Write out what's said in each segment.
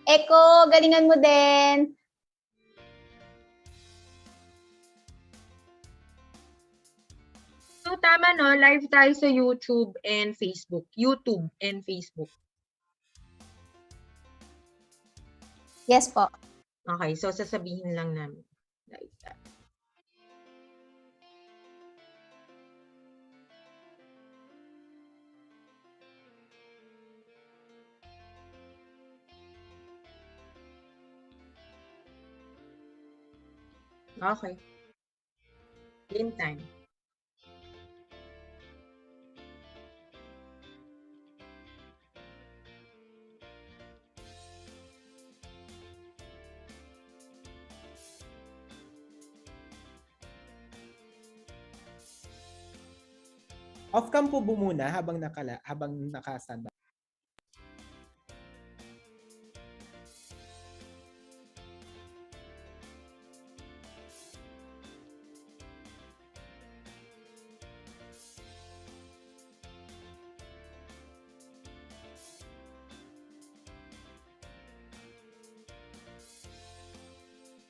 Eko, galingan mo din. So, tama no? Live tayo sa YouTube and Facebook. YouTube and Facebook. Yes po. Okay, so sasabihin lang namin. Live tayo. Okay. Game time. Off-cam po muna habang naka-stand by.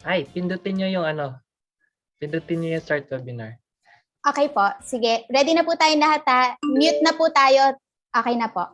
Ay, pindutin nyo yung pindutin nyo yung start webinar. Okay po. Sige. Ready na po tayong lahat ha. Mute na po tayo. Okay na po.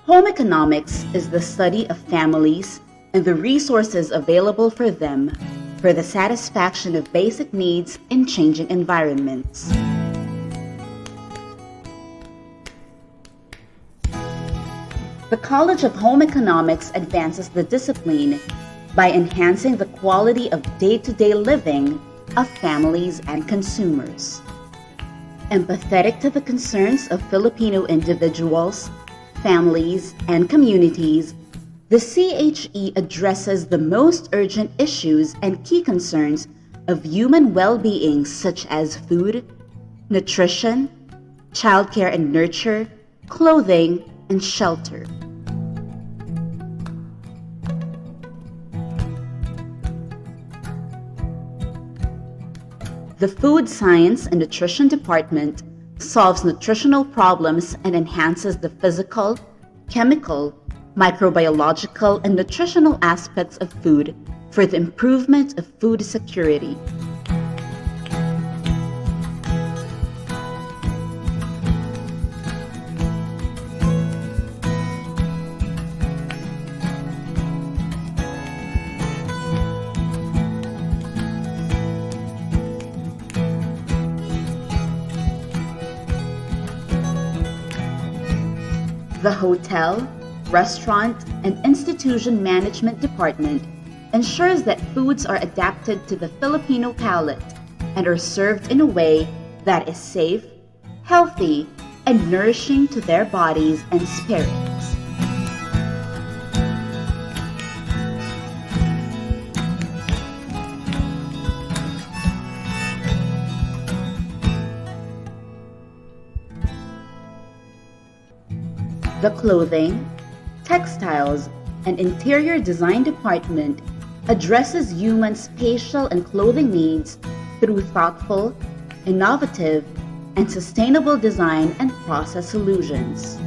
Home economics is the study of families and the resources available for them for the satisfaction of basic needs in changing environments. The College of Home Economics advances the discipline by enhancing the quality of day-to-day living of families and consumers. Empathetic to the concerns of Filipino individuals, families, and communities, the CHE addresses the most urgent issues and key concerns of human well-being such as food, nutrition, childcare and nurture, clothing, and shelter. The Food Science and Nutrition Department solves nutritional problems and enhances the physical, chemical, microbiological, and nutritional aspects of food for the improvement of food security. The Hotel, Restaurant, and Institution Management Department ensures that foods are adapted to the Filipino palate and are served in a way that is safe, healthy, and nourishing to their bodies and spirits. The Clothing, Textiles, and Interior Design Department addresses human spatial and clothing needs through thoughtful, innovative, and sustainable design and process solutions.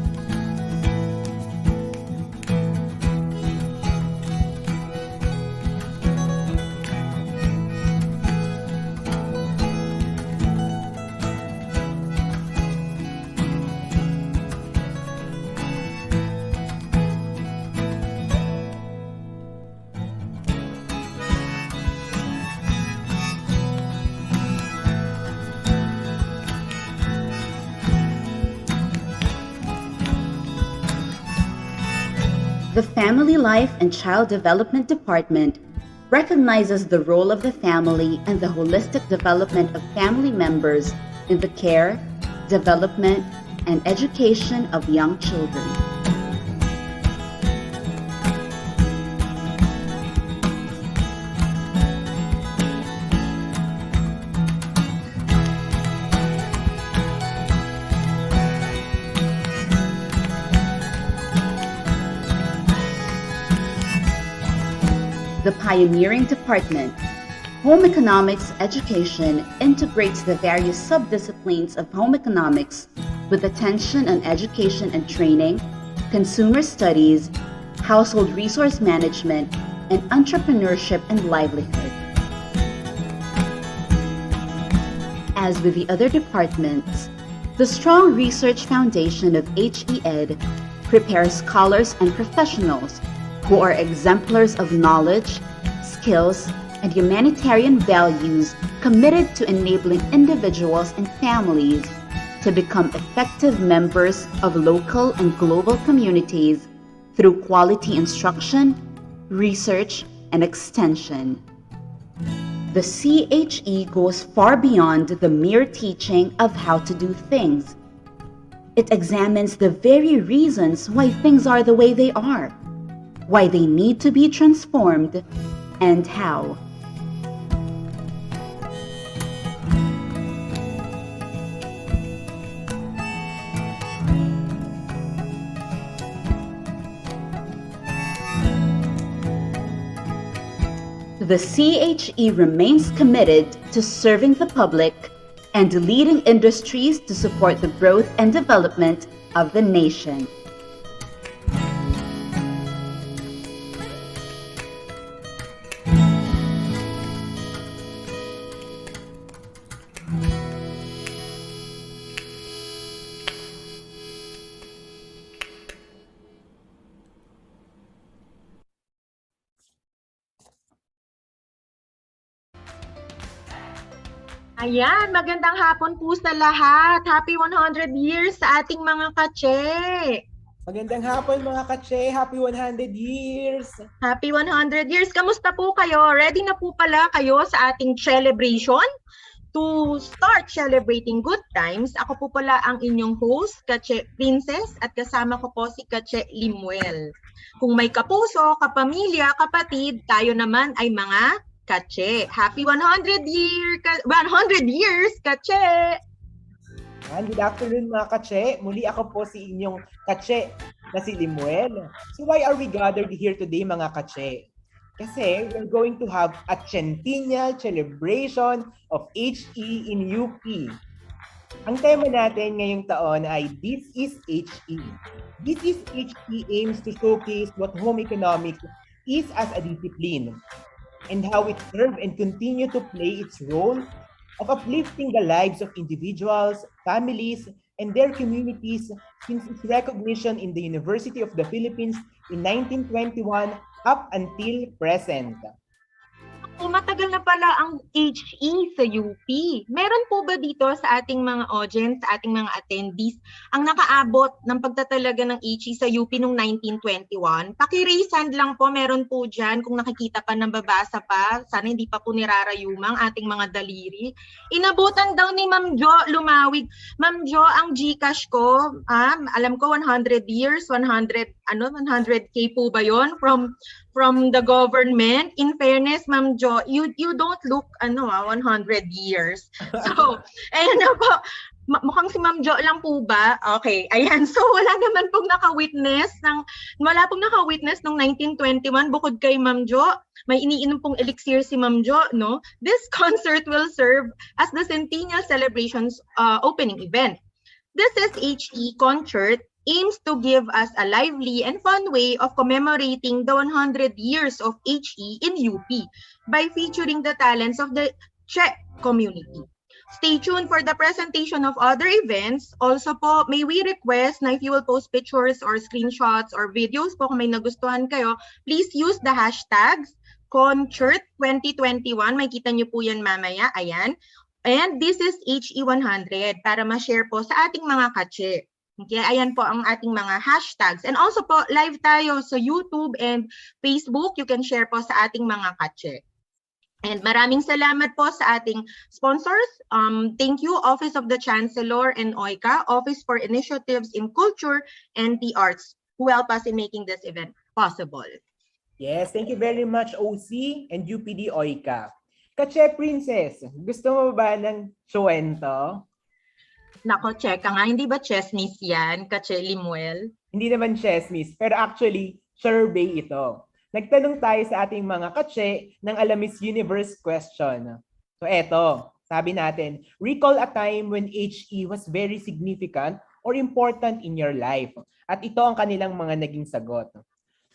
The Family Life and Child Development Department recognizes the role of the family and the holistic development of family members in the care, development, and education of young children. The Pioneering Department, Home Economics Education integrates the various subdisciplines of home economics with attention on education and training, consumer studies, household resource management, and entrepreneurship and livelihood. As with the other departments, the strong research foundation of HED prepares scholars and professionals who are exemplars of knowledge, skills, and humanitarian values committed to enabling individuals and families to become effective members of local and global communities through quality instruction, research, and extension. The CHE goes far beyond the mere teaching of how to do things. It examines the very reasons why things are the way they are, why they need to be transformed, and how. The CHE remains committed to serving the public and leading industries to support the growth and development of the nation. Ayan, magandang hapon po sa lahat. Happy 100 years sa ating mga kache. Magandang hapon mga katse. Happy 100 years! Happy 100 years. Kamusta po kayo? Ready na po pala kayo sa ating celebration? To start celebrating good times, ako po pala ang inyong host, Kache Princess, at kasama ko po si Kache Limuel. Kung may kapuso, kapamilya, kapatid, tayo naman ay mga Kache. Happy 100 years, Kache! And good afternoon mga katse. Muli ako po si inyong katse na si Limuel. So why are we gathered here today mga katse? Kasi we're going to have a centennial celebration of HE in UP. Ang tema natin ngayong taon ay This is HE. This is HE aims to showcase what home economics is as a discipline and how it served and continue to play its role of uplifting the lives of individuals, families, and their communities since its recognition in the University of the Philippines in 1921 up until present. Matagal na pala ang HE sa UP. Meron po ba dito sa ating mga audience, sa ating mga attendees, ang nakaabot ng pagtatalaga ng HE sa UP noong 1921? Paki-raise hand lang po, meron po dyan kung nakikita pa, nababasa pa. Sana hindi pa po nirarayumang ating mga daliri. Inabutan daw ni Ma'am Jo Lumawig. Ma'am Jo, ang GCash ko, alam ko 100 years, 100K po ba yon from the government? In fairness, Ma'am Jo, you don't look 100 years. So, ayan na po. Mukhang si Ma'am Jo lang po ba? Okay, ayan. So wala pong naka-witness ng 1921 bukod kay Ma'am Jo. May iniinom pong elixir si Ma'am Jo, no? This concert will serve as the centennial celebrations opening event. This is HE ConcHErt aims to give us a lively and fun way of commemorating the 100 years of HE in UP by featuring the talents of the Czech community. Stay tuned for the presentation of other events. Also po, may we request na if you will post pictures or screenshots or videos po kung may nagustuhan kayo, please use the hashtags ConcHErt 2021. May kita nyo po yan mamaya. Ayan. And this is HE100 para ma-share po sa ating mga kache. Okay, ayan po ang ating mga hashtags. And also po, live tayo sa YouTube and Facebook. You can share po sa ating mga kache. And maraming salamat po sa ating sponsors. Thank you, Office of the Chancellor and OICA, Office for Initiatives in Culture and the Arts, who help us in making this event possible. Yes, thank you very much OC and UPD OICA. Kache Princess, gusto mo ba ng suwento? Nako, cheka nga. Hindi ba chessmiss yan, Kache Limuel? Hindi naman chessmiss, pero actually, survey ito. Nagtanong tayo sa ating mga kache ng Alamis Universe question. So eto, sabi natin, recall a time when HE was very significant or important in your life. At ito ang kanilang mga naging sagot.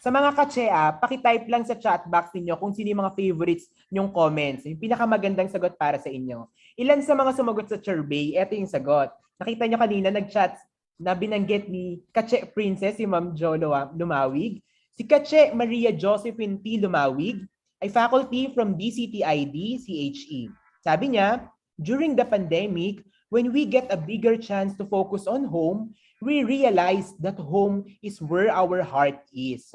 Sa mga kache, pakitype lang sa chat box ninyo kung sino yung mga favorites nyong comments. Yung pinakamagandang sagot para sa inyo. Ilan sa mga sumagot sa survey, eto yung sagot. Nakita nyo kanina, nag-chat na binanggit ni Kache Princess, si Ma'am Jo Lumawig. Si Kache Maria Josephine P. Lumawig ay faculty from DCTID, CHE. Sabi niya, during the pandemic, when we get a bigger chance to focus on home, we realize that home is where our heart is.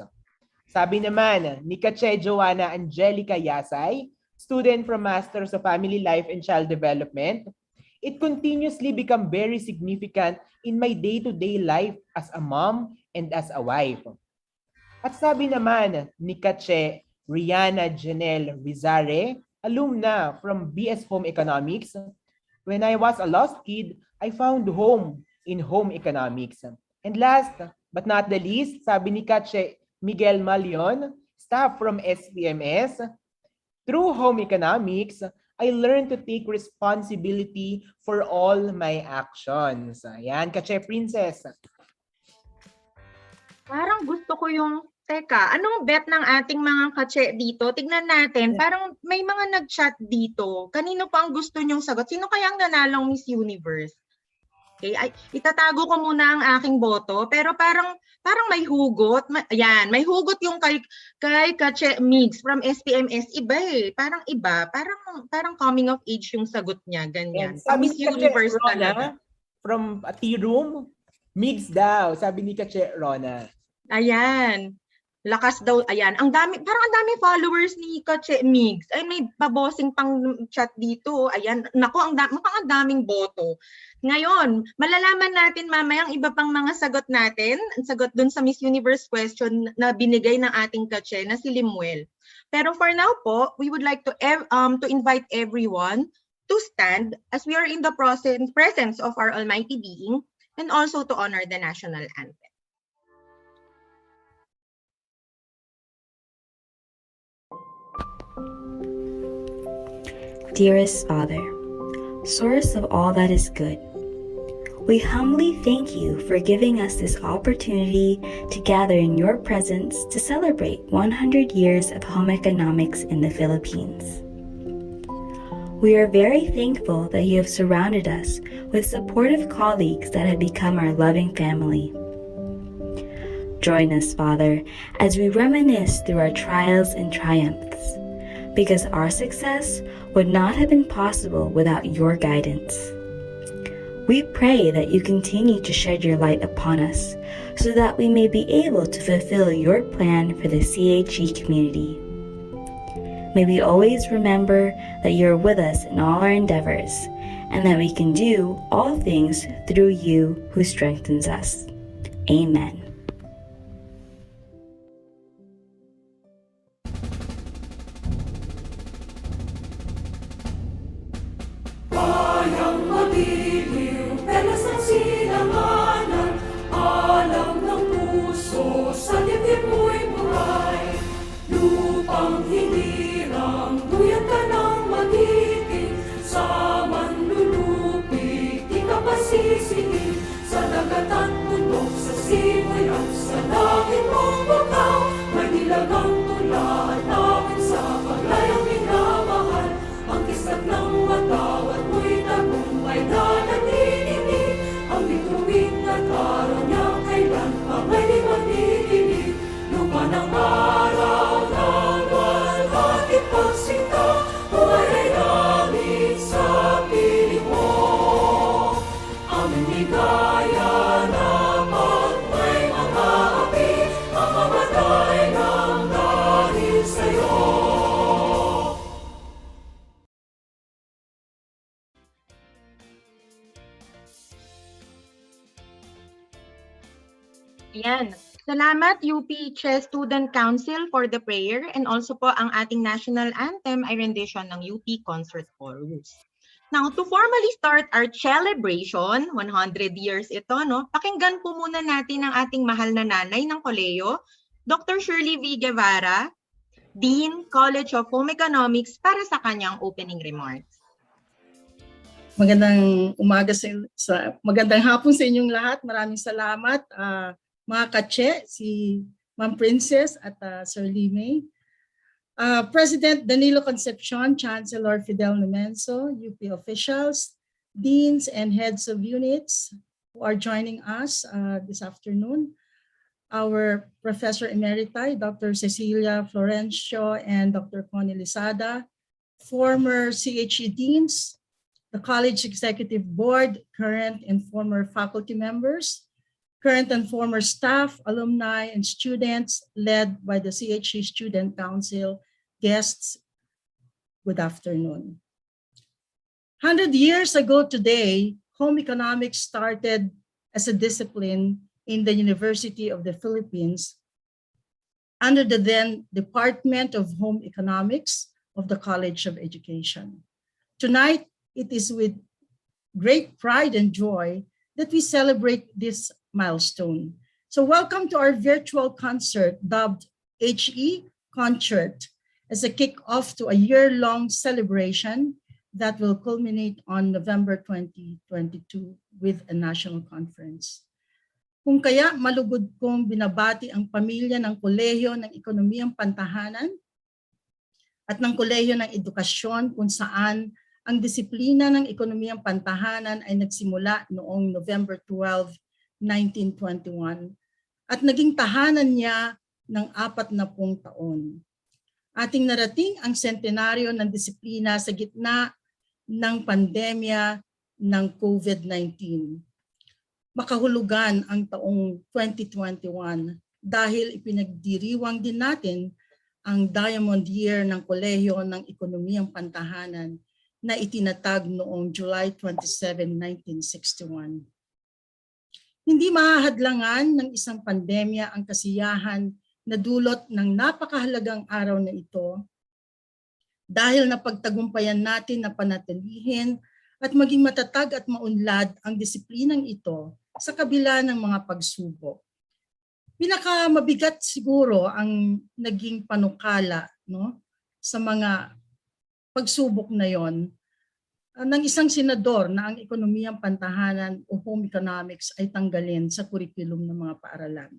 Sabi naman ni Kache Joanna Angelica Yasay, student from Masters of Family Life and Child Development, it continuously become very significant in my day-to-day life as a mom and as a wife. At sabi naman ni Kache Rihanna Janelle Rizare, alumna from BS Home Economics, when I was a lost kid, I found home in home economics. And last but not the least, sabi ni Kache Miguel Malion, staff from SPMS, through home economics, I learned to take responsibility for all my actions. Ayan, Kache Princess. Parang gusto ko yung, teka, anong bet ng ating mga kache dito? Tignan natin, parang may mga nag-chat dito. Kanino pa ang gusto nyong sagot? Sino kaya ang nanalong Miss Universe? Okay, ay, itatago ko muna ang aking boto, pero parang may hugot. Ayan, may hugot yung kay Kache Migs from SPMS. Iba eh. Parang iba. Parang coming of age yung sagot niya. Ganyan. And sabi Miss ni Kache Universe Rona, talaga. from Tea Room, Migs daw, sabi ni Kache Rona. Ayan. Lakas daw. Ayan. Parang ang dami followers ni Kache Migs. Ay, may babosing pang chat dito. Ayan. Nako, mukhang ang daming boto. Ngayon, malalaman natin mamaya ang iba pang mga sagot natin. Ang sagot dun sa Miss Universe question na binigay ng ating Kache na si Limuel. Pero for now po, we would like to invite everyone to stand as we are in the presence of our Almighty Being and also to honor the national anthem. Dearest Father, source of all that is good, we humbly thank you for giving us this opportunity to gather in your presence to celebrate 100 years of home economics in the Philippines. We are very thankful that you have surrounded us with supportive colleagues that have become our loving family. Join us, Father, as we reminisce through our trials and triumphs, because our success would not have been possible without your guidance. We pray that you continue to shed your light upon us so that we may be able to fulfill your plan for the CHE community. May we always remember that you are with us in all our endeavors and that we can do all things through you who strengthens us. Amen. Bayang mabiliw, pelas ng silanganan, alam ng puso, sa dibdib mo'y buhay. Lupang hinirang, duyan ka ng magiting, sa manlulupi, di ka pasisingin. Sa dagat at bundok, sa simoy at sa langit mong bakaw, may nilagang tula at awit sa paglayang minamahal. Ang kisag ng matawat mo'y tagumpay na nanininig, ang bituin at araw niya kailan pa may di manidinig. Lupa ng araw ng walhati pagsinta, buhay ay langit sa piling mo. Aming ligaya na pag may mga api, mamamatay ng dahil sa'yo. Ayan. Salamat UP Chess Student Council for the prayer and also po ang ating national anthem ay rendition ng UP Concert Chorus. Now, to formally start our celebration, 100 years ito, no? Pakinggan po muna natin ang ating mahal na nanay ng koleyo, Dr. Shirley V. Guevara, Dean, College of Home Economics, para sa kanyang opening remarks. Magandang umaga magandang hapon sa inyong lahat. Maraming salamat. Mga Kache, si Ma'am Princess at Sir Limay. President Danilo Concepcion, Chancellor Fidel Nemenso, UP officials, deans and heads of units who are joining us this afternoon. Our Professor Emerita, Dr. Cecilia Florencio and Dr. Connie Lisada, former CHE deans, the College Executive Board, current and former faculty members, current and former staff, alumni, and students led by the CHE Student Council, guests, good afternoon. 100 years ago today, home economics started as a discipline in the University of the Philippines under the then Department of Home Economics of the College of Education. Tonight, it is with great pride and joy that we celebrate this milestone. So welcome to our virtual concert dubbed HE ConcHErt as a kick-off to a year-long celebration that will culminate on November 2022 with a national conference. Kung kaya malugod kong binabati ang pamilya ng Kolehiyo ng Ekonomiyang Pantahanan at ng Kolehiyo ng Edukasyon kung saan ang disiplina ng ekonomiyang pantahanan ay nagsimula noong November 12, 1921 at naging tahanan niya ng 40 taon. Ating narating ang sentenaryo ng disiplina sa gitna ng pandemya ng COVID-19. Makahulugan ang taong 2021 dahil ipinagdiriwang din natin ang Diamond Year ng Kolehiyo ng Ekonomiyang Pantahanan na itinatag noong July 27, 1961. Hindi mahahadlangan ng isang pandemya ang kasiyahan na dulot ng napakahalagang araw na ito dahil napagtagumpayan natin na panatilihin at maging matatag at maunlad ang disiplinang ito sa kabila ng mga pagsubok. Pinakamabigat siguro ang naging panukala, no, sa mga pagsubok na yon ng isang senador na ang ekonomiyang pantahanan o home economics ay tanggalin sa kurikulum ng mga paaralan.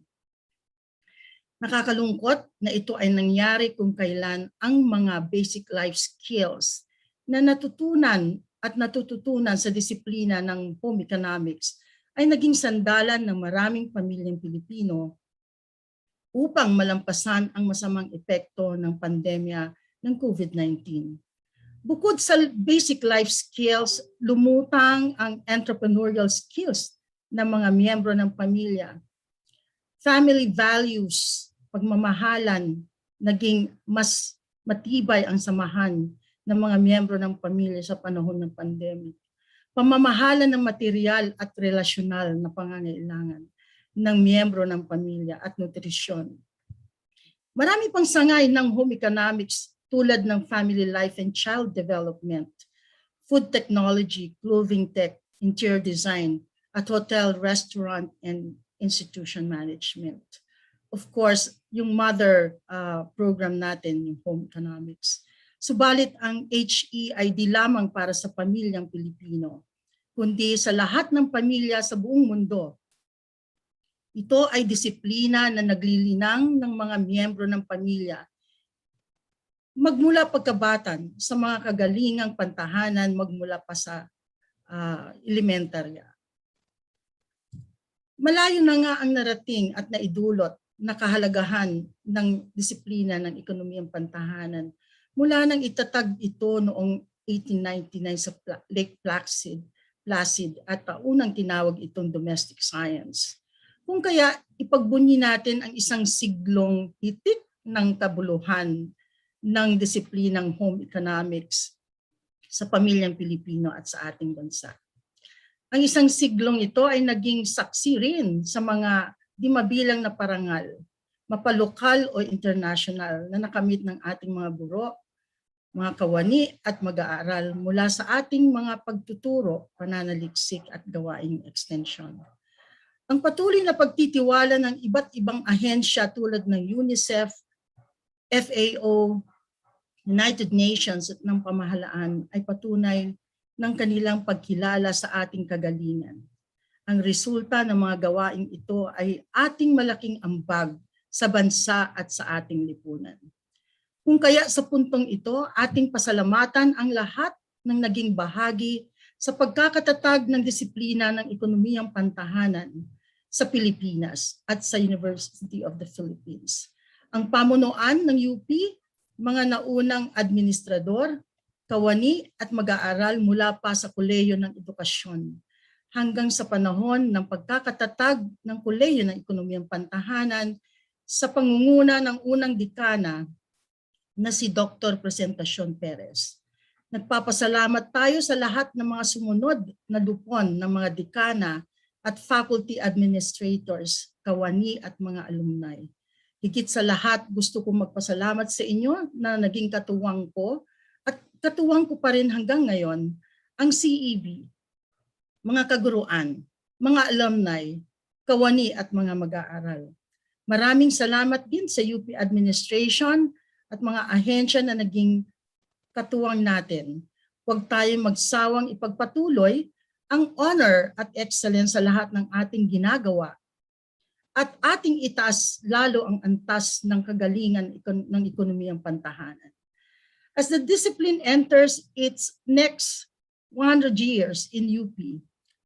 Nakakalungkot na ito ay nangyari kung kailan ang mga basic life skills na natutunan at natututunan sa disiplina ng home economics ay naging sandalan ng maraming pamilyang Pilipino upang malampasan ang masamang epekto ng pandemya ng COVID-19. Bukod sa basic life skills, lumutang ang entrepreneurial skills ng mga miyembro ng pamilya. Family values, pagmamahalan, naging mas matibay ang samahan ng mga miyembro ng pamilya sa panahon ng pandemic. Pamamahalan ng material at relasyonal na pangangailangan ng miyembro ng pamilya at nutrisyon. Marami pang sangay ng home economics tulad ng family life and child development, food technology, clothing tech, interior design, at hotel, restaurant, and institution management. Of course, yung mother program natin, yung home economics. Subalit ang HE ay di lamang para sa pamilyang Pilipino, kundi sa lahat ng pamilya sa buong mundo. Ito ay disiplina na naglilinang ng mga miyembro ng pamilya. Magmula pagkabatan sa mga kagalingang pantahanan, magmula pa sa elementarya. Malayo na nga ang narating at naidulot na kahalagahan ng disiplina ng ekonomiyang pantahanan mula nang itatag ito noong 1899 sa Lake Placid at unang tinawag itong domestic science. Kung kaya ipagbunyi natin ang isang siglong hitik ng kabuluhan ng disiplinang home economics sa pamilyang Pilipino at sa ating bansa. Ang isang siglong ito ay naging saksi rin sa mga di mabilang na parangal, mapalokal o international na nakamit ng ating mga guro, mga kawani at mag-aaral mula sa ating mga pagtuturo, pananaliksik at gawaing extension. Ang patuloy na pagtitiwala ng iba't ibang ahensya tulad ng UNICEF, FAO, United Nations at ng pamahalaan ay patunay ng kanilang pagkilala sa ating kagalingan. Ang resulta ng mga gawaing ito ay ating malaking ambag sa bansa at sa ating lipunan. Kung kaya sa puntong ito, ating pasalamatan ang lahat ng naging bahagi sa pagkakatatag ng disiplina ng ekonomiyang pantahanan sa Pilipinas at sa University of the Philippines. Ang pamunuan ng UP, mga naunang administrador, kawani at mag-aaral mula pa sa kolehiyo ng edukasyon hanggang sa panahon ng pagkakatatag ng kolehiyo ng ekonomiyang pantahanan sa pangunguna ng unang dekana na si Dr. Presentacion Perez. Nagpapasalamat tayo sa lahat ng mga sumunod na lupon ng mga dekana at faculty administrators, kawani at mga alumni. Higit sa lahat, gusto kong magpasalamat sa inyo na naging katuwang ko at katuwang ko pa rin hanggang ngayon ang CEB, mga kaguruan, mga alumni, kawani at mga mag-aaral. Maraming salamat din sa UP administration at mga ahensya na naging katuwang natin. Huwag tayong magsawang ipagpatuloy ang honor at excellence sa lahat ng ating ginagawa at ating itaas lalo ang antas ng kagalingan ng ekonomiyang pantahanan. As the discipline enters its next 100 years in UP,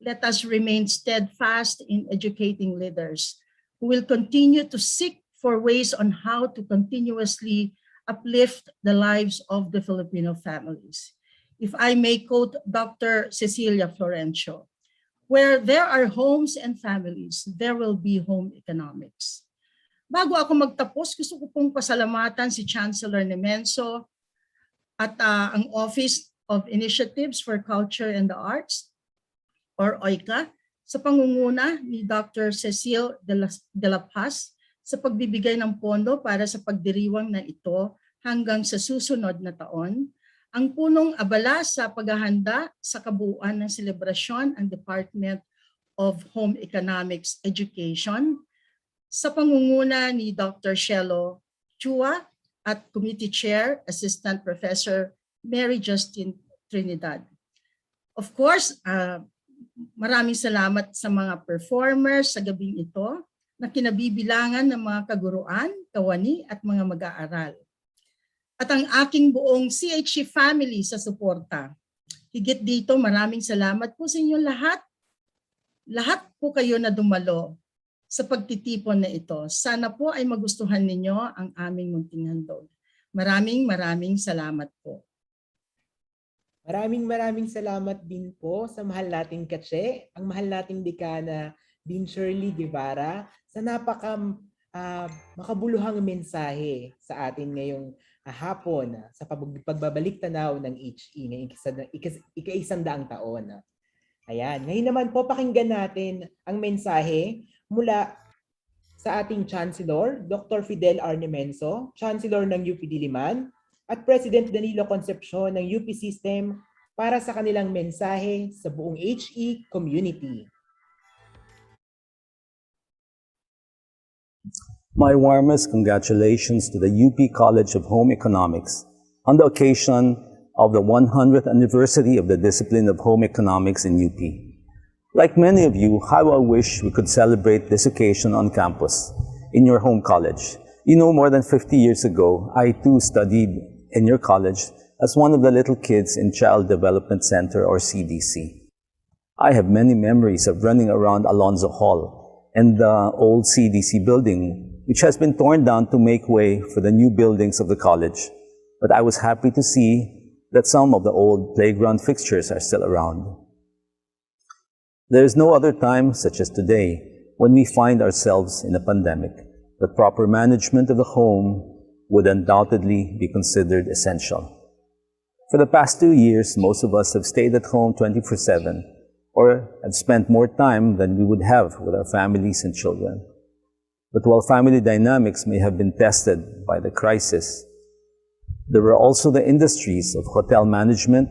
let us remain steadfast in educating leaders who will continue to seek for ways on how to continuously uplift the lives of the Filipino families. If I may quote Dr. Cecilia Florencio, where there are homes and families, there will be home economics. Bago ako magtapos, gusto ko pong pasalamatan si Chancellor Nemenso at ang Office of Initiatives for Culture and the Arts, or OICA, sa pangunguna ni Dr. Cecile de la Paz sa pagbibigay ng pondo para sa pagdiriwang na ito hanggang sa susunod na taon. Ang punong abala sa paghahanda sa kabuuan ng selebrasyon ang Department of Home Economics Education sa pangunguna ni Dr. Shelo Chua at Committee Chair, Assistant Professor Mary Justine Trinidad. Of course, maraming salamat sa mga performers sa gabing ito na kinabibilangan ng mga kaguruan, kawani at mga mag-aaral. At ang aking buong CHE family sa suporta. Higit dito, maraming salamat po sa inyo lahat. Lahat po kayo na dumalo sa pagtitipon na ito. Sana po ay magustuhan ninyo ang aming munting handog. Maraming salamat po. Maraming salamat din po sa mahal nating Katse, ang mahal nating dekana, Dean Shirley Guevara, sa makabuluhang mensahe sa atin ngayong hapon sa pagbabalik tanaw ng HE ngayong ika-100 taon. Ayan. Ngayon naman po pakinggan natin ang mensahe mula sa ating Chancellor, Dr. Fidel R. Nemenso, Chancellor ng UP Diliman, at President Danilo Concepcion ng UP System para sa kanilang mensahe sa buong HE community. My warmest congratulations to the UP College of Home Economics on the occasion of the 100th anniversary of the discipline of home economics in UP. Like many of you, how I wish we could celebrate this occasion on campus, in your home college. You know, more than 50 years ago, I too studied in your college as one of the little kids in Child Development Center or CDC. I have many memories of running around Alonzo Hall and the old CDC building, which has been torn down to make way for the new buildings of the college. But I was happy to see that some of the old playground fixtures are still around. There is no other time, such as today, when we find ourselves in a pandemic, that proper management of the home would undoubtedly be considered essential. For the past 2 years, most of us have stayed at home 24/7 or have spent more time than we would have with our families and children. But while family dynamics may have been tested by the crisis, there were also the industries of hotel management,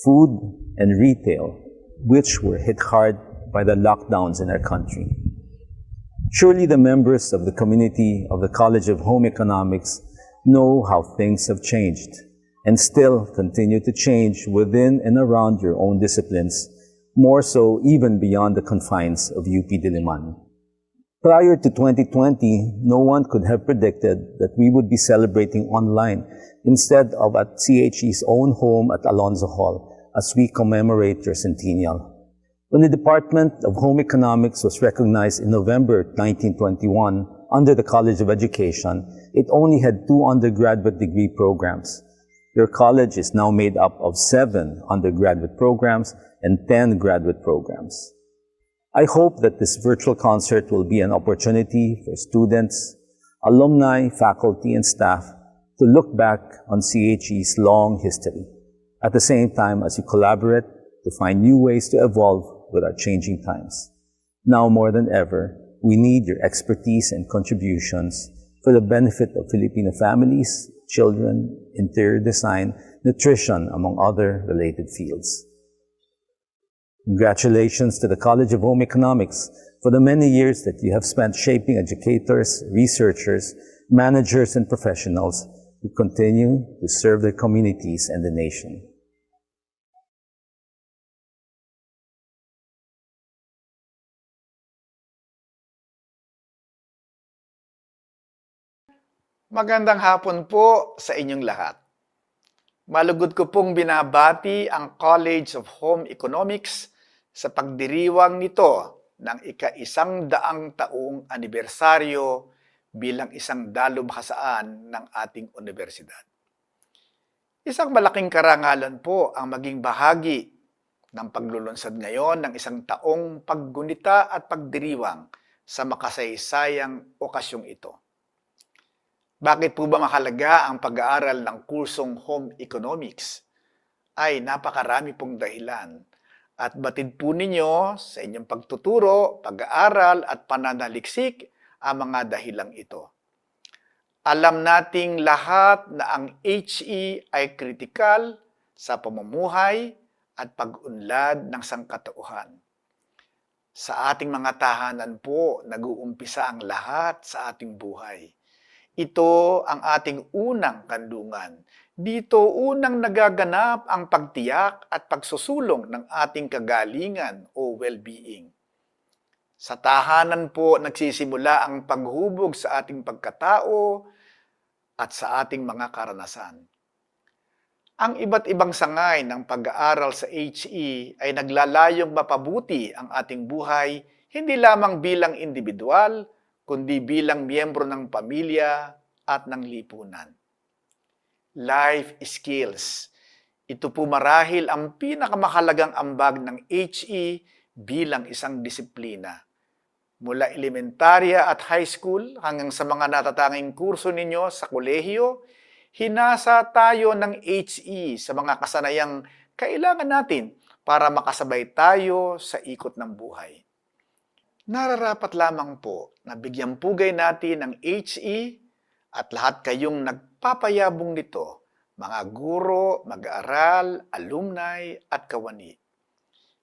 food, and retail, which were hit hard by the lockdowns in our country. Surely the members of the community of the College of Home Economics know how things have changed and still continue to change within and around your own disciplines, more so even beyond the confines of UP Diliman. Prior to 2020, no one could have predicted that we would be celebrating online instead of at CHE's own home at Alonzo Hall as we commemorate your centennial. When the Department of Home Economics was recognized in November 1921 under the College of Education, it only had 2 undergraduate degree programs. Your college is now made up of 7 undergraduate programs and 10 graduate programs. I hope that this virtual concert will be an opportunity for students, alumni, faculty, and staff to look back on CHE's long history, at the same time as you collaborate to find new ways to evolve with our changing times. Now more than ever, we need your expertise and contributions for the benefit of Filipino families, children, interior design, nutrition, among other related fields. Congratulations to the College of Home Economics for the many years that you have spent shaping educators, researchers, managers, and professionals who continue to serve their communities and the nation. Magandang hapon po sa inyong lahat. Malugod ko pong binabati ang College of Home Economics sa pagdiriwang nito ng ika-100 taong anibersaryo bilang isang dalubhasaan ng ating universidad. Isang malaking karangalan po ang maging bahagi ng paglulunsad ngayon ng isang taong paggunita at pagdiriwang sa makasaysayang okasyong ito. Bakit po ba mahalaga ang pag-aaral ng kursong Home Economics? Ay napakarami pong dahilan at batid po ninyo sa inyong pagtuturo, pag-aaral at pananaliksik ang mga dahilang ito. Alam nating lahat na ang HE ay kritikal sa pamumuhay at pag-unlad ng sangkatauhan. Sa ating mga tahanan po, nag-uumpisa ang lahat sa ating buhay. Ito ang ating unang kandungan. Dito unang nagaganap ang pagtiyak at pagsusulong ng ating kagalingan o well-being. Sa tahanan po nagsisimula ang paghubog sa ating pagkatao at sa ating mga karanasan. Ang iba't ibang sangay ng pag-aaral sa HE ay naglalayong mapabuti ang ating buhay hindi lamang bilang individual, kundi bilang miyembro ng pamilya at ng lipunan. Life skills. Ito po marahil ang pinakamahalagang ambag ng HE bilang isang disiplina. Mula elementarya at high school hanggang sa mga natatanging kurso ninyo sa kolehiyo, hinasa tayo ng HE sa mga kasanayang kailangan natin para makasabay tayo sa ikot ng buhay. Nararapat lamang po na bigyan pugay natin ng HE at lahat kayong nagpapayabong nito, mga guro, mag-aaral, alumni at kawani.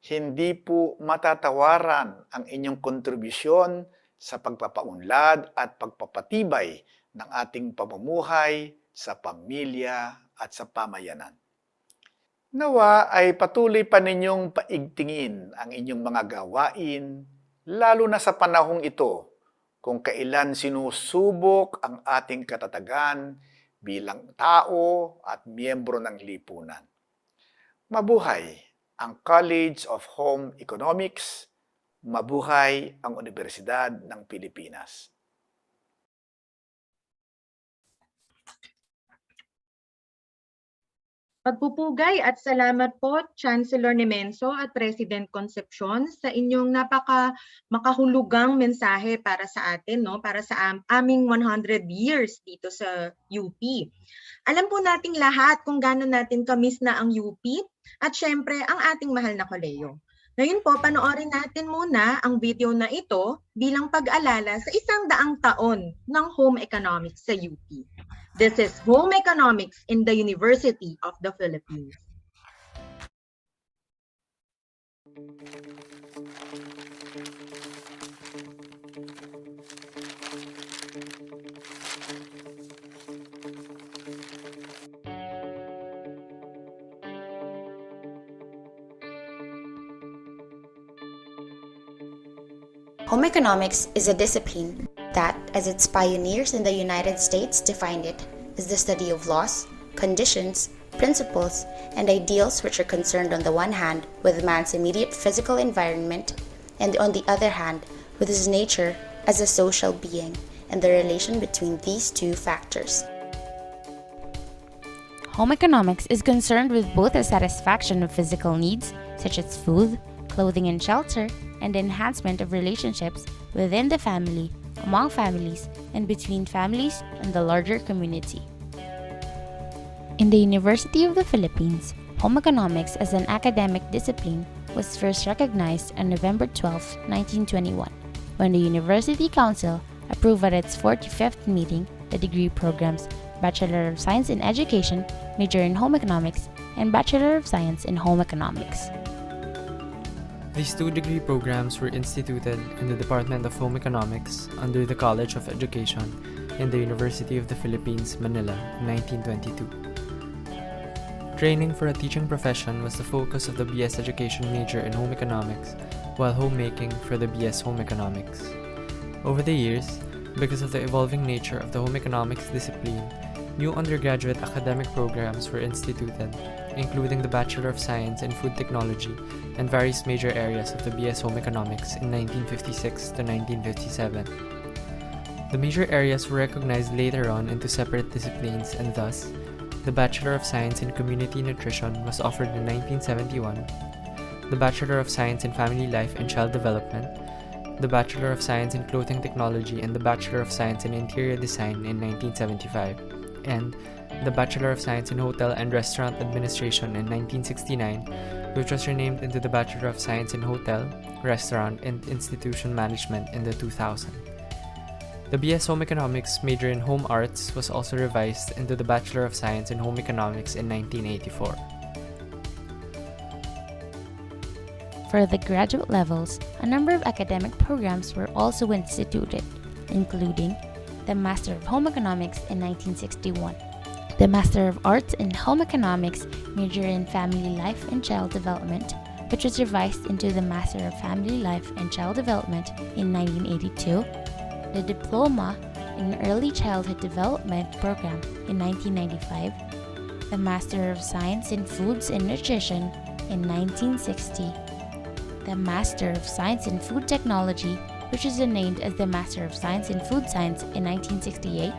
Hindi po matatawaran ang inyong kontribusyon sa pagpapaunlad at pagpapatibay ng ating pamumuhay sa pamilya at sa pamayanan. Nawa ay patuloy pa ninyong paigtingin ang inyong mga gawain, lalo na sa panahong ito, kung kailan sinusubok ang ating katatagan bilang tao at miyembro ng lipunan. Mabuhay ang College of Home Economics, mabuhay ang Universidad ng Pilipinas. Pagpupugay at salamat po, Chancellor Nemenso at President Concepcion, sa inyong makahulugang mensahe para sa atin, no? Para sa aming 100 years dito sa UP. Alam po nating lahat kung gaano natin kamiss na ang UP at syempre ang ating mahal na kolehiyo. Ngayon po, panoorin natin muna ang video na ito bilang pag-alala sa 100 taon ng home economics sa UP. This is Home Economics in the University of the Philippines. Home economics is a discipline that, as its pioneers in the United States defined it, is the study of laws, conditions, principles, and ideals which are concerned on the one hand with man's immediate physical environment and on the other hand with his nature as a social being and the relation between these two factors. Home economics is concerned with both the satisfaction of physical needs, such as food, clothing, and shelter, and the enhancement of relationships within the family, among families, and between families and the larger community. In the University of the Philippines, home economics as an academic discipline was first recognized on November 12, 1921, when the University Council approved at its 45th meeting the degree programs Bachelor of Science in Education, major in Home Economics, and Bachelor of Science in Home Economics. These two degree programs were instituted in the Department of Home Economics under the College of Education in the University of the Philippines, Manila, in 1922. Training for a teaching profession was the focus of the BS Education major in Home Economics, while homemaking for the BS Home Economics. Over the years, because of the evolving nature of the home economics discipline, New undergraduate academic programs were instituted, including the Bachelor of Science in Food Technology and various major areas of the BS Home Economics in 1956 to 1957. The major areas were recognized later on into separate disciplines, and thus, the Bachelor of Science in Community Nutrition was offered in 1971, the Bachelor of Science in Family Life and Child Development, the Bachelor of Science in Clothing Technology, and the Bachelor of Science in Interior Design in 1975, and the Bachelor of Science in Hotel and Restaurant Administration in 1969, which was renamed into the Bachelor of Science in Hotel, Restaurant, and Institution Management in the 2000. The BS Home Economics major in Home Arts was also revised into the Bachelor of Science in Home Economics in 1984. For the graduate levels, a number of academic programs were also instituted, including the Master of Home Economics in 1961, the Master of Arts in Home Economics major in Family Life and Child Development, which was revised into the Master of Family Life and Child Development in 1982, the Diploma in Early Childhood Development program in 1995, the Master of Science in Foods and Nutrition in 1960, the Master of Science in Food Technology, which is renamed as the Master of Science in Food Science in 1968,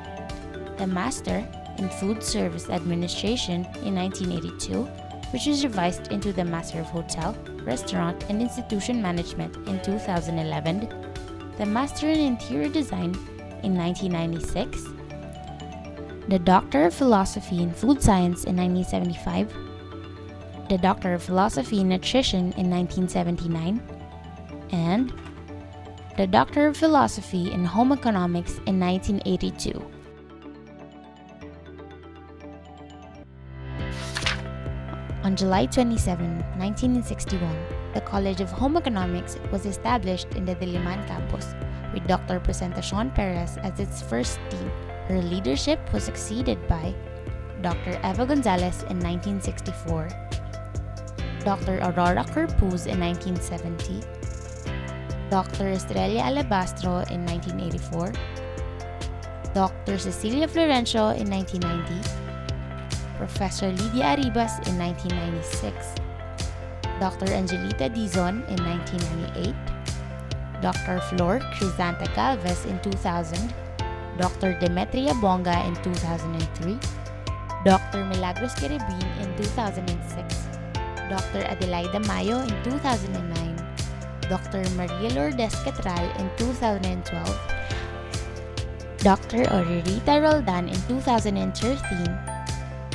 the Master in Food Service Administration in 1982, which was revised into the Master of Hotel, Restaurant, and Institution Management in 2011, the Master in Interior Design in 1996, the Doctor of Philosophy in Food Science in 1975, the Doctor of Philosophy in Nutrition in 1979, and the Doctor of Philosophy in Home Economics in 1982. On July 27, 1961, the College of Home Economics was established in the Diliman campus, with Dr. Presentacion Perez as its first dean. Her leadership was succeeded by Dr. Eva Gonzalez in 1964, Dr. Aurora Corpuz in 1970, Dr. Estrella Alabastro in 1984, Dr. Cecilia Florencio in 1990, Professor Lydia Arribas in 1996, Dr. Angelita Dizon in 1998, Dr. Flor Crisanta Galvez in 2000, Dr. Demetria Bonga in 2003, Dr. Milagros Queribin in 2006, Dr. Adelaida Mayo in 2009, Dr. Maria Lourdes Catral in 2012, Dr. Oririta Roldan in 2013,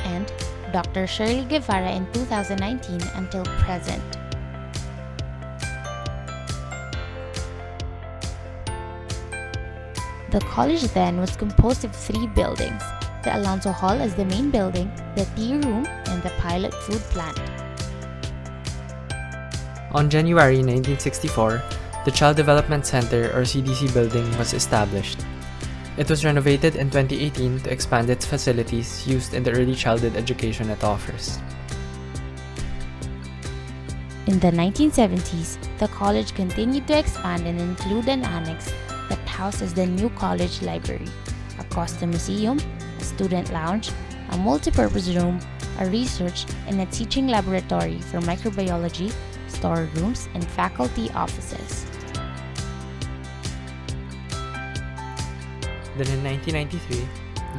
and Dr. Shirley Guevara in 2019 until present. The college then was composed of 3 buildings: the Alonso Hall as the main building, the tea room, and the pilot food plant. On January 1964, the Child Development Center or CDC building was established. It was renovated in 2018 to expand its facilities used in the early childhood education it offers. In the 1970s, the college continued to expand and include an annex that houses the new college library, a custom museum, a student lounge, a multipurpose room, a research and a teaching laboratory for microbiology, storerooms, and faculty offices. Then in 1993,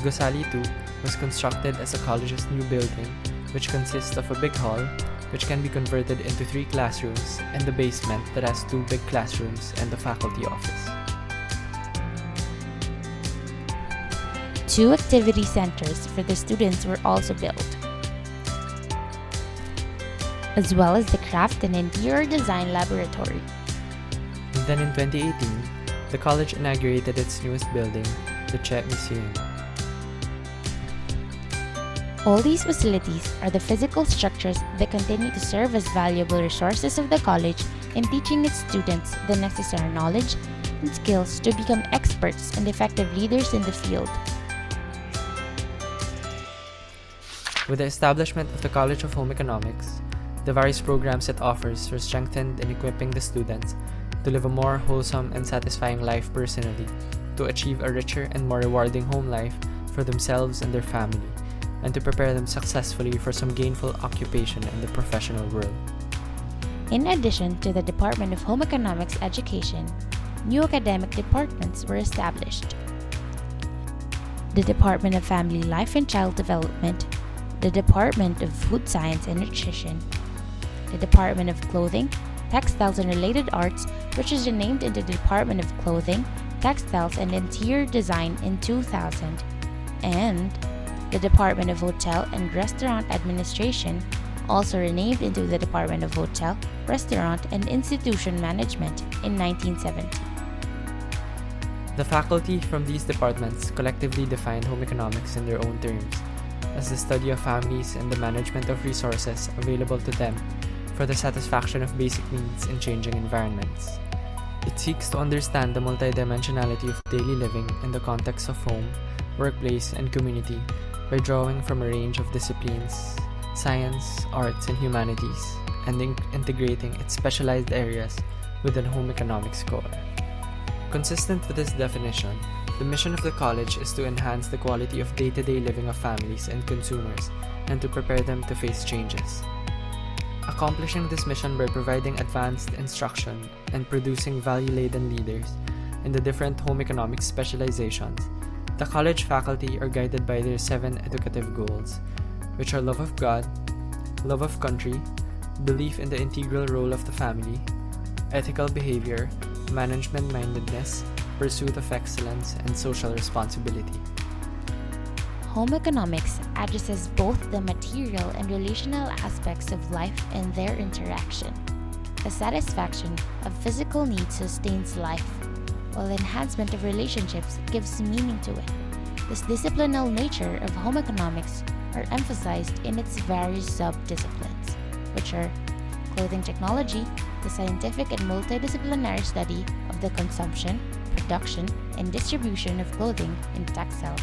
Gosali II was constructed as the college's new building, which consists of a big hall, which can be converted into 3 classrooms, and the basement that has 2 big classrooms and the faculty office. 2 activity centers for the students were also built, as well as the craft and interior design laboratory. And then in 2018, the college inaugurated its newest building, the CHE Museum. All these facilities are the physical structures that continue to serve as valuable resources of the college in teaching its students the necessary knowledge and skills to become experts and effective leaders in the field. With the establishment of the College of Home Economics, the various programs it offers were strengthened in equipping the students to live a more wholesome and satisfying life personally, to achieve a richer and more rewarding home life, for themselves and their family, and to prepare them successfully for some gainful occupation in the professional world. In addition to the Department of Home Economics Education, new academic departments were established. The Department of Family Life and Child Development, the Department of Food Science and Nutrition, the Department of Clothing, Textiles and Related Arts, which is renamed into the Department of Clothing, Textiles and Interior Design in 2000, and the Department of Hotel and Restaurant Administration, also renamed into the Department of Hotel, Restaurant and Institution Management in 1970. The faculty from these departments collectively defined home economics in their own terms, as the study of families and the management of resources available to them for the satisfaction of basic needs in changing environments. It seeks to understand the multidimensionality of daily living in the context of home, workplace, and community by drawing from a range of disciplines, science, arts, and humanities, and integrating its specialized areas within home economics core. Consistent with this definition, the mission of the college is to enhance the quality of day-to-day living of families and consumers and to prepare them to face changes. Accomplishing this mission by providing advanced instruction and producing value-laden leaders in the different home economics specializations, the college faculty are guided by their 7 educative goals, which are love of God, love of country, belief in the integral role of the family, ethical behavior, management-mindedness, pursuit of excellence, and social responsibility. Home economics addresses both the material and relational aspects of life and their interaction. The satisfaction of physical needs sustains life, while enhancement of relationships gives meaning to it. This disciplinal nature of home economics are emphasized in its various sub-disciplines, which are clothing technology, the scientific and multidisciplinary study of the consumption, production, and distribution of clothing and textiles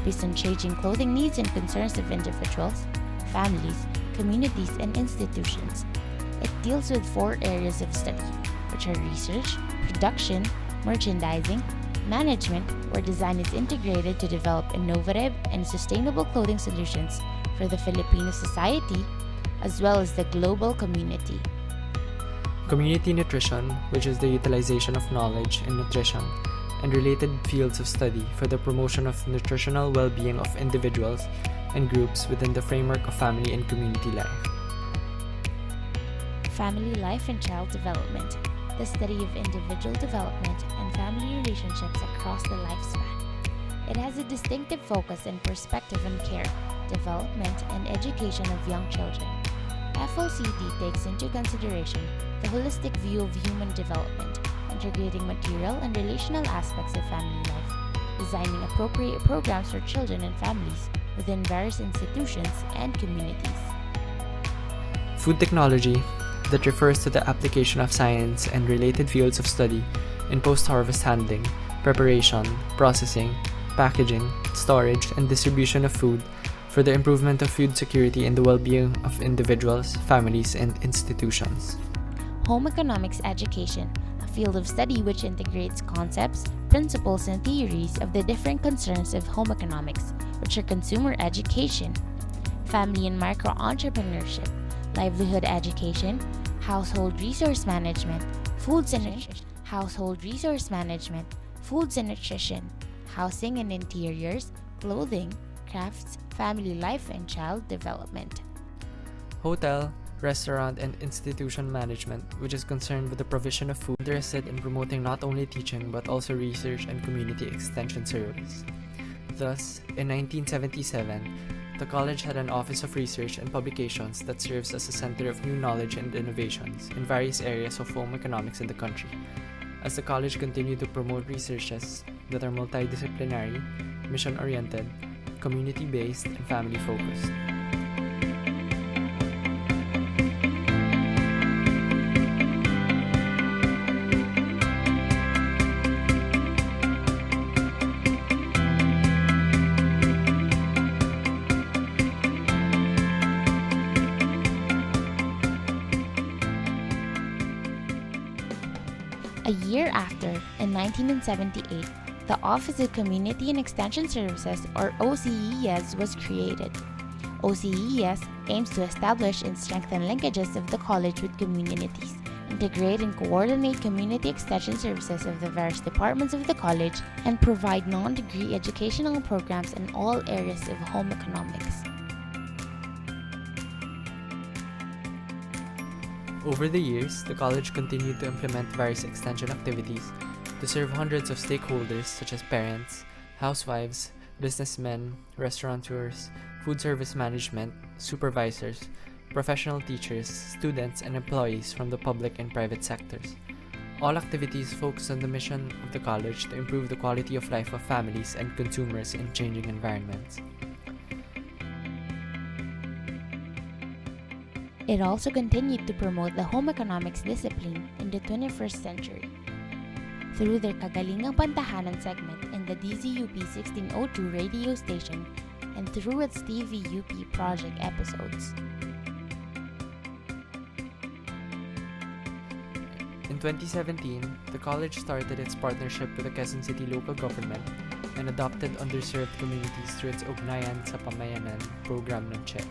based on changing clothing needs and concerns of individuals, families, communities, and institutions. It deals with 4 areas of study, which are research, production, merchandising, management, where design is integrated to develop innovative and sustainable clothing solutions for the Filipino society, as well as the global community. Community nutrition, which is the utilization of knowledge in nutrition and related fields of study for the promotion of nutritional well-being of individuals and groups within the framework of family and community life. Family life and child development, the study of individual development and family relationships across the lifespan. It has a distinctive focus and perspective on care, development, and education of young children. FLCD takes into consideration the holistic view of human development, integrating material and relational aspects of family life, designing appropriate programs for children and families within various institutions and communities. Food technology, that refers to the application of science and related fields of study in post-harvest handling, preparation, processing, packaging, storage, and distribution of food for the improvement of food security and the well-being of individuals, families, and institutions. Home economics education, a field of study which integrates concepts, principles, and theories of the different concerns of home economics, which are consumer education, family and micro-entrepreneurship, livelihood education, household resource management, foods and nutrition, housing and interiors, clothing, crafts, family life, and child development. Hotel, restaurant, and institution management, which is concerned with the provision of food, interested in promoting not only teaching but also research and community extension service. Thus, in 1977, the college had an Office of Research and Publications that serves as a center of new knowledge and innovations in various areas of home economics in the country, as the college continued to promote researches that are multidisciplinary, mission-oriented, community-based, and family-focused. A year after, in 1978, the Office of Community and Extension Services, or OCES, was created. OCES aims to establish and strengthen linkages of the college with communities, integrate and coordinate community extension services of the various departments of the college, and provide non-degree educational programs in all areas of home economics. Over the years, the college continued to implement various extension activities to serve hundreds of stakeholders such as parents, housewives, businessmen, restaurateurs, food service management, supervisors, professional teachers, students, and employees from the public and private sectors. All activities focus on the mission of the college to improve the quality of life of families and consumers in changing environments. It also continued to promote the home economics discipline in the 21st century. Through their Kagalingang Pantahanan segment in the DZUP 1602 radio station and through its TVUP project episodes. In 2017, the college started its partnership with the Quezon City local government and adopted underserved communities through its Ugnayan sa Pamayanan program ng CHET.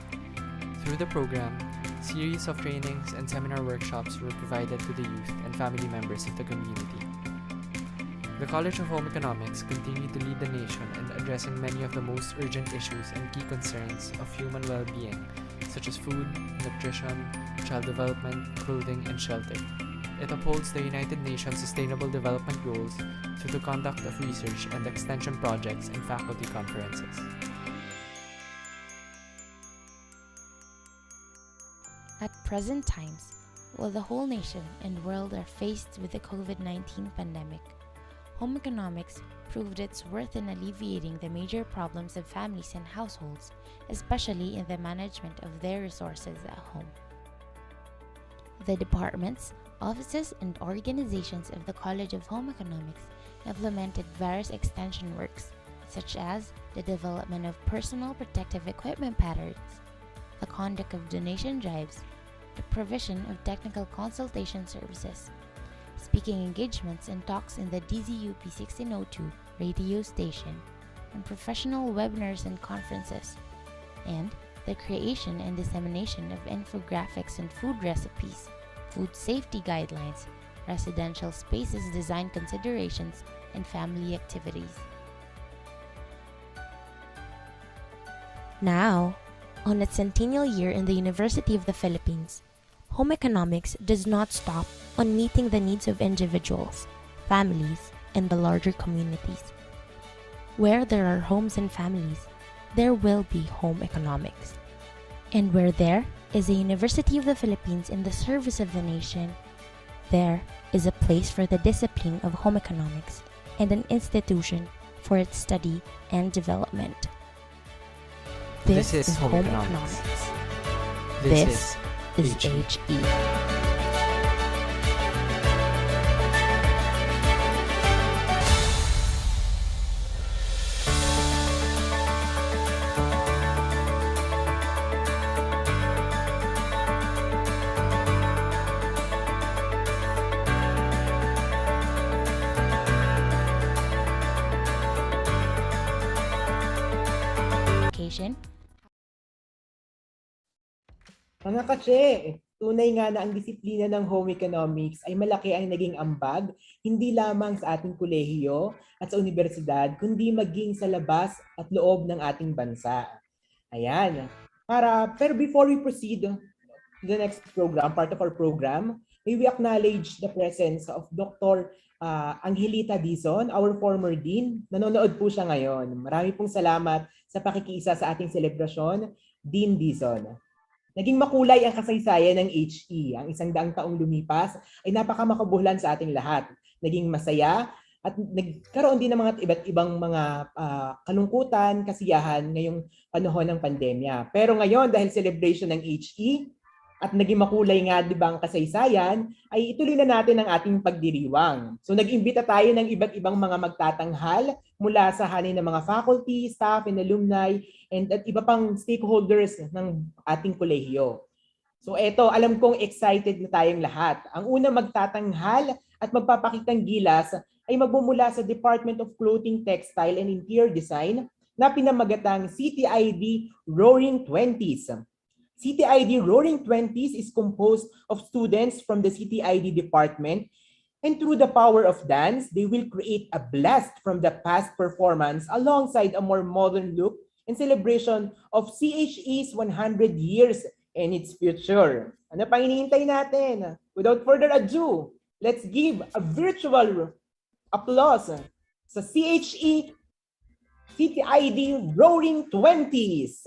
Through the program, series of trainings and seminar workshops were provided to the youth and family members of the community. The College of Home Economics continued to lead the nation in addressing many of the most urgent issues and key concerns of human well-being, such as food, nutrition, child development, clothing, and shelter. It upholds the United Nations Sustainable Development Goals through the conduct of research and extension projects and faculty conferences. At present times, while the whole nation and world are faced with the COVID-19 pandemic, home economics proved its worth in alleviating the major problems of families and households, especially in the management of their resources at home. The departments, offices, and organizations of the College of Home Economics implemented various extension works, such as the development of personal protective equipment patterns, the conduct of donation drives, the provision of technical consultation services, speaking engagements and talks in the DZUP 1602 radio station, and professional webinars and conferences, and the creation and dissemination of infographics and food recipes, food safety guidelines, residential spaces design considerations, and family activities. Now, on its centennial year in the University of the Philippines, home economics does not stop on meeting the needs of individuals, families, and the larger communities. Where there are homes and families, there will be home economics. And where there is a University of the Philippines in the service of the nation, there is a place for the discipline of home economics and an institution for its study and development. This is home economics. This is HE. Mga kache, tunay nga na ang disiplina ng home economics ay malaki ang naging ambag, hindi lamang sa ating kolehiyo at sa universidad, kundi maging sa labas at loob ng ating bansa. Ayan. Pero before we proceed to the next program, part of our program, may we acknowledge the presence of Dr. Angelita Dizon, our former dean. Nanonood po siya ngayon. Marami pong salamat sa pakikiisa sa ating selebrasyon, Dean Dizon. Naging makulay ang kasaysayan ng HE. Ang 100 taong lumipas ay napakamakabuluhan sa ating lahat. Naging masaya at nagkaroon din ng mga iba't ibang mga kalungkutan, kasiyahan ngayong panahon ng pandemya. Pero ngayon, dahil celebration ng HE at naging makulay nga, di ba, ang kasaysayan, ay ituloy na natin ang ating pagdiriwang. So nag-imbita tayo ng iba't ibang mga magtatanghal mula sa hanin ng mga faculty, staff, and alumni, and at iba pang stakeholders ng ating kolehiyo. So eto, alam kong excited na tayong lahat. Ang una magtatanghal at magpapakitang gilas ay magmumula sa Department of Clothing, Textile and Interior Design na pinamagatang CTID Roaring Twenties. CTID Roaring Twenties is composed of students from the CTID department, and through the power of dance, they will create a blast from the past performance alongside a more modern look in celebration of CHE's 100 years and its future. Ano pang hinihintay natin? Without further ado, let's give a virtual applause sa CHE CTID Roaring Twenties.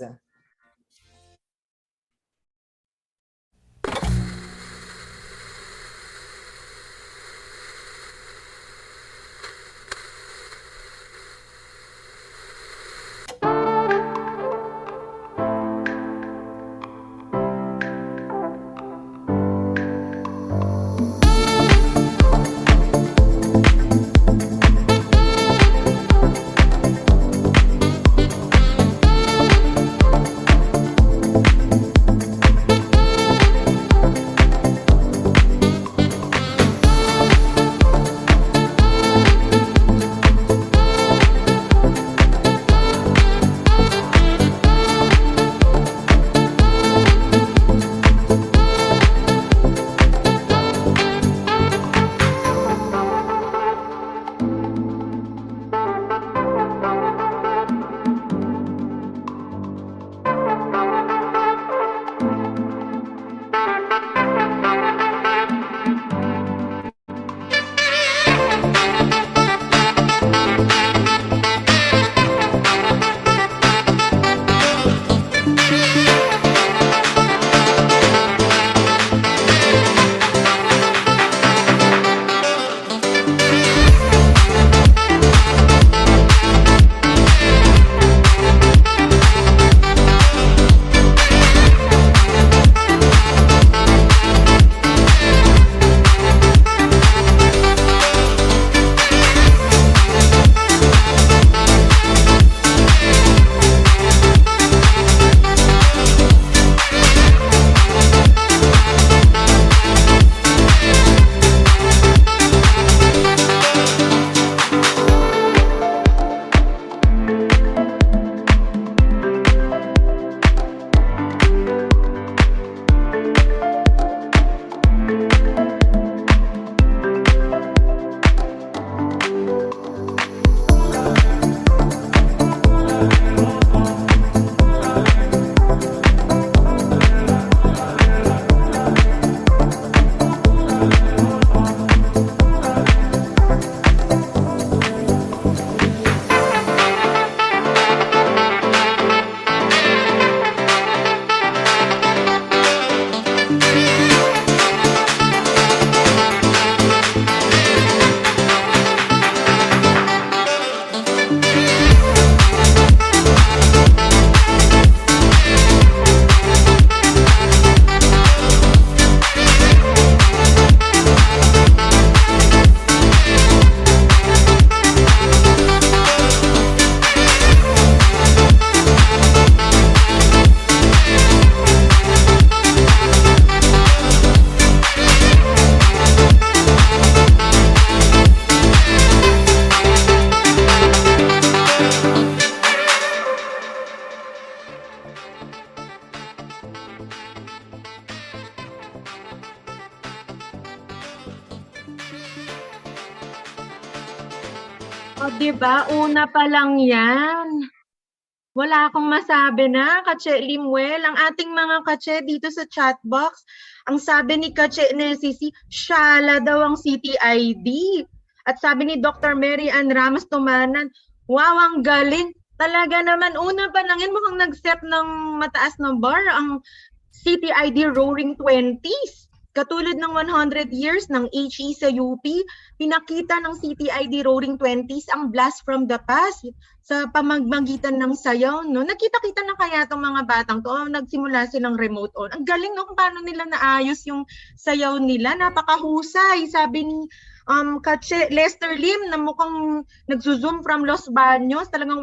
O, diba? Una pa lang yan. Wala akong masabi na, Kache Limuel. Ang ating mga kache dito sa chat box, ang sabi ni Kache Nesisi, Shala daw ang CTID. At sabi ni Dr. Mary Ann Ramos Tumanan, wow, ang galing. Talaga naman, una pa lang yan, mukhang nag-set ng mataas na bar ang CTID Roaring Twenties. Katulad ng 100 years ng HE sa UP, pinakita ng CTID Roaring Twenties ang blast from the past sa pamamagitan ng sayaw. No? Nakita-kita na kaya itong mga batang to, nagsimula silang remote on. Ang galing no, kung paano nila naayos yung sayaw nila, napakahusay. Sabi ni Kache Lester Lim na mukhang nagzo-zoom from Los Baños, talagang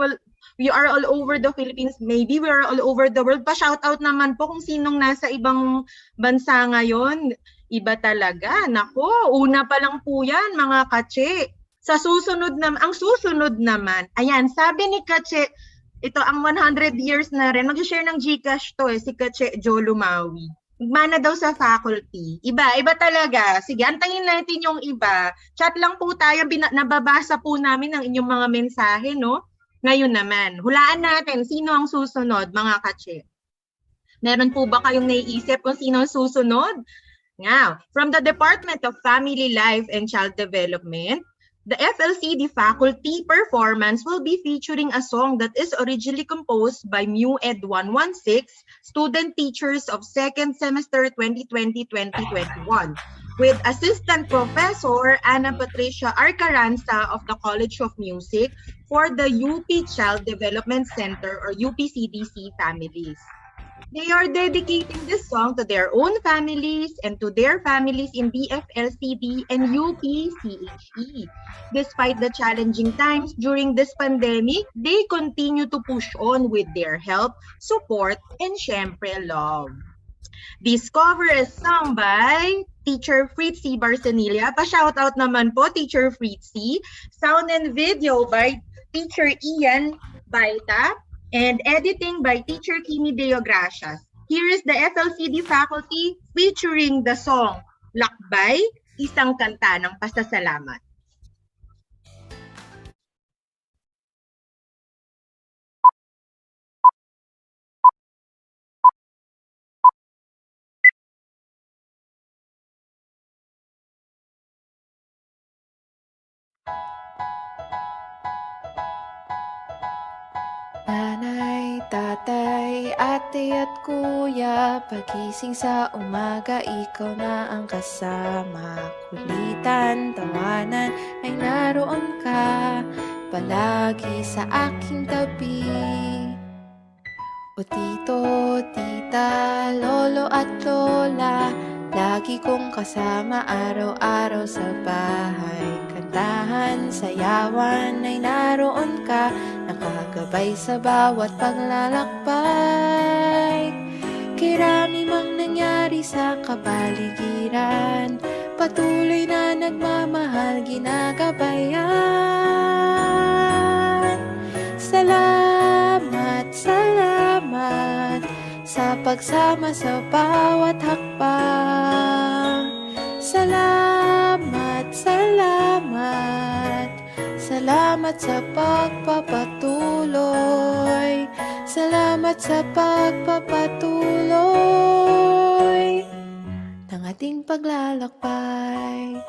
we are all over the Philippines, maybe we are all over the world. Pa-shoutout naman po kung sinong nasa ibang bansa ngayon. Iba talaga. Nako, una pa lang po yan mga kache. Ang susunod naman, ayan, sabi ni Kache, ito ang 100 years na rin, mag-share ng Gcash to si Kache Jo Lumawi. Mana daw sa faculty. Iba talaga. Sige, antayin natin yung iba. Chat lang po tayo, nababasa po namin ang inyong mga mensahe, no? Ngayon naman, hulaan natin, sino ang susunod, mga Kache? Meron po ba kayong naiisip kung sino ang susunod? Now, from the Department of Family Life and Child Development, the FLCD faculty performance will be featuring a song that is originally composed by MUED 116 student teachers of second semester 2020-2021 with Assistant Professor Ana Patricia Arcaranza of the College of Music for the UP Child Development Center or UPCDC families. They are dedicating this song to their own families and to their families in BFLCD and UPCHE. Despite the challenging times during this pandemic, they continue to push on with their help, support, and syempre love. This cover is sung by Teacher Fritzy Barsanilla. Pa-shoutout naman po, Teacher Fritzy. Sound and video by Teacher Ian Baita. And editing by Teacher Kimi Deo Gracias. Here is the FLCD faculty featuring the song Lakbay, Isang Kanta ng Pasasalamat. Nanay, tatay, ate at kuya, pagising sa umaga, ikaw na ang kasama. Kulitan, tawanan, ay naroon ka, palagi sa aking tabi. O tito, tita, lolo at lola, lagi kong kasama araw-araw sa bahay. Kantahan, sayawan, ay naroon ka, nakagabay sa bawat paglalakbay. Kirami mang nangyari sa kapaligiran, patuloy na nagmamahal, ginagabayan. Salamat, salamat sa pagsama sa bawat hakbang. Salamat, salamat, salamat sa pagpapatuloy. Salamat sa pagpapatuloy ng ating paglalakbay.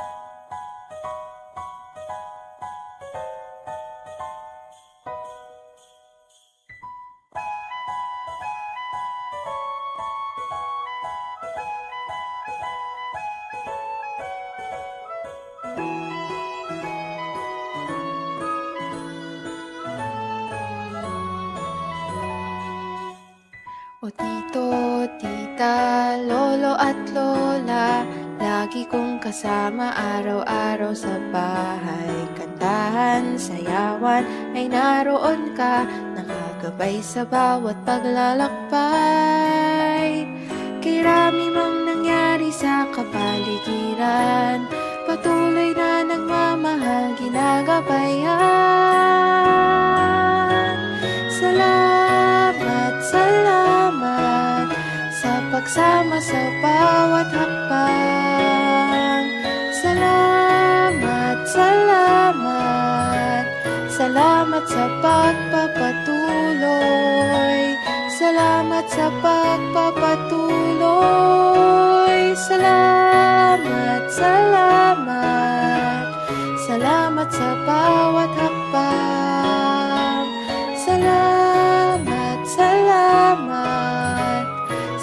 O tito, tita, lolo at lola, lagi kong kasama araw-araw sa bahay. Kantahan, sayawan, ay naroon ka, nakagabay sa bawat paglalakbay. Kirami mang nangyari sa kapaligiran, patuloy na nagmamahal, ginagabayan. Salamat, salamat sa pagsama sa bawat hakbang. Salamat, salamat, salamat sa pagpapatuloy. Salamat sa pagpapatuloy. Salamat, salamat, salamat sa bawat hakbang. Salamat, salamat,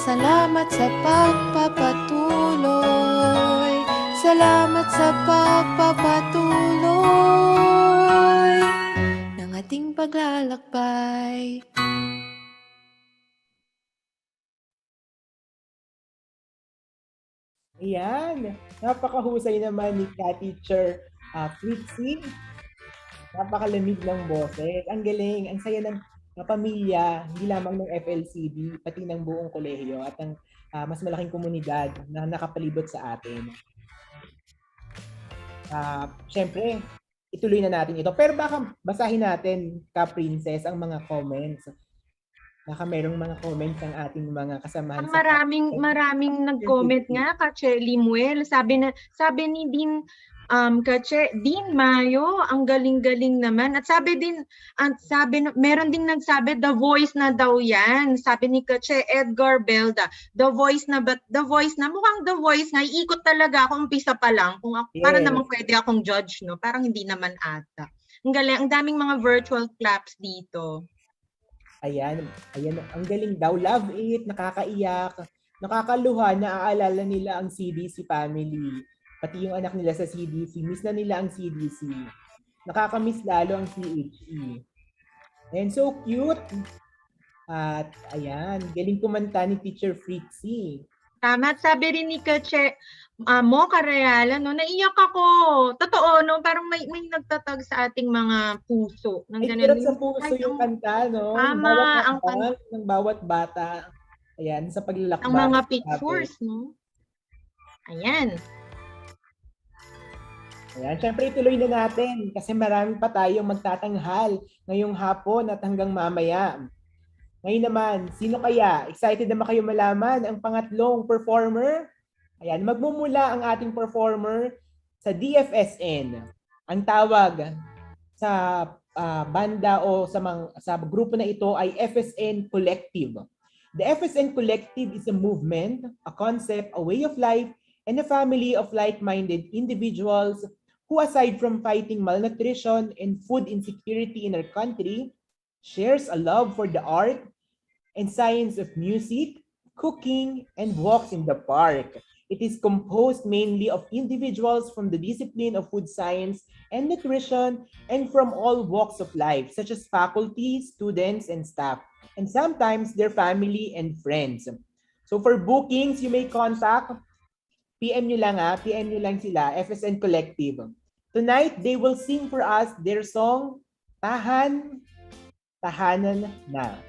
salamat sa pagpapatuloy. Salamat sa pagpapatuloy ng ating paglalakbay. Ayan. Napakahusay naman ni Ka-Teacher Fritzy. Napakalamig ng boses. Ang galing. Ang saya ng pamilya, hindi lamang ng FLCD, pati ng buong kolehiyo at ng mas malaking komunidad na nakapalibot sa atin. Siyempre, ituloy na natin ito. Pero baka basahin natin, Ka-Princess, ang mga comments. Baka merong mga comments ng ating mga kasamahan. Maraming nag-comment nga, Kache Limuel. Sabi ni Dean Kache, Dean Mayo, ang galing-galing naman. At meron ding nagsabi, The Voice na daw yan. Sabi ni Kache Edgar Belda, The Voice na, mukhang The Voice nga, iikot talaga ako umpisa pa lang. Para naman pwede akong judge, no? Parang hindi naman ata. Ang galing, ang daming mga virtual claps dito. Ayan, ang galing daw. Love it, nakakaiyak, nakakaluha, naaalala nila ang CDC family. Pati yung anak nila sa CDC, miss na nila ang CDC. Nakakamiss lalo ang CHE. And so cute. At ayan, galing kumanta ni Teacher Frixie. Tama, at sabi rin ni Kache, Mo Karayala, no, naiyak ako. Totoo, no, parang may nagtatag sa ating mga puso. Ay, kirot sa puso yung kanta, no? Tama, ng bawat bata. Ayan, sa paglalakbay. Ang mga pictures, no? Ayan. Ayan, syempre ituloy na natin kasi marami pa tayong magtatanghal ngayong hapon at hanggang mamaya. Ngayon naman, sino kaya? Excited naman kayo malaman ang pangatlong performer? Ayan, magmumula ang ating performer sa DFSN. Ang tawag sa banda o sa grupo na ito ay FSN Collective. The FSN Collective is a movement, a concept, a way of life, and a family of like-minded individuals who, aside from fighting malnutrition and food insecurity in our country, shares a love for the art and science of music, cooking, and walks in the park. It is composed mainly of individuals from the discipline of food science and nutrition and from all walks of life, such as faculty, students, and staff, and sometimes their family and friends. So for bookings, you may contact PM nyo lang sila, FSN Collective. Tonight, they will sing for us their song, Tahanan Na.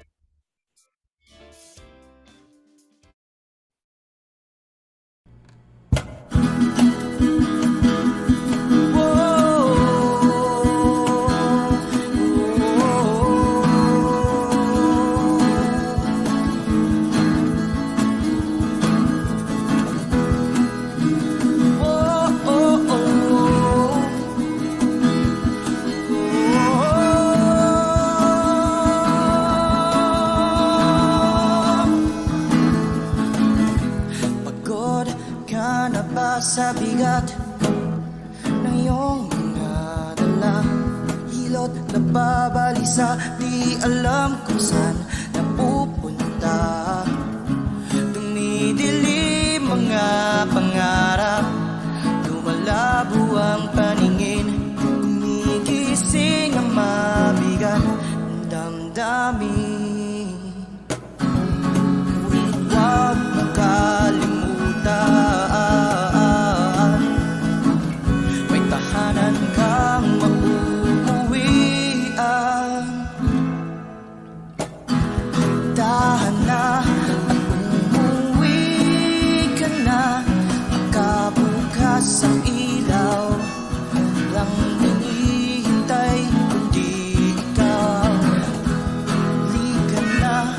Sa bigat ng iyong mga dala, hilot na babalisa, di alam kung saan napupunta. Dumidilim mga pangarap, lumalabo ang paningin, gumigising ang mabigat ng damdamin. Huwag makalimutan, sa ilaw lang hinihintay, kundi ikaw. Halika na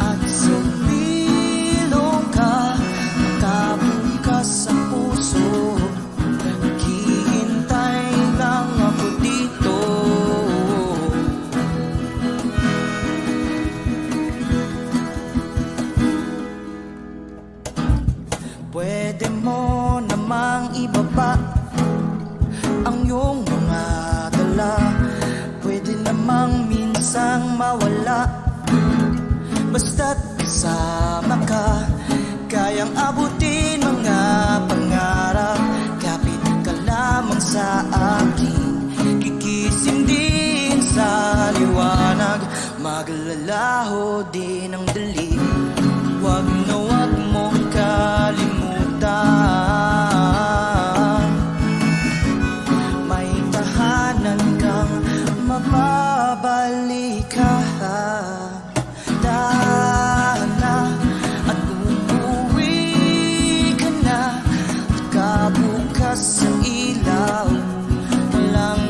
at sumilong ka, makabukas sa puso. Naghihintay lang ako dito. Pwede mo namang ibaba ang iyong mga dala, pwede namang minsang mawala, basta't kasama ka, kayang abutin mga pangarap. Kapit ka lamang sa akin, kikising din sa liwanag, maglalaho din ang dilim. Huwag na huwag mong kalimutan, may tahanan kang mababalikan. Dahan na at umuwi ka na, kabukas sa ilaw, walang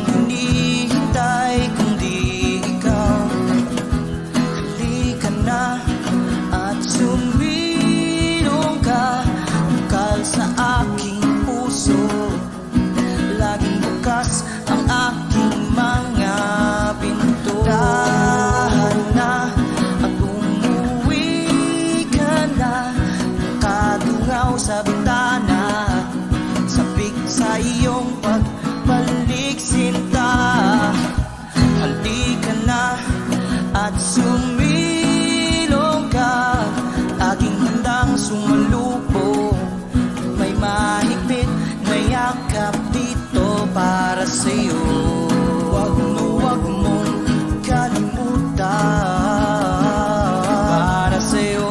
at sumilong ka, laging handang sumalubong. May mahigpit na yakap dito para sa'yo. Huwag mong kalimutan. Para sa'yo,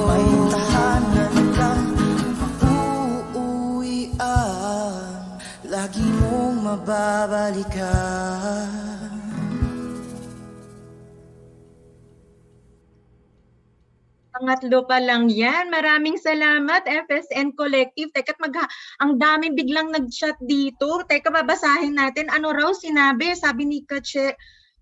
may tahanan kang uuwian, lagi mong mababalikan. Pangatlo pa lang yan. Maraming salamat, FSN Collective. Teka, ang daming biglang nag-chat dito. Teka, babasahin natin. Ano raw sinabi? Sabi ni Kache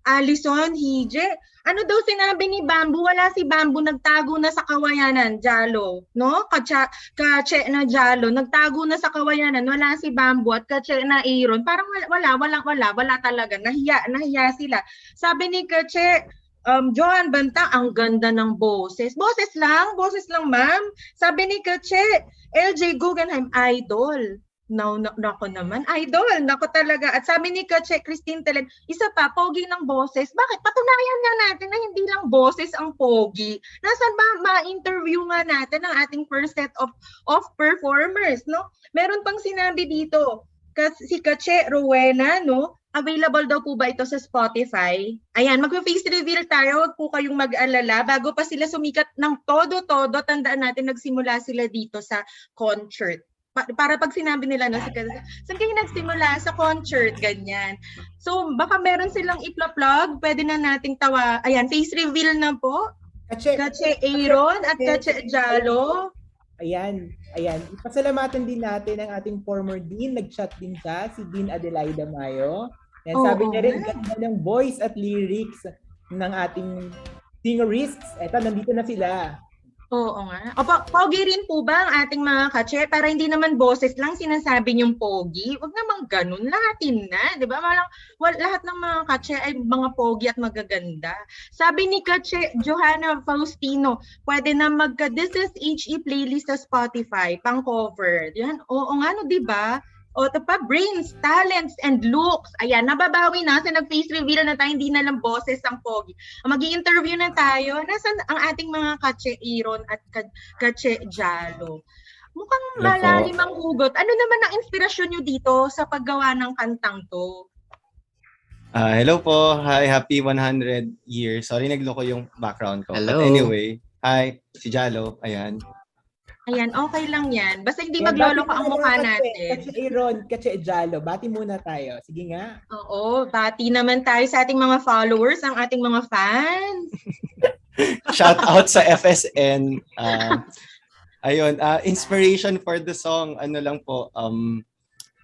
Alison Hije. Ano daw sinabi ni Bambu? Wala si Bambu, nagtago na sa kawayanan, Jalo. No? Kache na Jalo, nagtago na sa kawayanan. Wala si Bambu at Kache na Aaron. Parang wala talaga. Nahiya sila. Sabi ni Kache, Joan Banta, ang ganda ng boses. Boses lang, ma'am. Sabi ni Kache, LJ Guggenheim, idol. Nako naman, idol. Nako talaga. At sabi ni Kache, Christine Telen, isa pa, pogi ng boses. Bakit? Patunayan nga natin na hindi lang boses ang pogi. Nasaan ba ma-interview nga natin ang ating first set of performers, no? Meron pang sinabi dito, si Kache Rowena, no? Available daw po ba ito sa Spotify? Ayan, mag-face reveal tayo. Huwag po kayong mag-alala. Bago pa sila sumikat ng todo-todo, tandaan natin, nagsimula sila dito sa ConcHErt. Para pag sinabi nila, no, saan kayo nagsimula? Sa ConcHErt, ganyan. So, baka meron silang i-plug. Pwede na nating tawa. Ayan, face reveal na po. Kache Aaron at Kache Jalo. Ayan. Ipasalamatan din natin ang ating former Dean. Nag-chat din siya, si Dean Adelaida Mayo. Yan, sabi niya rin, ganda ng voice at lyrics ng ating singerists. Eto, nandito na sila. Oo nga. Pogi rin po ba ang ating mga Kache? Para hindi naman boses lang sinasabi niyong pogi. Huwag naman ganun. Lahatin na. Di ba? Lahat ng mga Kache ay mga pogi at magaganda. Sabi ni Kache Johanna Faustino, pwede na This is HE playlist sa Spotify, pang cover. Yan. Oo nga, no, di ba? O ito pa, brains, talents, and looks. Ayan, nababawi na. Sa nag-face reveal na tayo, hindi na lang boses ang pogi. Mag-i-interview na tayo. Nasaan ang ating mga Kache Aaron at Kache Jalo? Mukhang malalim ang hugot. Ano naman ang inspirasyon nyo dito sa paggawa ng kantang to? Hello po. Hi, happy 100 years. Sorry, nagloko yung background ko. Hello. But anyway, hi, si Jalo. Ayan. Ayan, okay lang yan. Basta hindi maglolo ka ang mukha natin. Kache Aaron, Kache Jalo. Bati muna tayo. Sige nga. Oo, bati naman tayo sa ating mga followers, ang ating mga fans. Shout out sa FSN. Ayun, inspiration for the song, ano lang po,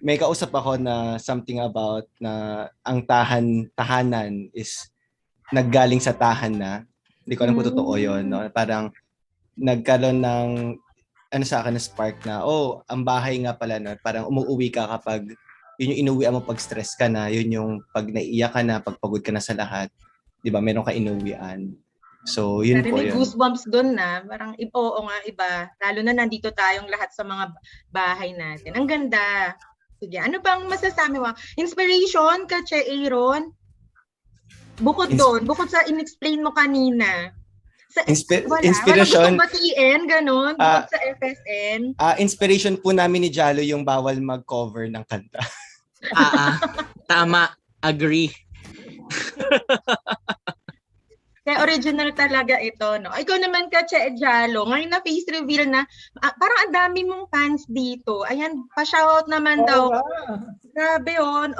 may kausap ako na something about na ang tahanan is naggaling sa tahan na. Hindi ko alam kung totoo yun. No? Parang nagkaroon ng sa akin na spark na, ang bahay nga pala, no? Parang umuwi ka kapag yun yung inuwian mo pag stress ka na, yun yung pag naiiyak ka na, pag pagod ka na sa lahat. Di ba? Meron ka inuwian. So, yun po yun. May goosebumps doon na. Parang, oo nga, iba. Lalo na nandito tayong lahat sa mga bahay natin. Ang ganda. Sige, ano bang masasabi mo? Inspiration, Kache Aaron? Bukod doon, bukod sa in-explain mo kanina. Inspiration. Wala batiin, ganun, bukod sa FSN. Inspiration po namin ni Jalo yung bawal mag-cover ng kanta. Tama. Agree. Kaya original talaga ito, no? Ikaw naman, Kache Jalo, ngayon na face reveal na, parang ang dami mong fans dito. Ayan, pa-shoutout naman daw. Grabe yun.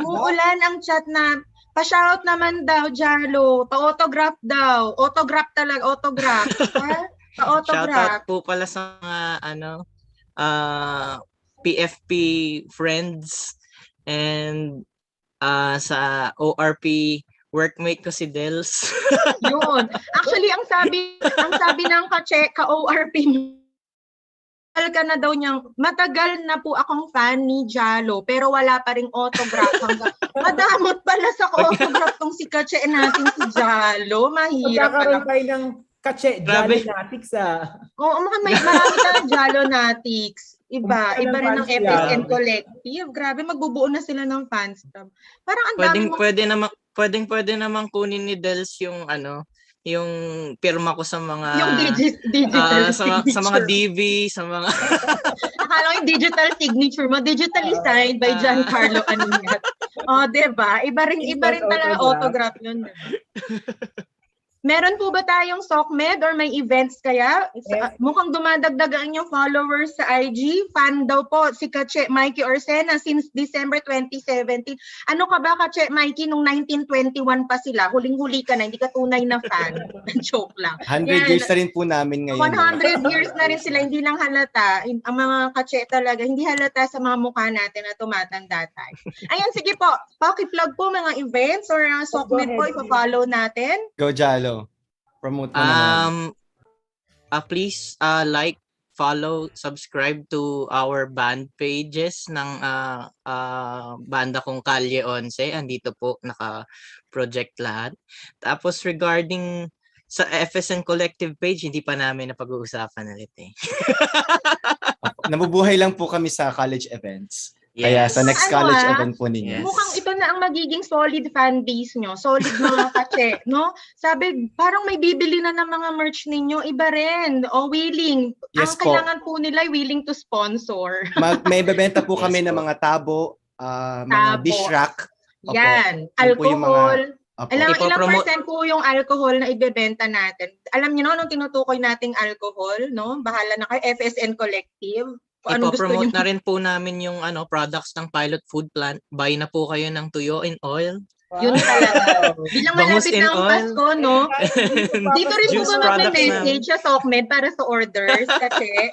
Umuulan ang chat na, pa-shoutout naman daw, Jalo. Pa-autograph daw. Autograph talaga, autograph. Pa-autograph. Shoutout po pala sa mga, PFP friends and sa ORP workmate ko si Dels. Yun. Actually, ang sabi ng ka-ORP ka na daw niyang, matagal na po akong fan ni Jalo, pero wala pa ring autograph. Madamot pala sa autograph tong si Kache natin si Jalo. Mahirap pala. Magkakaroon tayo ng Kache Jalo Natics. Oo, mukhang marami tayong Jalo Natics. Iba Kumusta ng rin ng fans club? FSN Collective. Grabe, magbubuo na sila ng fans club. Parang ang dami mo. Pwede namang kunin ni Dels yung yung pirma ko sa mga Yung digital sa mga signature. DV, sa mga Akala ko yung digital signature mo, digitally signed by Giancarlo Aningat. Oh, 'di ba? Iba rin talaga autograph 'yun, 'di ba? Meron po ba tayong SOCMED or may events kaya? Mukhang dumadagdag ang inyong followers sa IG. Fan daw po si Kache Mikey Orsena since December 2017. Ano ka ba, Kache Mikey, nung 1921 pa sila? Huling-huli ka na, hindi ka tunay na fan. Joke lang. 100 years na rin po namin ngayon. 100 years na rin sila, hindi lang halata. Ang mga Kache talaga, hindi halata sa mga mukha natin na tumatanda tayo. Ayan, sige po. Paki-plug po mga events or SOCMED po, ipa-follow natin. Go Jalo. Promote mo naman. Please like, follow, subscribe to our band pages ng banda kong Kalye 11. Andito po naka-project lahat. Tapos regarding sa FSN Collective page, hindi pa namin napag-uusapan ulit eh. Nabubuhay lang po kami sa college events. Kaya sa next college event po ninyo. Mukhang ito na ang magiging solid fan base nyo. Solid mga Kache, no? Sabi, parang may bibili na ng mga merch ninyo. Iba rin. O willing. Yes ang po. kailangan po nila ay willing to sponsor. May bebenta po kami ng mga tabo, mga dish rack. Opo. Yan. Yun po yung Alcohol. Opo. Ilang percent po yung alcohol na ibebenta natin? Alam niyo no, nung tinutukoy nating alcohol, no? Bahala na kayo, FSN Collective. Ipo-promote na rin po namin yung products ng Pilot Food Plant. Buy na po kayo ng tuyo in oil. Yun talaga. Bilang malapit na ang Pasko, no? Dito rin po ba mag-message sa SOCMED para sa orders? Kasi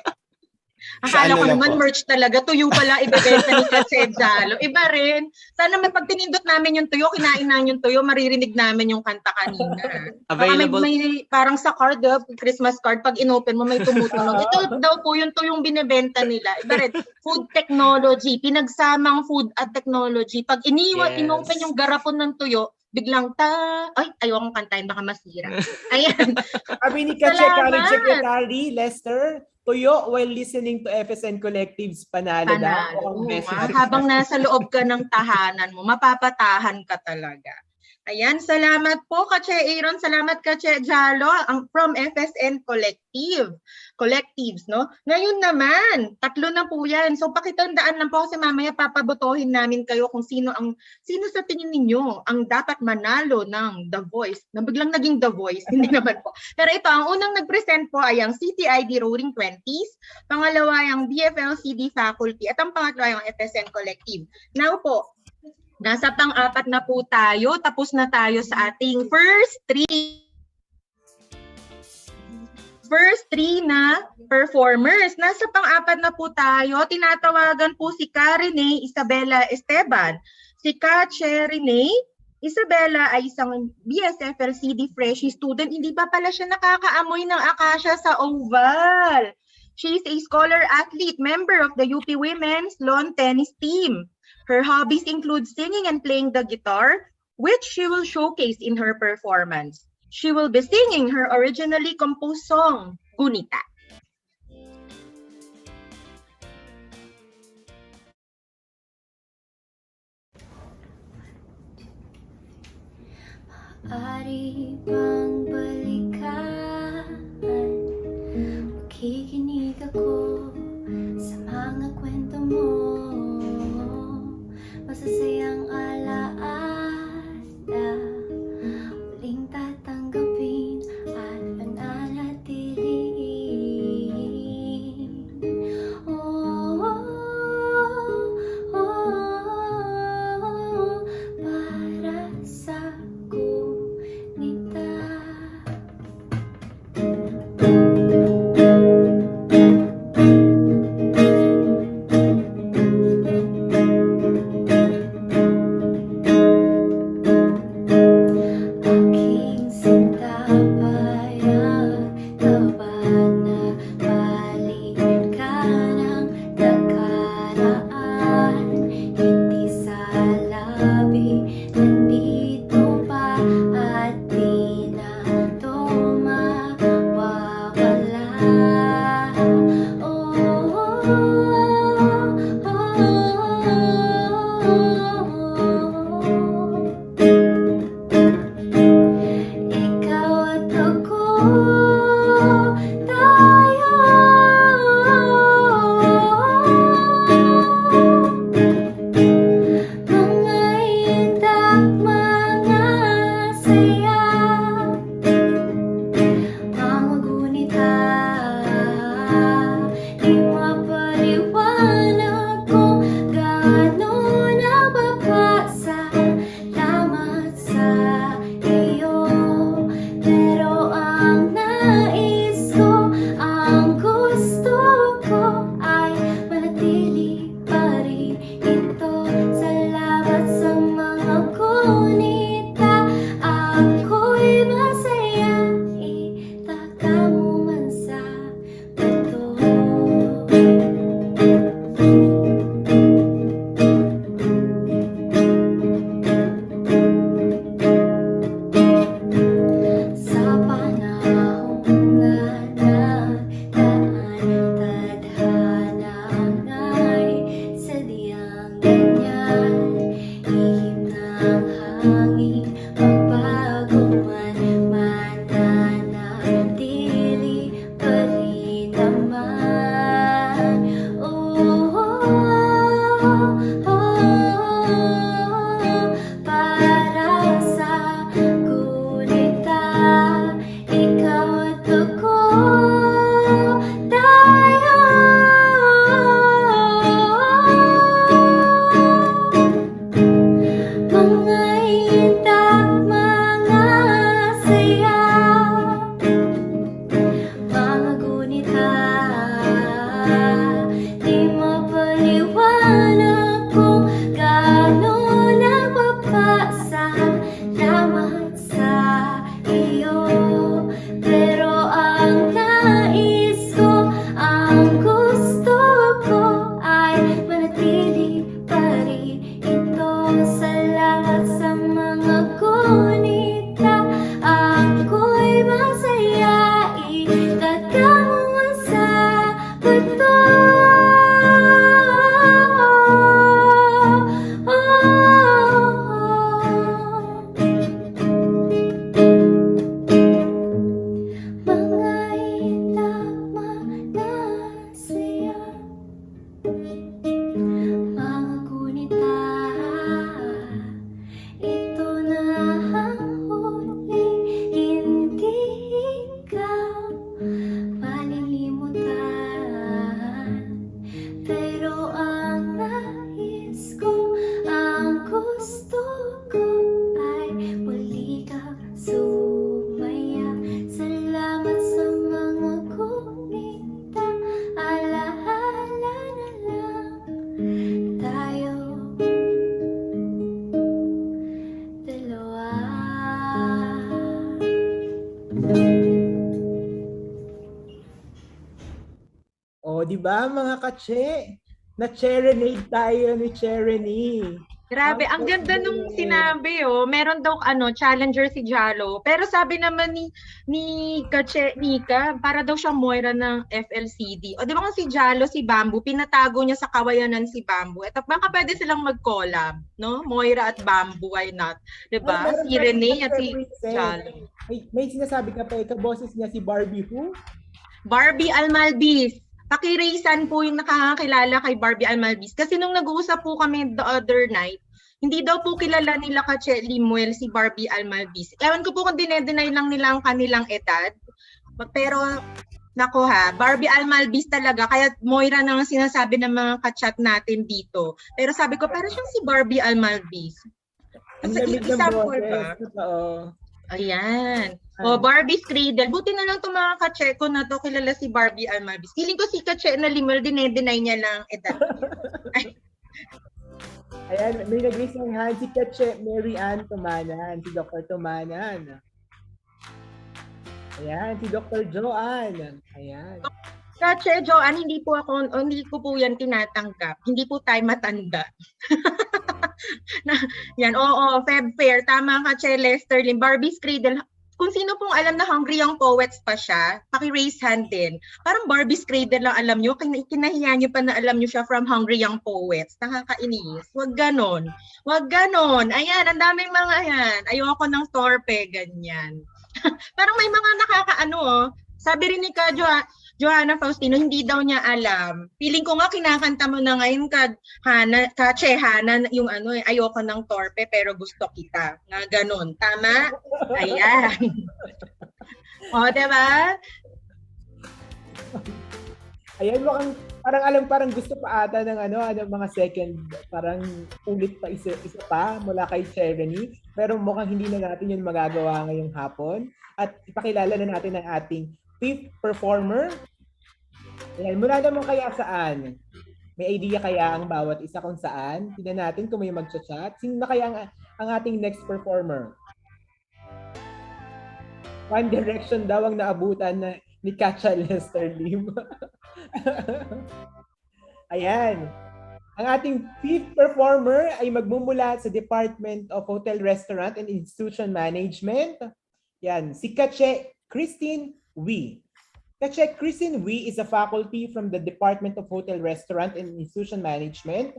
akala ko naman merch talaga. Tuyo pala ibebenta ni Kache Jalo. Iba rin. Sana pag tinindot namin yung tuyo, kinain na yung tuyo, maririnig namin yung kanta kanina. Available. May parang sa card, Christmas card, pag inopen mo may tumutunog. Ito daw po yung tuyong binebenta nila. Iba rin. Food technology. Pinagsamang food at technology. Pag inopen yung garapon ng tuyo, biglang ayaw kong kantahin, baka masira. Ayan. Sabi ni Kache College Secretary Lester, tuyo while listening to FSN Collectives, panalo daw. Habang nasa loob ka ng tahanan mo, mapapatahan ka talaga. Ayan, salamat po Kache Aaron, salamat Kache Jalo from FSN Collectives, no? Ngayon naman, 3 na po yan. So pakitandaan lang po kasi mamaya papabotohin namin kayo kung sino sa tingin ninyo ang dapat manalo ng The Voice. Na biglang naging The Voice, hindi naman po. Pero ito, ang unang nag-present po ay ang CTID Roaring 20s, pangalawa ay ang BFLCD Faculty, at ang pangatlo ay ang FSN Collective. Now po, nasa pang-4 na po tayo. Tapos na tayo sa ating first three na performers. Nasa pang-4 na po tayo. Tinatawagan po si Karine Isabella Esteban. Si Kache Rene Isabella ay isang BSFLCD freshie student. Hindi pa pala siya nakakaamoy ng akasya sa Oval. She is a scholar athlete, member of the UP Women's Lawn Tennis Team. Her hobbies include singing and playing the guitar, which she will showcase in her performance. She will be singing her originally composed song, Gunita. Ari bang balikan? Makikinig ako sa mga kwento mo. Masasayang alaala, muling tatanggapin at pananatiliin. Para sa gunita. di ba mga katse? Na-serenade tayo ni Chereny. Grabe, ang ganda nung sinabi, oh. Meron daw challenger si Jalo. Pero sabi naman ni Kache Nika, para daw siya Moira ng FLCD. O di ba kung si Jalo, si Bamboo, pinatago niya sa kawayanan si Bamboo. At baka pwede silang mag-collab, no? Moira at Bamboo, why not? Di ba? Si Renee at si Jalo. May sinasabi ka pa, boses niya si Barbie who? Barbie Almalbis. Pakiraisan po yung nakakakilala kay Barbie Almalbis. Kasi nung nag-uusap po kami the other night, hindi daw po kilala nila Kache Limuel si Barbie Almalbis. Ewan ko po kung dinedeny lang nila ang kanilang edad. Pero, nako ha, Barbie Almalbis talaga. Kaya Moira na ang sinasabi ng mga kachat natin dito. Pero sabi ko, pero siyang si Barbie Almalbis. Ang lamig ng Example boses. ba? Totoo. Ayan. O, Barbie's Cradle. Buti na lang itong mga kache ko na to kilala si Barbie Almalbis. Feeling ko si Kache na Limuel, dinedeny niya lang edad. Ayan, may nag-raise ng hand si Kache Mary Ann Tumanan, si Dr. Tumanan. Ayan, si Dr. Joanne. Ayan. Kache, Joanne, hindi ko po yan tinatanggap. Hindi po tayo matanda. Yan, oo, Feb Fair, tama Kache, Lester Lim, Barbie's Cradle. Kung sino pong alam na Hungry Young Poets pa siya, paki-raise hand din. Parang Barbie's Cradle lang alam nyo, kinahiya nyo pa na alam nyo siya from Hungry Young Poets. Nakakainis. Wag ganon. Wag ganon. Ayan, ang daming mga yan. Ayoko ng torpe, ganyan. Parang may mga sabi rin ni Johanna Faustino, hindi daw niya alam. Feeling ko nga kinakanta mo na ngayon Kache Hana, yung ayoko ng torpe pero gusto kita. Nga ganun. Tama? Ayan. O, diba? Ayan, parang gusto pa ata ng mga second, parang ulit pa isa pa mula kay Chereny. Pero mukhang hindi na natin yun magagawa ngayong hapon. At ipakilala na natin ang ating fifth performer. Ayan, mula naman kaya saan? May idea kaya ang bawat isa kung saan? Tignan natin kung may mag-chat. Sino na kaya ang ating next performer? One Direction daw ang naabutan ni Katja Lester Lim. Ayan. Ang ating fifth performer ay magmumula sa Department of Hotel, Restaurant and Institution Management. Yan, si Kache Christine Wee. Kache Christine Wee is a faculty from the Department of Hotel, Restaurant and Institution Management.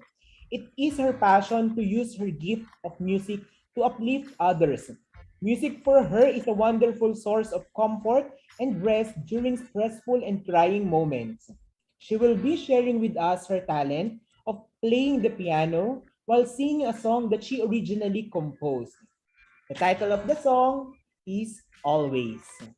It is her passion to use her gift of music to uplift others. Music for her is a wonderful source of comfort and rest during stressful and trying moments. She will be sharing with us her talent of playing the piano while singing a song that she originally composed. The title of the song is Always. Always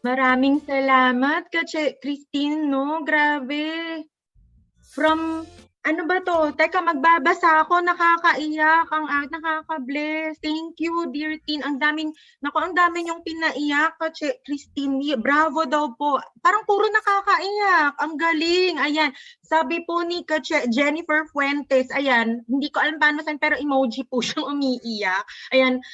Maraming salamat, Kache Christine, no? Grabe. From, ano ba to? Teka, magbabasa ako. Nakakaiyak. Nakaka-bless. Thank you, dear teen. Ang daming yung pinaiyak, Kache Christine. Bravo daw po. Parang puro nakakaiyak. Ang galing. Ayan. Sabi po ni Kache Jennifer Fuentes, ayan, hindi ko alam paano saan, pero emoji po siyang umiiyak. Ayan,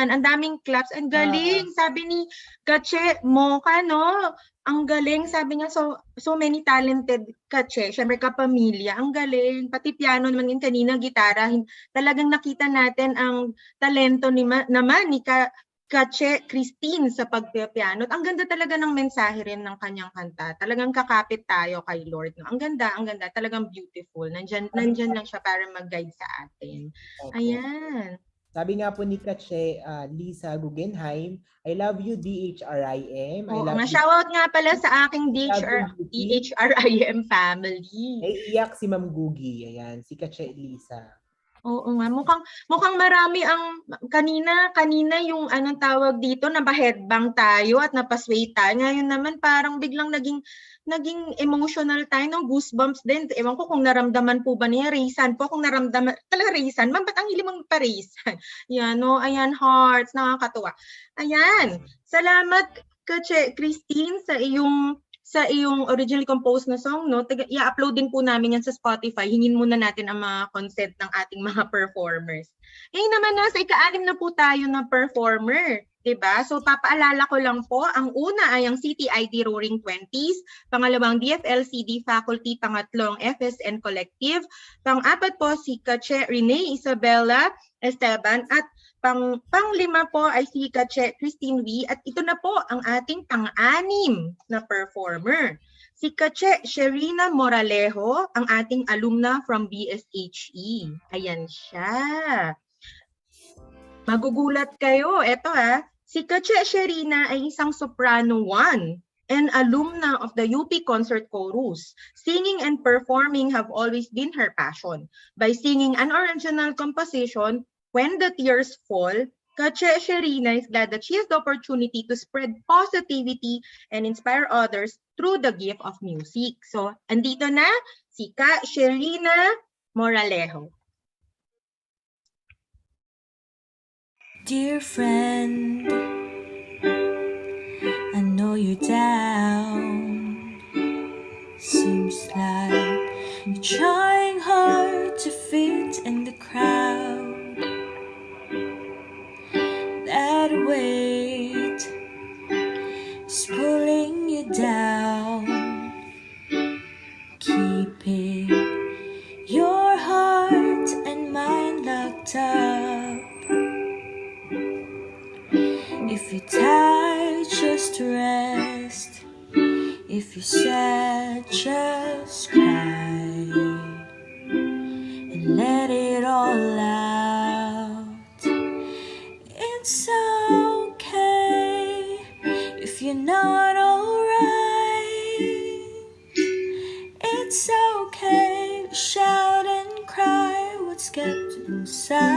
ang daming claps. Ang galing. Sabi ni Kache Mocha, no? Ang galing, sabi niya, so many talented Kache, syempre kapamilya, ang galing, pati piano naman yun kanina, gitara, talagang nakita natin ang talento naman ni Kache Christine sa pagpipiano. Ang ganda talaga ng mensahe rin ng kanyang kanta, talagang kakapit tayo kay Lord. No? Ang ganda, talagang beautiful, nandyan lang siya para mag-guide sa atin. Ayan. Sabi nga po ni Kache Lisa Guggenheim, I love you DHRIM. I love you. Shoutout nga pala sa aking DHRIM family. Naiiyak si Ma'am Gugi. Ayan, si Kache Lisa. Oo nga, mukhang marami ang kanina yung anong tawag dito, napa-headbang tayo at napasway tayo. Ngayon naman parang biglang naging emotional tayo, no? Goosebumps din. Ewan ko kung naramdaman po ba niya, Raysan po, kung naramdaman, talaga Raysan, ba't ang hiling mong pa-Raysan? Yan, no? Ayan, hearts, nakakatuwa. Ayan, salamat Kache Christine sa iyong originally composed na song, no? I-upload din po namin yan sa Spotify. Hingin muna natin ang mga consent ng ating mga performers. Ngayon naman, nasa ika-6 na po tayo na performer. Diba? So, papaalala ko lang po, ang una ay ang CTID Roaring 20s, pangalawang DFLCD Faculty, pangatlong FSN Collective, pang-apat po si Kache Rene Isabella Esteban, at pang-lima po ay si Kache Christine V, at ito na po ang ating pang-anim na performer. Si Kache Sherina Moralejo, ang ating alumna from BSHE. Ayan siya. Magugulat kayo. Eto si Kache Sherina ay isang soprano 1 and alumna of the UP Concert Chorus. Singing and performing have always been her passion. By singing an original composition, When the Tears Fall, Kache Sherina is glad that she has the opportunity to spread positivity and inspire others through the gift of music. So, andito na si Ka Sherina Moralejo. Dear friend, I know you're down. Seems like you're trying hard to fit in the crowd. That weight is pulling you down. Keeping your heart and mind locked up. If you're tired, just rest. If you're sad, just cry and let it all out. It's okay if you're not alright. It's okay to shout and cry what's kept inside.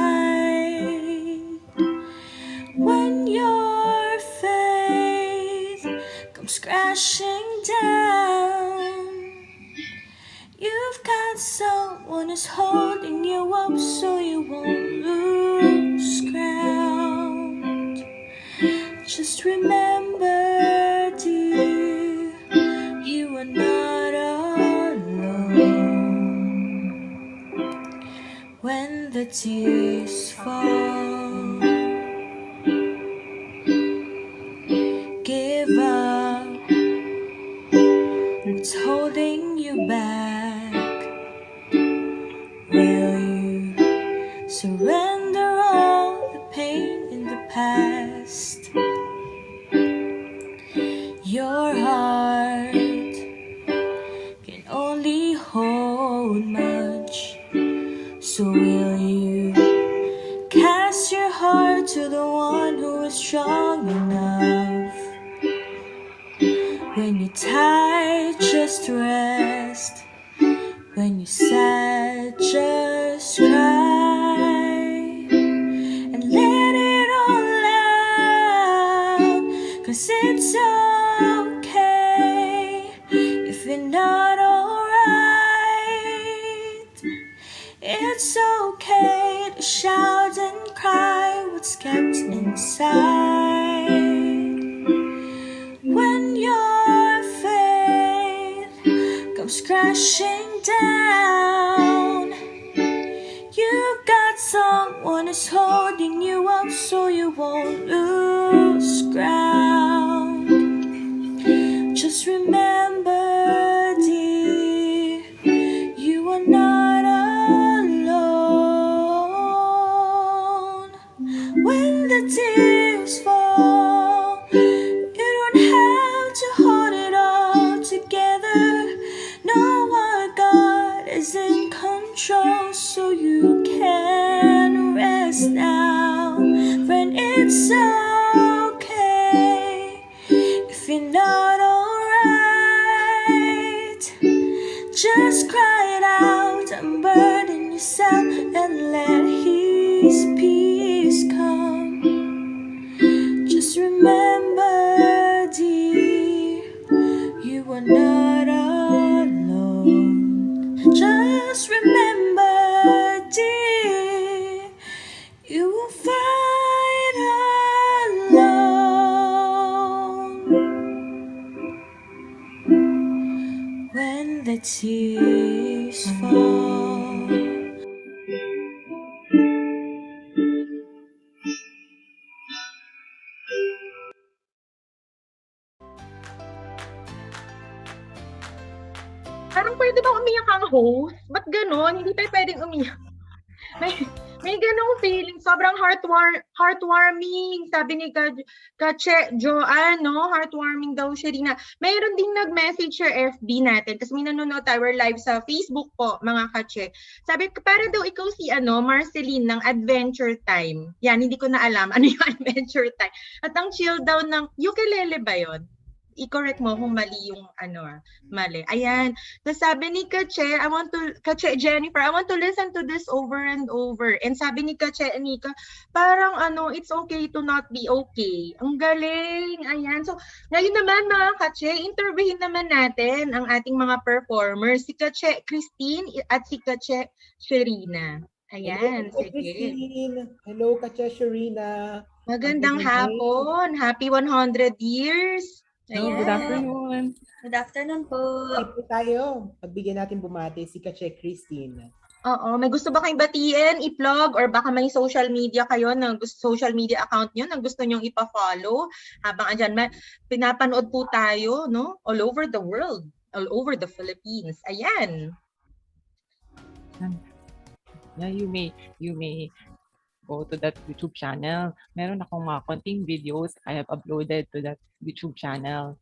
When your faith comes crashing down, you've got someone who's holding you up so you won't lose ground. Just remember, dear, you are not alone. When the tears fall, give up what's holding you back. Will you surrender all the pain in the past? Your heart can only hold much, so will you cast your heart to the one who is strong enough? When you're tired, just rest. When you're sad, just cry and let it all out. 'Cause it's all okay if you're not alright. It's okay to shout and cry what's kept inside. When your faith comes crashing down, you've got someone who's holding you up so you won't lose ground. Just remember, dear, you are not alone. When the tears fall, you don't have to hold it all together. Know what God is in control, so you can rest now. Friend, it's okay if you're not alright. Just cry it out, unburden yourself, and let His peace come. Just remember, dear, you are not alone. Just remember, dear, you will fight alone. When the tears fall. Parang pwede bang umiyak ang host? Ba't ganon? Hindi tayo pwedeng umiyak. May ganong feeling. Sobrang heartwarming. Sabi ni Kache Joanne, no? Heartwarming daw siya rin na. Mayroon ding nag-message sa FB natin kasi may nanonood tayo live sa Facebook po, mga Kache. Sabi, para daw ikaw si Marceline ng Adventure Time. Yan, hindi ko na alam ano yung Adventure Time. At ang chill daw ng ukulele ba yun? I-correct mo kung mali yung mali. Ayan. Tapos sabi ni Kache Jennifer, I want to listen to this over and over. And sabi ni Kache Anika, parang it's okay to not be okay. Ang galing. Ayan. So, ngayon naman mga Kache, interviewin naman natin ang ating mga performers, si Kache Christine at si Kache Sherina. Ayan. Hello, Christine. Hello, Kache Sherina. Magandang hapon. Happy 100 years. Hello, good afternoon. Good afternoon po. Ito tayo. Pagbigyan natin bumati si Kache Christine. Oo, may gusto ba kayong batiin, i-plug, or baka may social media kayo, social media account nyo na gusto nyong ipa-follow? Habang andyan, pinapanood po tayo, no? All over the world, all over the Philippines. Ayan. Yeah, you may go to that YouTube channel. Meron akong mga konting videos I have uploaded to that YouTube channel.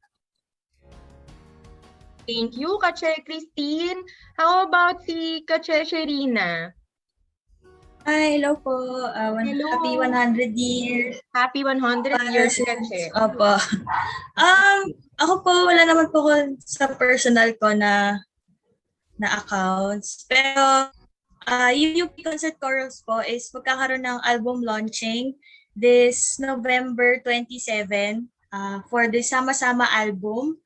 Thank you, Kache Christine. How about si Kache Sherina? Hi, hello po. Happy 100 years. Happy 100 years, Kache. Opo. Ako po, wala naman po ko sa personal ko na accounts. Pero yung UP Concert Chorus po is magkakaroon ng album launching this November 27 for the Sama-Sama album.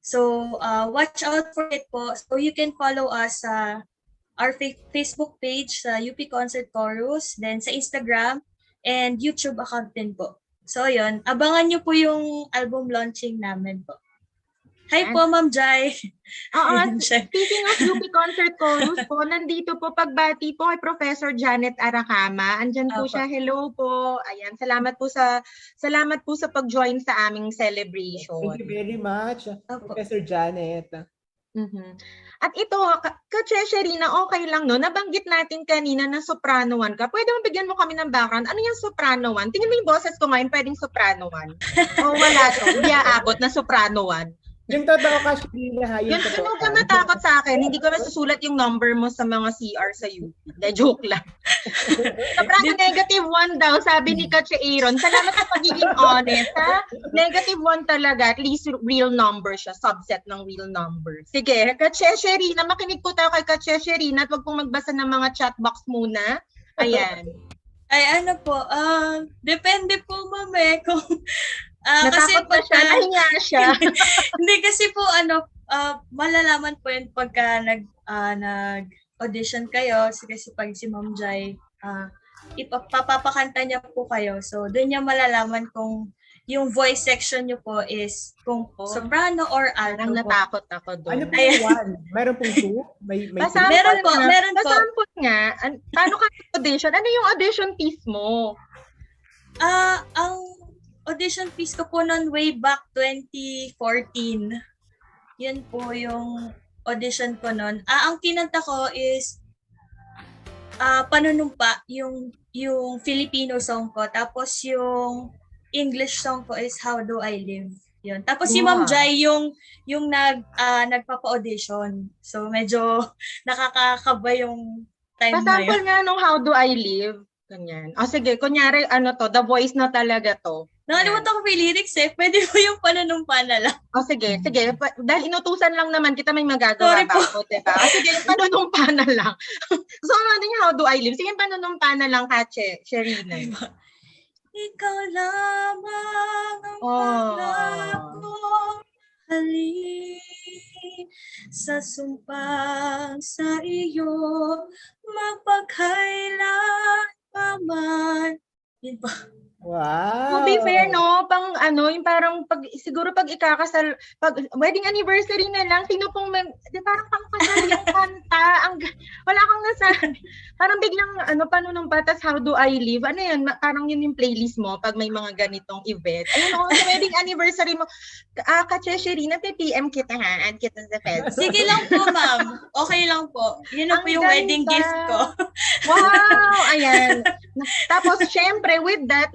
So, watch out for it po. So, you can follow us sa our Facebook page sa UP Concert Chorus, then sa Instagram, and YouTube account din po. So, yun. Abangan nyo po yung album launching namin po. Hi po, Ma'am Jai. Speaking of UP Concert Chorus po, nandito po pagbati po kay Professor Janet Aracama. Andyan po siya. Hello po. Ayan, salamat po sa pag-join sa aming celebration. Thank you very much, Professor Janet. At ito, Kache Sherina, okay lang, no? Nabanggit natin kanina na soprano 1 ka. Pwede mo bigyan mo kami ng background? Ano yung soprano 1? Tingin mo yung boses ko ngayon, pwedeng soprano 1. O wala to, hindi aabot na soprano 1. Yung totoo ka, Sherina, ha? Yung totoo huwag ka matakot sa akin. Hindi ko nasusulat yung number mo sa mga CR sa UP. Joke lang. Sobrang negative 1 daw, sabi ni Kache Aaron. Salamat sa pagiging honest, ha? Negative 1 talaga. At least real number siya. Subset ng real number. Sige, Kache Sherina. Makinig po tayo kay Kache Sherina at huwag pong magbasa ng mga chat box muna. Ayan. Ay, depende po, ma'am, kung... Natakot kasi ba siya? Nahinga siya? siya. Hindi kasi po malalaman po yun pagka nag-audition kayo. Kasi pag si Ma'am Jai, ipapapakanta niya po kayo. So, doon niya malalaman kung yung voice section niyo po is kung soprano or alto. Natakot ako doon. Ano po yung one? Meron pong two? May Meron po. Pasample nga. Paano ka audition? Ano yung audition piece mo? Ang audition piece ko po noon way back 2014. Yun po yung audition ko noon. Ang kinanta ko is Panunumpa, yung Filipino song ko. Tapos yung English song ko is How Do I Live. Yun. Tapos si Ma'am Jai yung nagpapa-audition. So medyo nakakakaba yung time na yun. Pasample nga nung How Do I Live. Ganyan. Sige, kunyari The Voice na talaga to. Nakalimutan ko pa yung lyrics Pwede mo yung Panunumpa na lang. Sige. Dahil inutusan lang naman kita, may magagawa Sorry po. ako, diba? Sige, yung Panunumpa na lang. So, ano yung How Do I Live? Sige, Panunumpa na lang, Sherina. Ikaw lamang ang pangakong halin sa sumpang sa iyo magpagkailan paman. Yun pa. Wow. To be fair, no, yung parang siguro pag ikakasal, pag wedding anniversary na lang, sino pong parang pangkasal yung kanta, wala kang nasabi. Parang biglang, Panunumpa, tas How Do I Live? Ano yun? Parang yun yung playlist mo pag may mga ganitong event. Ayun, sa wedding anniversary mo, Sherina, PM kita ha, add kita sa feds. Sige lang po, ma'am. Okay lang po. Yun na po yung wedding gift ko. Wow! Ayan. Tapos, syempre, with that,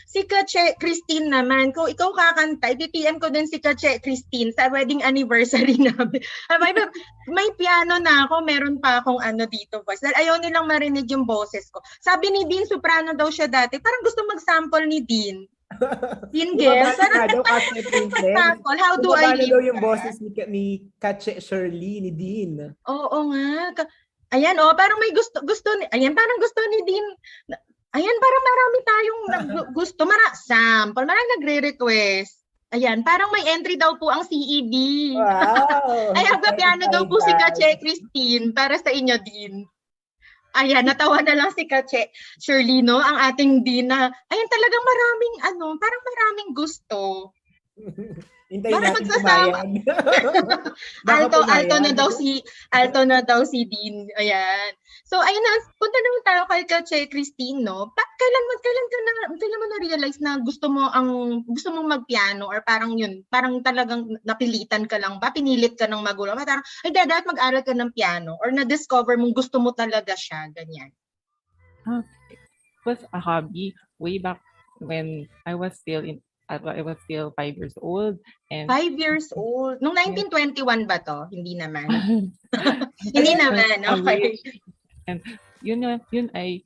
si Kache Christine naman, kung ikaw kakanta, i-PM ko din si Kache Christine sa wedding anniversary namin. May piano na ako, meron pa akong dito voice. Dahil ayaw nilang marinig yung boses ko. Sabi ni Dean, soprano daw siya dati. Parang gusto mag-sample ni Dean. Dean Gale. Parang sample. How do I live? Daw yung boses ni Kache Shirley, ni Dean. Oo nga. Ayan, parang may gusto ayan, parang gusto ni Dean. Ayan, parang marami tayong gusto. Sample. Marami nagre-request. Ayan, parang may entry daw po ang CEB. Wow! Ayan, piano daw po si Kache Christine para sa inyo din. Ayan, natawa na lang si Kache Shirley, ang ating Dean na, ayan, talagang parang maraming gusto. Hintayin natin kumayan. Alto na daw si Dean. Ayan. So ayun na, punta naman tayo kay Kache Christine, Kailan mo na-realize na gusto mong magpiano or parang talagang napilitan ka lang ba? Pinilit ka ng magulang? Parang dapat mag-aral ka ng piano or na-discover mong gusto mo talaga siya, ganyan. It was a hobby way back when I was still 5 years old. And 5 years old? Nung 1921 ba to? Hindi naman. Hindi naman, okay. And yun ay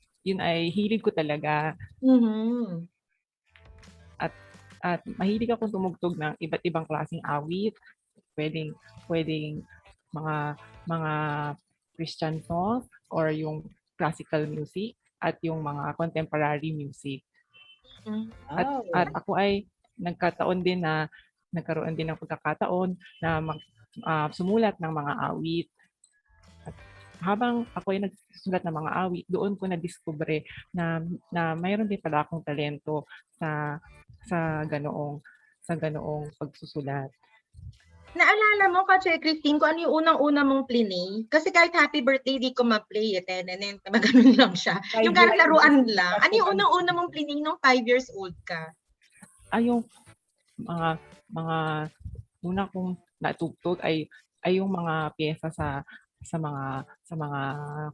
hilig ko talaga. Mm-hmm. At mahilig akong tumugtog ng iba't ibang klaseng awit. Pwedeng mga Christian songs or yung classical music at yung mga contemporary music. At ako ay nagkaroon din ng pagkakataon na sumulat ng mga awit. At habang ako ay nagsusulat ng mga awit, doon ko na-discover na mayroon din pala akong talento sa ganoong pagsusulat. Naalala mo, Kache Christine, kung ano yung unang-una mong plinay? Kasi kahit happy birthday, di ko ma-play. Ganun lang siya. Yung parang laruan lang. Ano yung unang-una mong plinay nung 5 years old ka? Yung mga una kong natugtog ay yung mga piyesa sa mga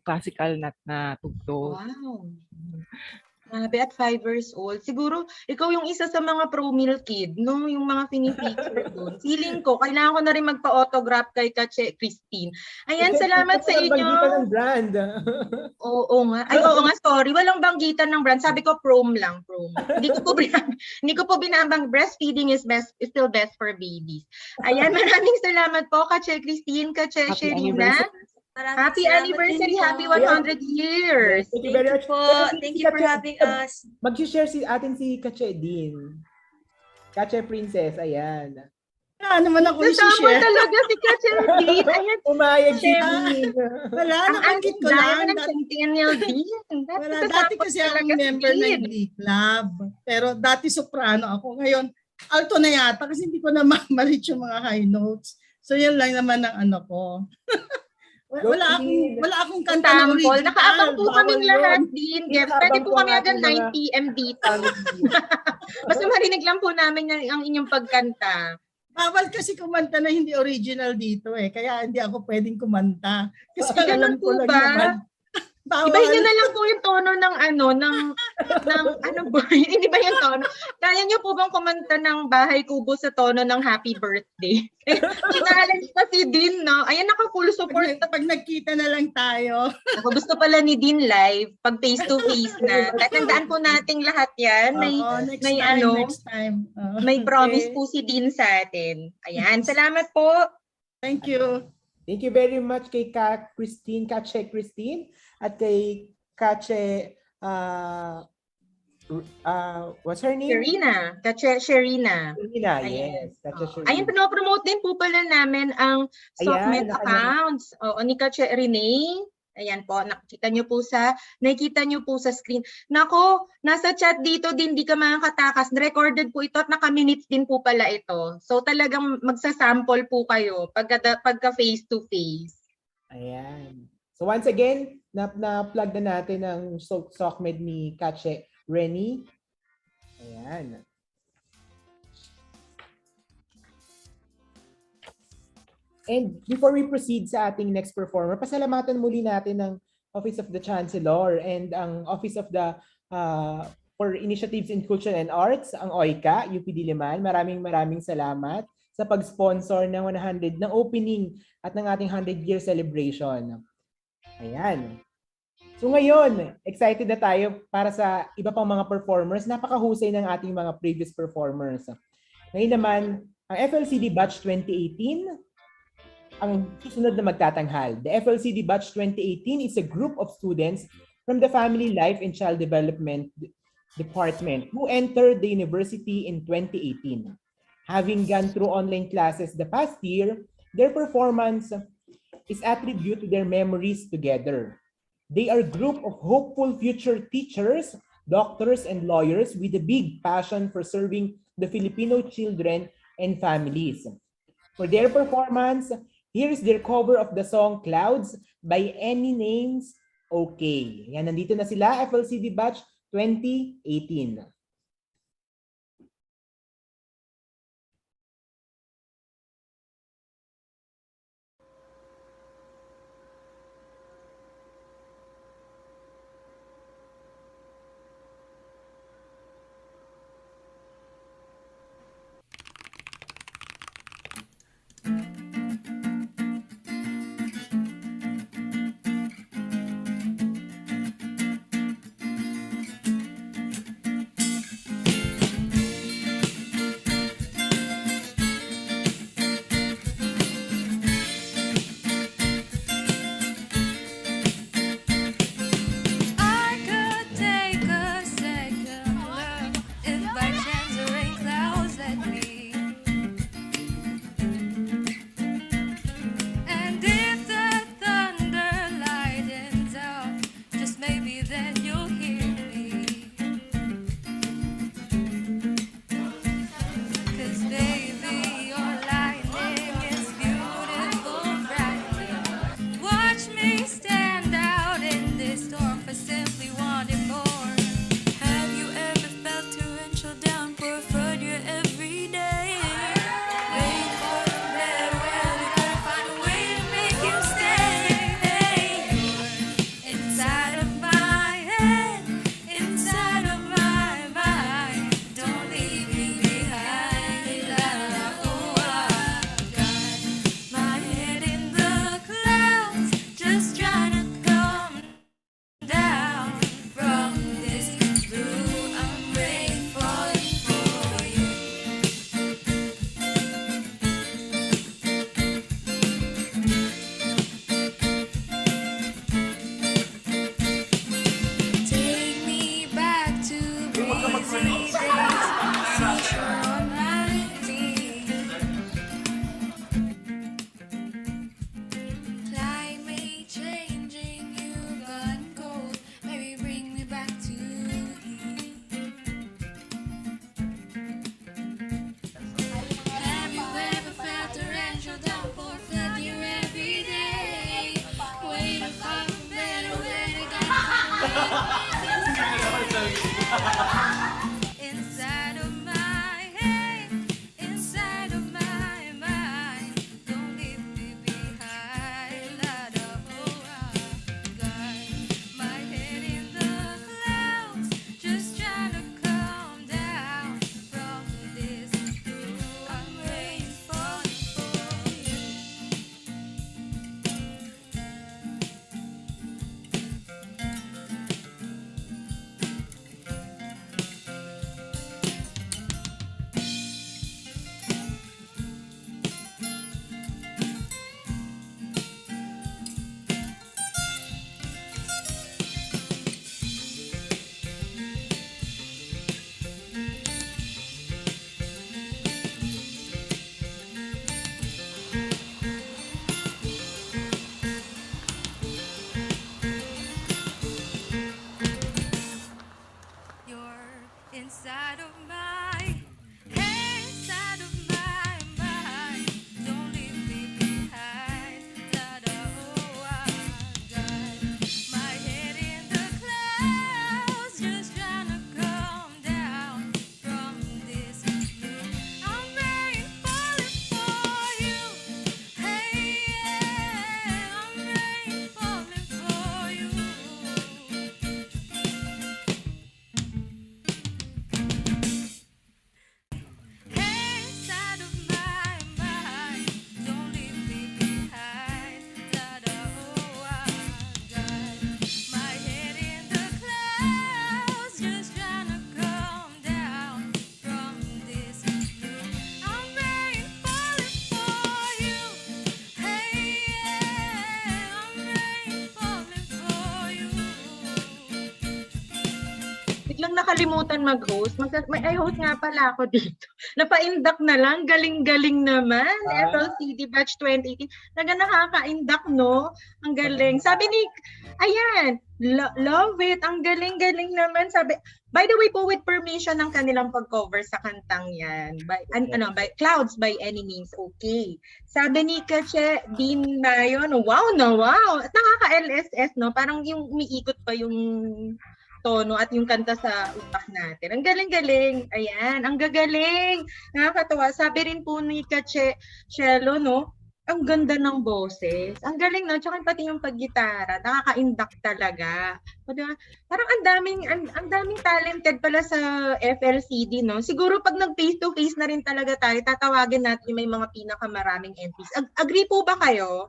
classical na tugtog. Wow. Grabe, at 5 years old. Siguro, ikaw yung isa sa mga pro-meal kid, yung mga pinipicture doon. Feeling ko, kailangan ko na rin magpa-autograph kay Kache Christine. Ayan, salamat sa inyo. Banggitan ng brand. Oo nga. Oo nga, sorry. Walang banggitan ng brand. Sabi ko, prom lang, prom. Hindi ko po binabang. Breastfeeding is still best for babies. Ayan, maraming salamat po, Kache Christine, Kache Sherina. Happy anniversary, happy 100 years. Thank you very much. Thank you for having us. Mag-share si Kache din. Kache Princess, ayan. Wala naman ako Kasama isi-share. talaga si Ka-Cherin. Ayan, Pumayag si Cherin. Wala, Ang nakakit ko daya lang. mo ng Centennial Dean. Wala, dati kasi ako member ng Glee Club. Pero dati soprano ako. Ngayon, alto na yata kasi hindi ko na ma-reach yung mga high notes. So yan lang naman ang ano ko. wala akong kanta na Sample. original. Nakaabang po Bawal kaming yun. lahat din. Pwede po kami hanggang 9 mga- p.m. dito. Basta marinig lang po namin ang inyong pagkanta. Bawal kasi kumanta na hindi original dito eh. Kaya hindi ako pwedeng kumanta. Kasi Ay, alam ganun ko po lang ba? naman. Bawal. Ibahin nyo na lang po yung tono ng ano ba? Hindi ba yung tono? Kaya nyo po bang kumanta ng Bahay Kubo sa tono ng Happy Birthday? Kinala niyo pa si Dean, no? Ayan, naka-full support. Pag nagkita na lang tayo. Ako gusto pala ni Dean live, pag face-to-face na. Tatandaan po nating lahat yan. Next time. May promise po si Dean sa atin. Ayan, salamat po. Thank you. Thank you very much kay Kache Christine, at kay Kache, what's her name? Sherina. Sherina. Sherina, yes. Kache Sherina. Ayun, pinopromote din po pala namin ang SOCMED accounts. O, ni Kache Renee. Ayan po, nakikita nyo po sa screen. Nako, nasa chat dito din, di ka makakatakas. Recorded po ito at naka-minutes din po pala ito. So talagang magsasample po kayo pagka face-to-face. Ayan. So once again, na-plug na natin ang SOCMED ni Kache Rennie. Ayan. And before we proceed sa ating next performer, pasalamatan muli natin ng Office of the Chancellor and ang Office of the for Initiatives in Culture and Arts, ang OICA, UP Diliman. Maraming salamat sa pag-sponsor ng 100 ng opening at ng ating 100-year celebration. Ayan. So ngayon, excited na tayo para sa iba pang mga performers. Napakahusay ng ating mga previous performers. Ngayon naman, ang FLCD Batch 2018, ang susunod na magtatanghal. The FLCD Batch 2018 is a group of students from the Family Life and Child Development Department who entered the university in 2018. Having gone through online classes the past year, their performance is attributed to their memories together. They are a group of hopeful future teachers, doctors, and lawyers with a big passion for serving the Filipino children and families. For their performance, here is their cover of the song Clouds by Any Names Okay. Yan, nandito na sila, FLCD Batch 2018. nakalimutan mag-host, may host nga pala ako dito. Napa-induct na lang, galing-galing naman. FLCD Batch 2018. Nakaka-induct, no? Ang galing. Sabi ni, ayan, love it. Ang galing-galing naman. Sabi, by the way po, with permission ng kanilang pag-cover sa kantang yan, by Clouds by Any Means Okay. Sabi ni Kache Dean Mayon, wow na wow. Nakaka-LSS, no? Parang yung umiikot pa yung tono at yung kanta sa utak natin. Ang galing-galing. Ayan, ang gagaling. Nakakatawa. Sabi rin po ni Kache Cello, no? Ang ganda ng boses. Ang galing, no? Tsaka pati yung paggitara. Nakaka-induct talaga. Parang ang daming talented pala sa FLCD, no? Siguro pag nag-face-to-face na rin talaga tayo, tatawagin natin may mga pinakamaraming entries. Agree po ba kayo?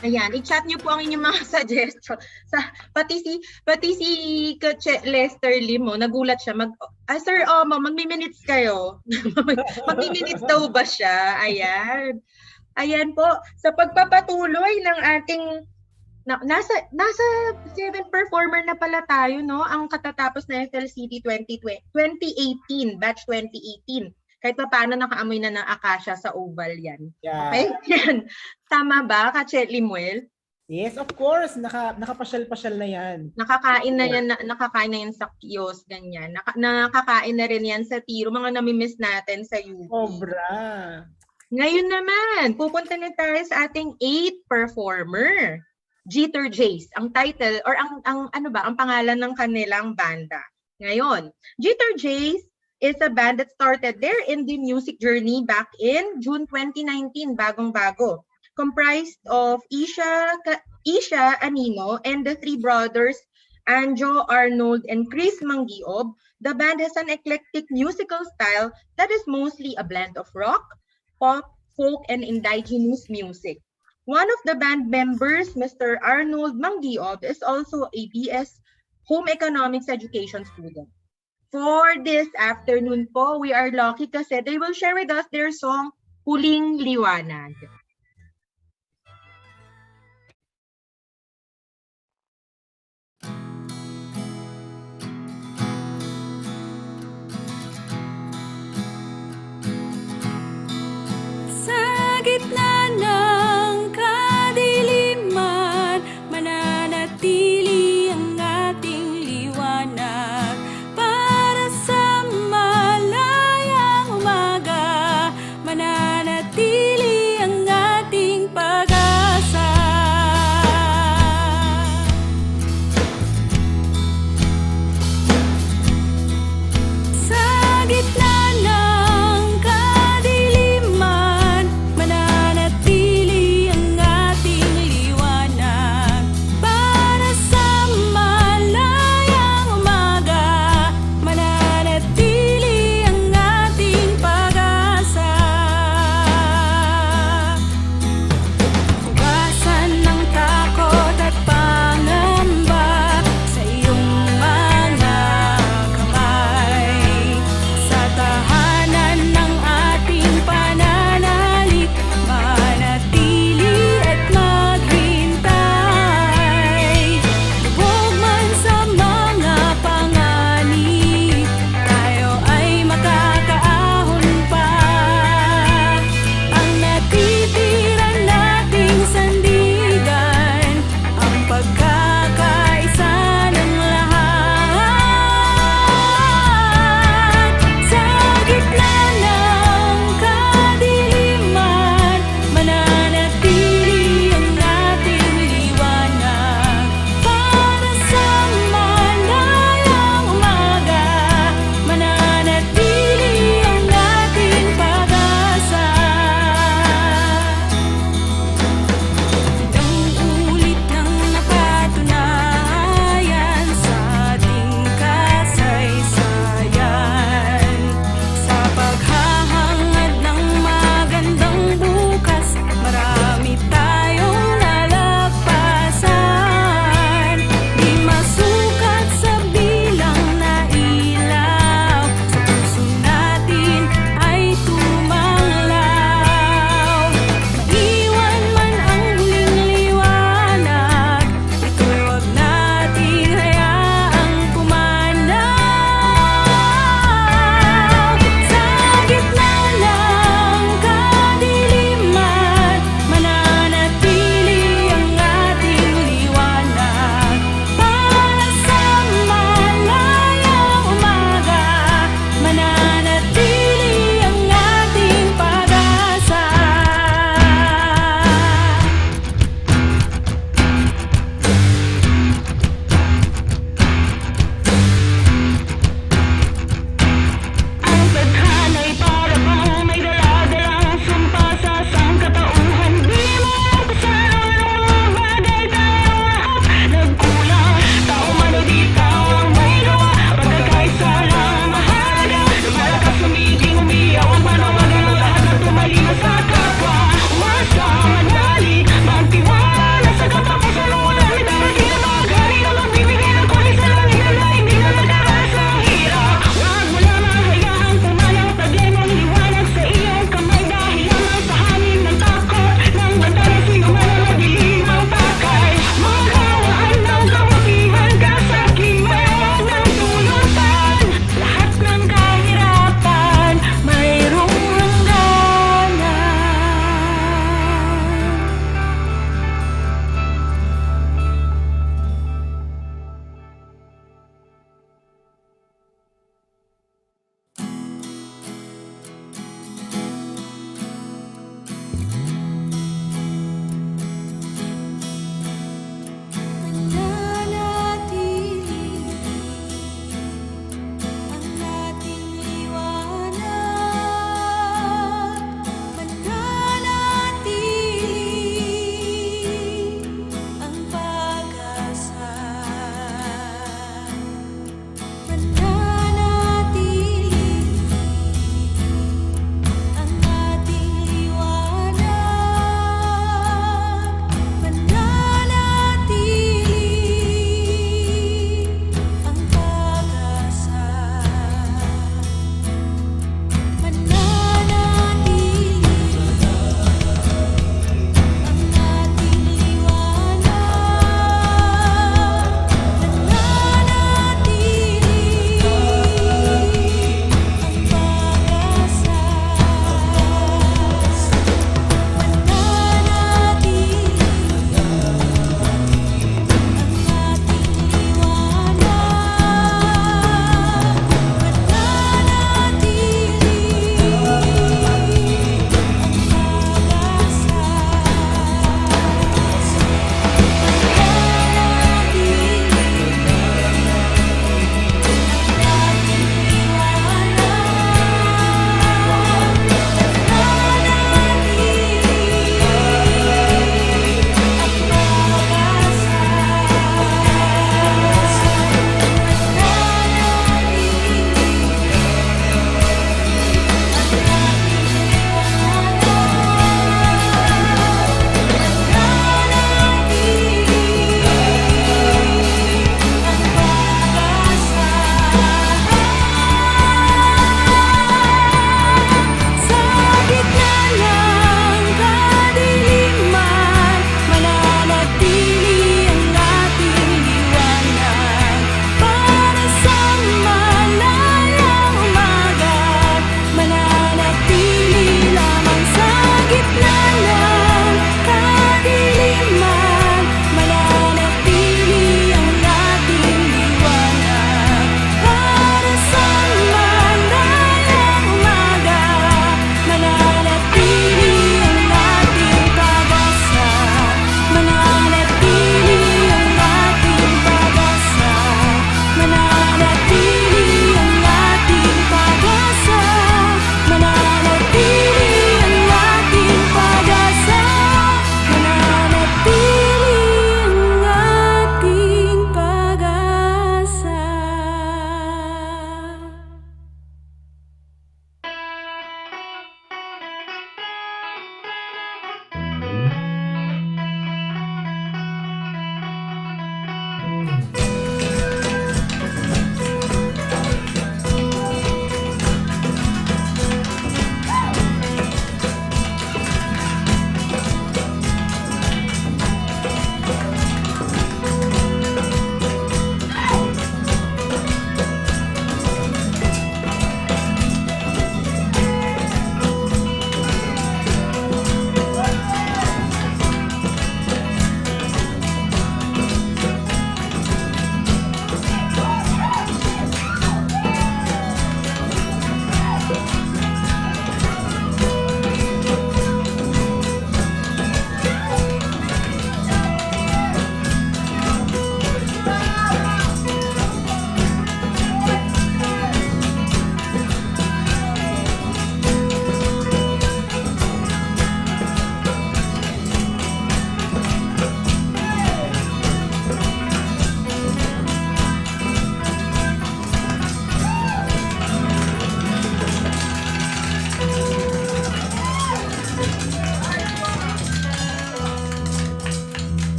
Ayan, i-chat niyo po ang inyong mga suggestion. Pati si Lester Lim, nagulat siya. Sir Omo, magmi-minutes kayo. Magmi-minutes daw ba siya? Ayan. Ayan po, sa pagpapatuloy ng ating nasa 7 performer na pala tayo, no? Ang katatapos na FLCD 2018, batch 2018. Kahit pa paano nakaamoy na ng akasya sa oval yan. Yeah. Okay? Yan. Tama ba, Kache Limuel? Yes, of course. Nakapasyal-pasyal na yan. Nakakain na yan sa kiosk, ganyan. Nakakain na rin yan sa tiro. Mga namimiss natin sa UP. Sobra. Ngayon naman, pupunta na tayo sa ating 8th performer. Jeter Jace. Ang title, or ang pangalan ng kanilang banda. Ngayon, Jeter Jace is a band that started their indie music journey back in June 2019, bagong-bago. Comprised of Isha Anino and the three brothers, Anjo, Arnold, and Chris Mangiob, the band has an eclectic musical style that is mostly a blend of rock, pop, folk, and indigenous music. One of the band members, Mr. Arnold Mangiob, is also a BS Home Economics Education student. For this afternoon po, we are lucky kasi they will share with us their song, Huling Liwanag. Sa gitna ng kadiliman, mananatili ang ating liwanag. Para sa malayang umaga, mananatili ang ating pag-asa. Sa gitna ng kadiliman, mananatili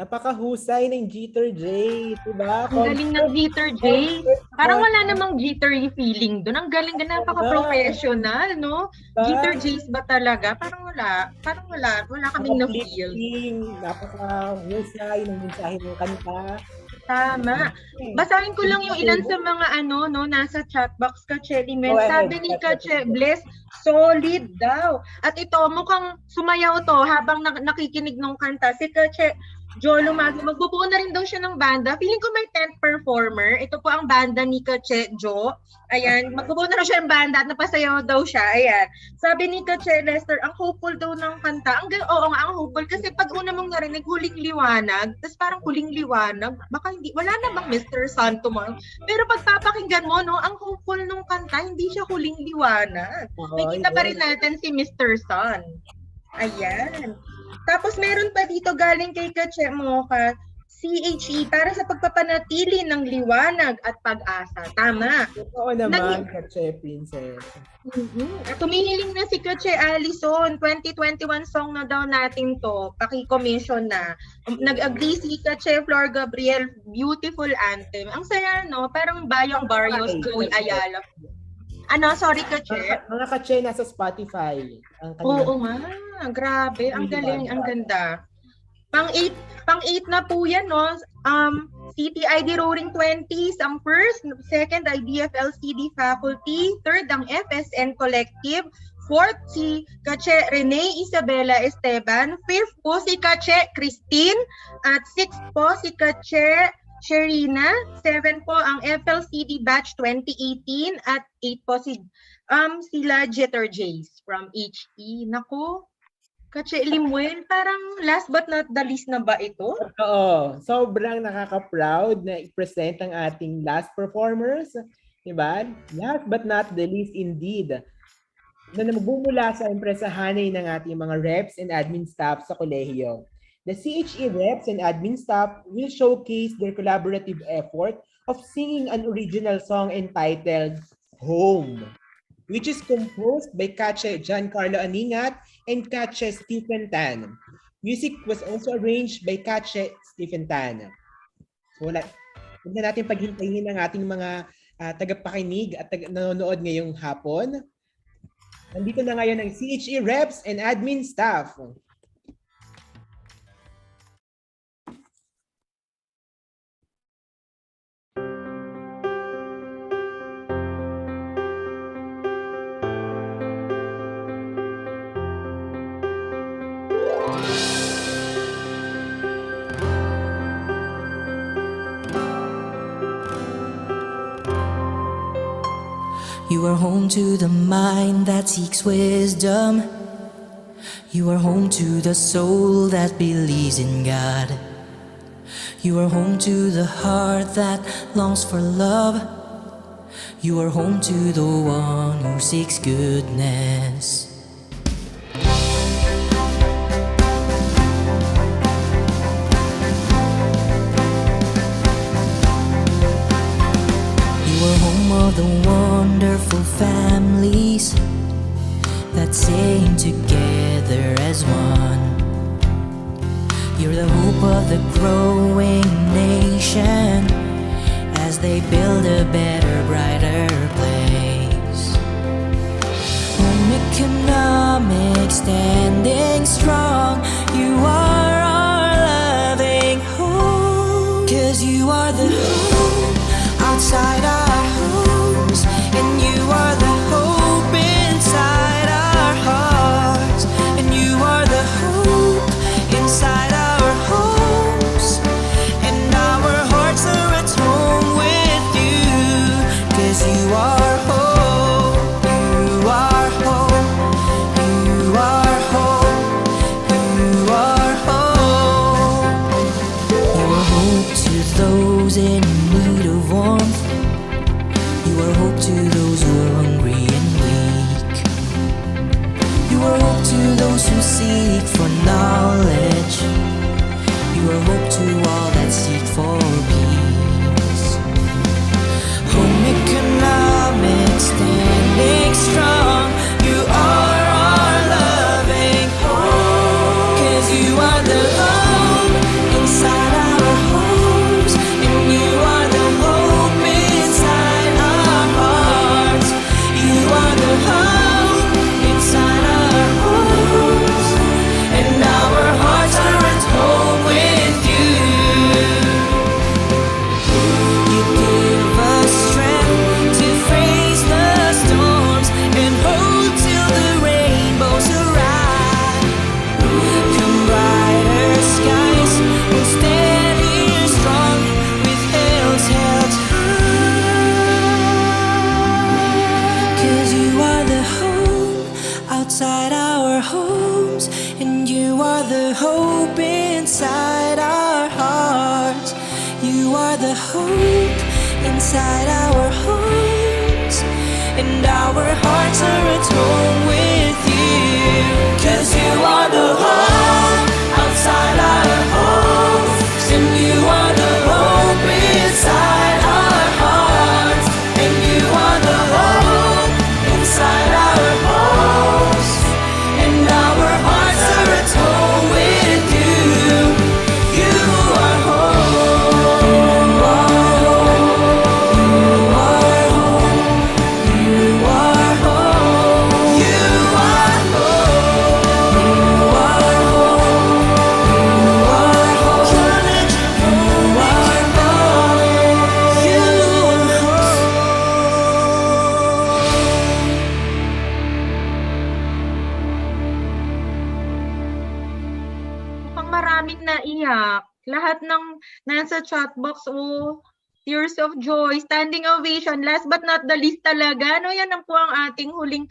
Napakahusay ng Jeter J, diba? Ang galing ng Jeter J. Parang wala namang jittery feeling doon. Ang galing, napaka-professional, no? Jeter J's ba talaga? Parang wala kaming na-feel. Napakahusay ng mensahe ng kanta. Tama. Basahin ko lang yung ilan sa mga nasa chat box ka, Chelimel. Sabi ni Kache Bless, solid daw. At ito, mukhang sumayaw to habang nakikinig ng kanta. Si Kache Jo Lumagi, magbubuo na rin daw siya ng banda. Feeling ko may 10th performer. Ito po ang banda ni Kache Jo. Ayan, magbubuo na rin siya ng banda at napasayaw daw siya. Ayan. Sabi ni Kache Lester, ang hopeful daw ng kanta. Oo nga, ang hopeful. Kasi pag una mong narinig, huling liwanag. Tapos parang huling liwanag. Baka hindi, wala namang Mr. Sun tomorrow. Pero pag papakinggan mo, no, ang hopeful ng kanta, hindi siya huling liwanag. Nakita pa rin natin si Mr. Sun. Ayan. Tapos meron pa dito galing kay Kache Mocha, CHE para sa pagpapanatili ng liwanag at pag-asa. Tama. Oo naman, Kache Princess. At tumihiling na si Kache Allison. 2021 song na daw natin to. Paki-commission na. Nag-agree si Kache Flor Gabriel. Beautiful anthem. Ang saya, no? Parang Bayong Barrios, Joey Ayala. Sorry, Kache. Mga Kache nasa Spotify. Oo nga. Grabe. Ang galing. Ang ganda. Pang-8 na po yan, no? CTID Roaring 20s ang first. Second ay DFLCD Faculty. Third ang FSN Collective. Fourth si Kache Rene Isabela Esteban. Fifth po si Kache Christine. At sixth po si Kache Sherina. 7 po ang FLCD Batch 2018. At 8 po sila Jeter Jays from HE. Naku, Kache Limuel, parang last but not the least na ba ito? Oo. Sobrang nakaka-proud na i-present ang ating last performers. Diba? Last but not the least indeed. Na magmumula sa impresahanay ng ating mga reps and admin staff sa kolehiyo. The CHE reps and admin staff will showcase their collaborative effort of singing an original song entitled Home, which is composed by Kache Giancarlo Aningat and Kache Stephen Tan. Music was also arranged by Kache Stephen Tan. So, huwag na natin paghintayin ng ating mga tagapakinig at nanonood ngayong hapon. Nandito na ngayon ang CHE reps and admin staff. You are home to the mind that seeks wisdom. You are home to the soul that believes in God. You are home to the heart that longs for love. You are home to the one who seeks goodness. Of the wonderful families that sing together as one. You're the hope of the growing nation as they build a better, brighter place. Home economics standing strong. You are our loving home. 'Cause you are the home outside our homes, and you are the hope inside our hearts, and you are the hope inside our homes, and our hearts are at home with you. 'Cause you are home, you are home, you are home, you are home. inside our homes, and our hearts are at home with you. 'Cause you are the hope outside our homes, and you are the hope inside our hearts, and you are the hope inside our homes, and our hearts are at home with you. You are home. You are home. You are home. You are home. You are home. You are home. College of Home Economics. You are home. Mukhang maraming naiyak. Lahat ng nasa chat box, tears of joy, standing ovation. Last but not the least talaga, no? Yan ang po ang ating huling.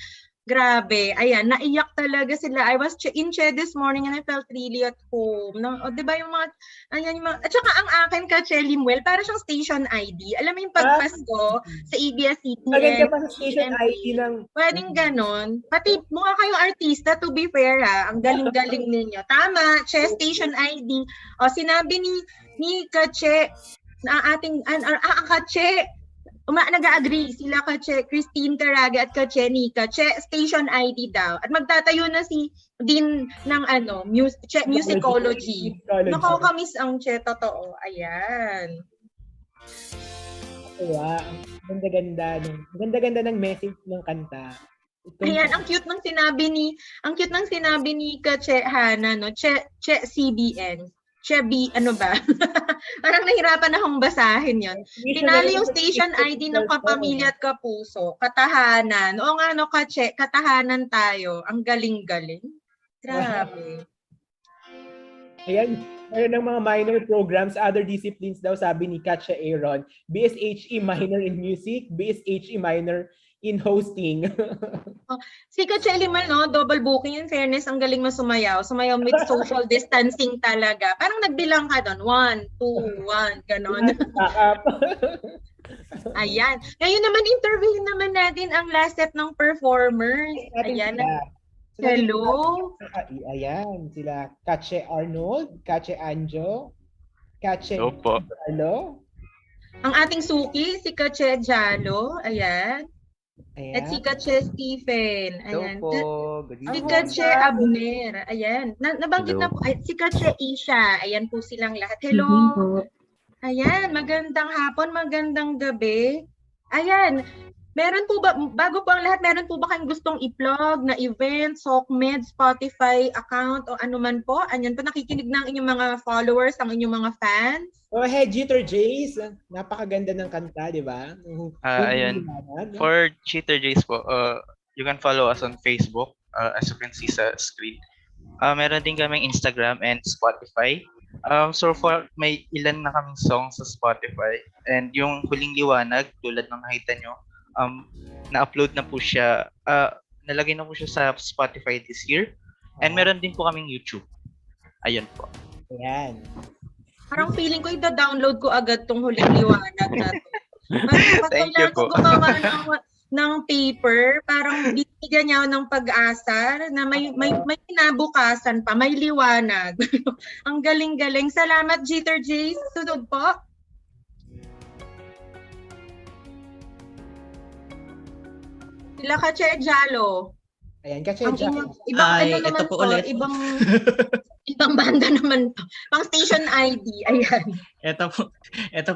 Grabe. Ayan, naiyak talaga sila. I was in Che this morning and I felt really at home. No? O, diba yung mga, ayan yung mga, at saka ang akin ka, Che Limwell, para siyang station ID. Alam mo yung pagpasko sa ABS-CBN. Maganda pa sa station ID ng... Pwedeng ganon. Pati mukha kayong artista, to be fair ha. Ang galing-galing ninyo. Tama, Che Station ID. O, sinabi ni Kache, na ating, Kache, nag-agree sila Kache, Christine Caraga at Kache Nika. Che Station ID daw. At magtatayo na si Dean ng musicology. Nakakamiss ang Che, totoo. Ayan. Wow, ang ganda-ganda ng message ng kanta. Ayan, ang cute ng sinabi ni Kache Hana, no? Che CBN. Che B, ano ba? Parang nahirapan akong basahin yon. Tinali yung station ID ng Kapamilya at Kapuso. Katahanan. Oo nga, no, Kache, katahanan tayo. Ang galing-galing. Grabe. Ayan, meron ng mga minor programs, other disciplines daw, sabi ni Katja Aaron. BSHE minor in music, BSHE minor in hosting. Si Katja Limal, no, double booking. In fairness, ang galing mo sumayaw. Sumayaw with social distancing talaga. Parang nagbilang ka doon. 1, 2, 1, ganon. Ayan. Ngayon naman, interviewin naman natin ang last set ng performers. Ayan. Hello. Ayan, sila Katche Arnold, Katche Anjo, Katche Opo. Jalo. Ang ating suki, si Katche Jalo. Ayan. At si Katche Stephen. Ayan. Si Katche Abner. Ayan. Nabanggit na po. Si Katche Isha. Ayan po silang lahat. Hello. Ayan. Magandang hapon, magandang gabi. Ayan. Meron po ba, bago po ang lahat, meron po ba kayong gustong i-plug na event, SOCMED, Spotify account o anuman po? Anyan po, nakikinig ng inyong mga followers, ang inyong mga fans? Go ahead, Jitter Jace. Napakaganda ng kanta, di ba? Ayan. For Cheater Jays po, you can follow us on Facebook, as you can see sa screen. Meron din kaming Instagram and Spotify. So far, may ilan na kaming songs sa Spotify. And yung Huling Liwanag, tulad ng nakita nyo, na-upload na po siya, nalagay na po siya sa Spotify this year. And meron din po kaming YouTube. Ayun po. Ayan. Parang feeling ko ida-download ko agad tong Huling Liwanag na to. Thank you po. Gumawa ng paper, parang bibigyan niya ng pag-asa na may kinabukasan pa, may liwanag. Ang galing-galing. Salamat, Jitter Jace. Sunod po. Sila Katche Jalo. Ayan, Katche Jalo. Ito po ulit. Ibang banda naman to. Pang station ID. Ayan. Ito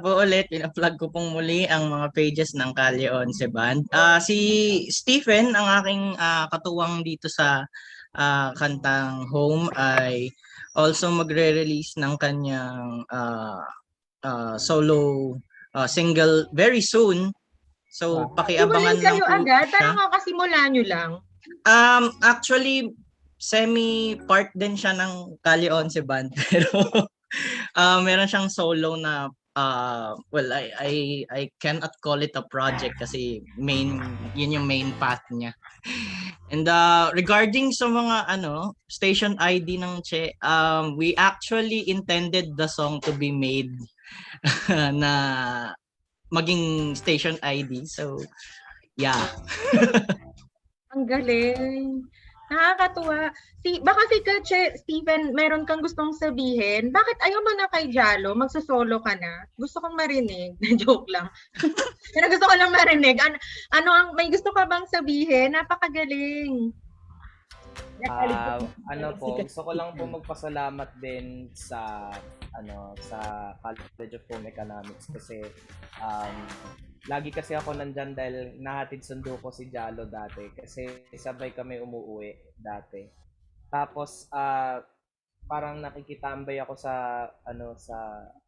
po ulit. Pina-plug ko pong muli ang mga pages ng Kalye 11 Band. Si Stephen, ang aking katuwang dito sa kantang Home, ay also magre-release ng kanyang solo single very soon. So, pakiabangan lang kayo po agad? siya. Parang kakasimula nyo lang. Actually, semi-part din siya ng Kalye 11 Band. Pero meron siyang solo na, well, I cannot call it a project kasi yun yung main path niya. And regarding sa mga station ID ng Che, we actually intended the song to be made na maging station ID. So, yeah. Ang galing. Nakakatuwa. Baka si Kache, Steven, meron kang gustong sabihin. Bakit ayaw mo na kay Jalo? Magsosolo ka na? Gusto kong marinig. Joke lang. Pero gusto ko lang marinig. May gusto ka bang sabihin? Napakagaling. Gusto ko lang po magpasalamat din sa sa College of Home Economics kasi lagi kasi ako nandyan dahil nahatid sundo ko si Jalo dati kasi sabay kami umuwi dati. Tapos parang nakikitambay ako sa sa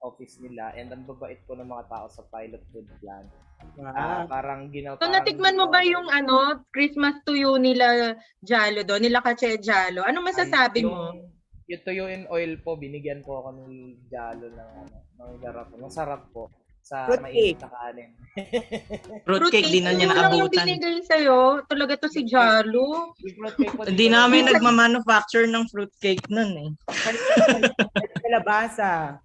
office nila and ang babait ko ng mga tao sa pilot food plan. Parang So natikman mo ba yung Christmas tuyo nila Jalo do, nila Kache Jalo? Ano masasabi mo? Yung tuyo in oil po, binigyan po ako ng Jalo ng garap. Masarap po. Sa mainit na kanin. Fruitcake, di na niya naabutan. Yung binigay sa'yo, talaga to si Jalo. Hindi namin nagmamanufacture ng fruitcake nun eh. Kalabasa.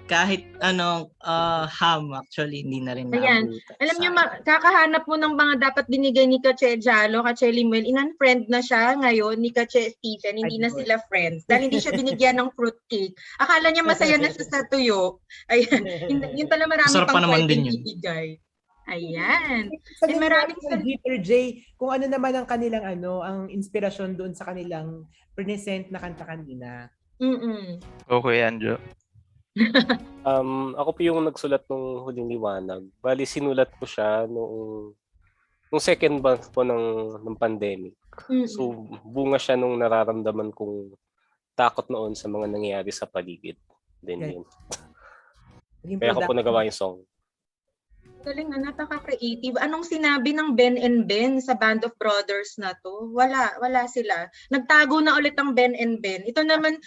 Kahit ham actually, hindi na rin Ayan. naabutan. Alam niyo, kakahanap mo ng mga dapat binigay ni Kache Jalo, Kache Limuel, in-unfriend na siya ngayon ni Kache Stephen, hindi na sila friends. Dahil hindi siya binigyan ng fruitcake. Akala niya masaya na siya sa tuyo. Ayan. Yun pala marami Masarap pa pang naman pwedeng din yun. ibigay. Ayan. Ay, maraming Jeter J, kung ano naman ang kanilang ang inspirasyon doon sa kanilang present na kanta kanina. Okay, Anjo. Ako po yung nagsulat ng Huling Liwanag. Bali, sinulat ko siya nung second month po ng pandemic. So, bunga siya nung nararamdaman kong takot noon sa mga nangyayari sa paligid. Then yun. Kaya ako po nagawa yung song. Galing na, napaka-creative. Anong sinabi ng Ben and Ben sa Band of Brothers na to? Wala sila. Nagtago na ulit ang Ben and Ben. Ito naman,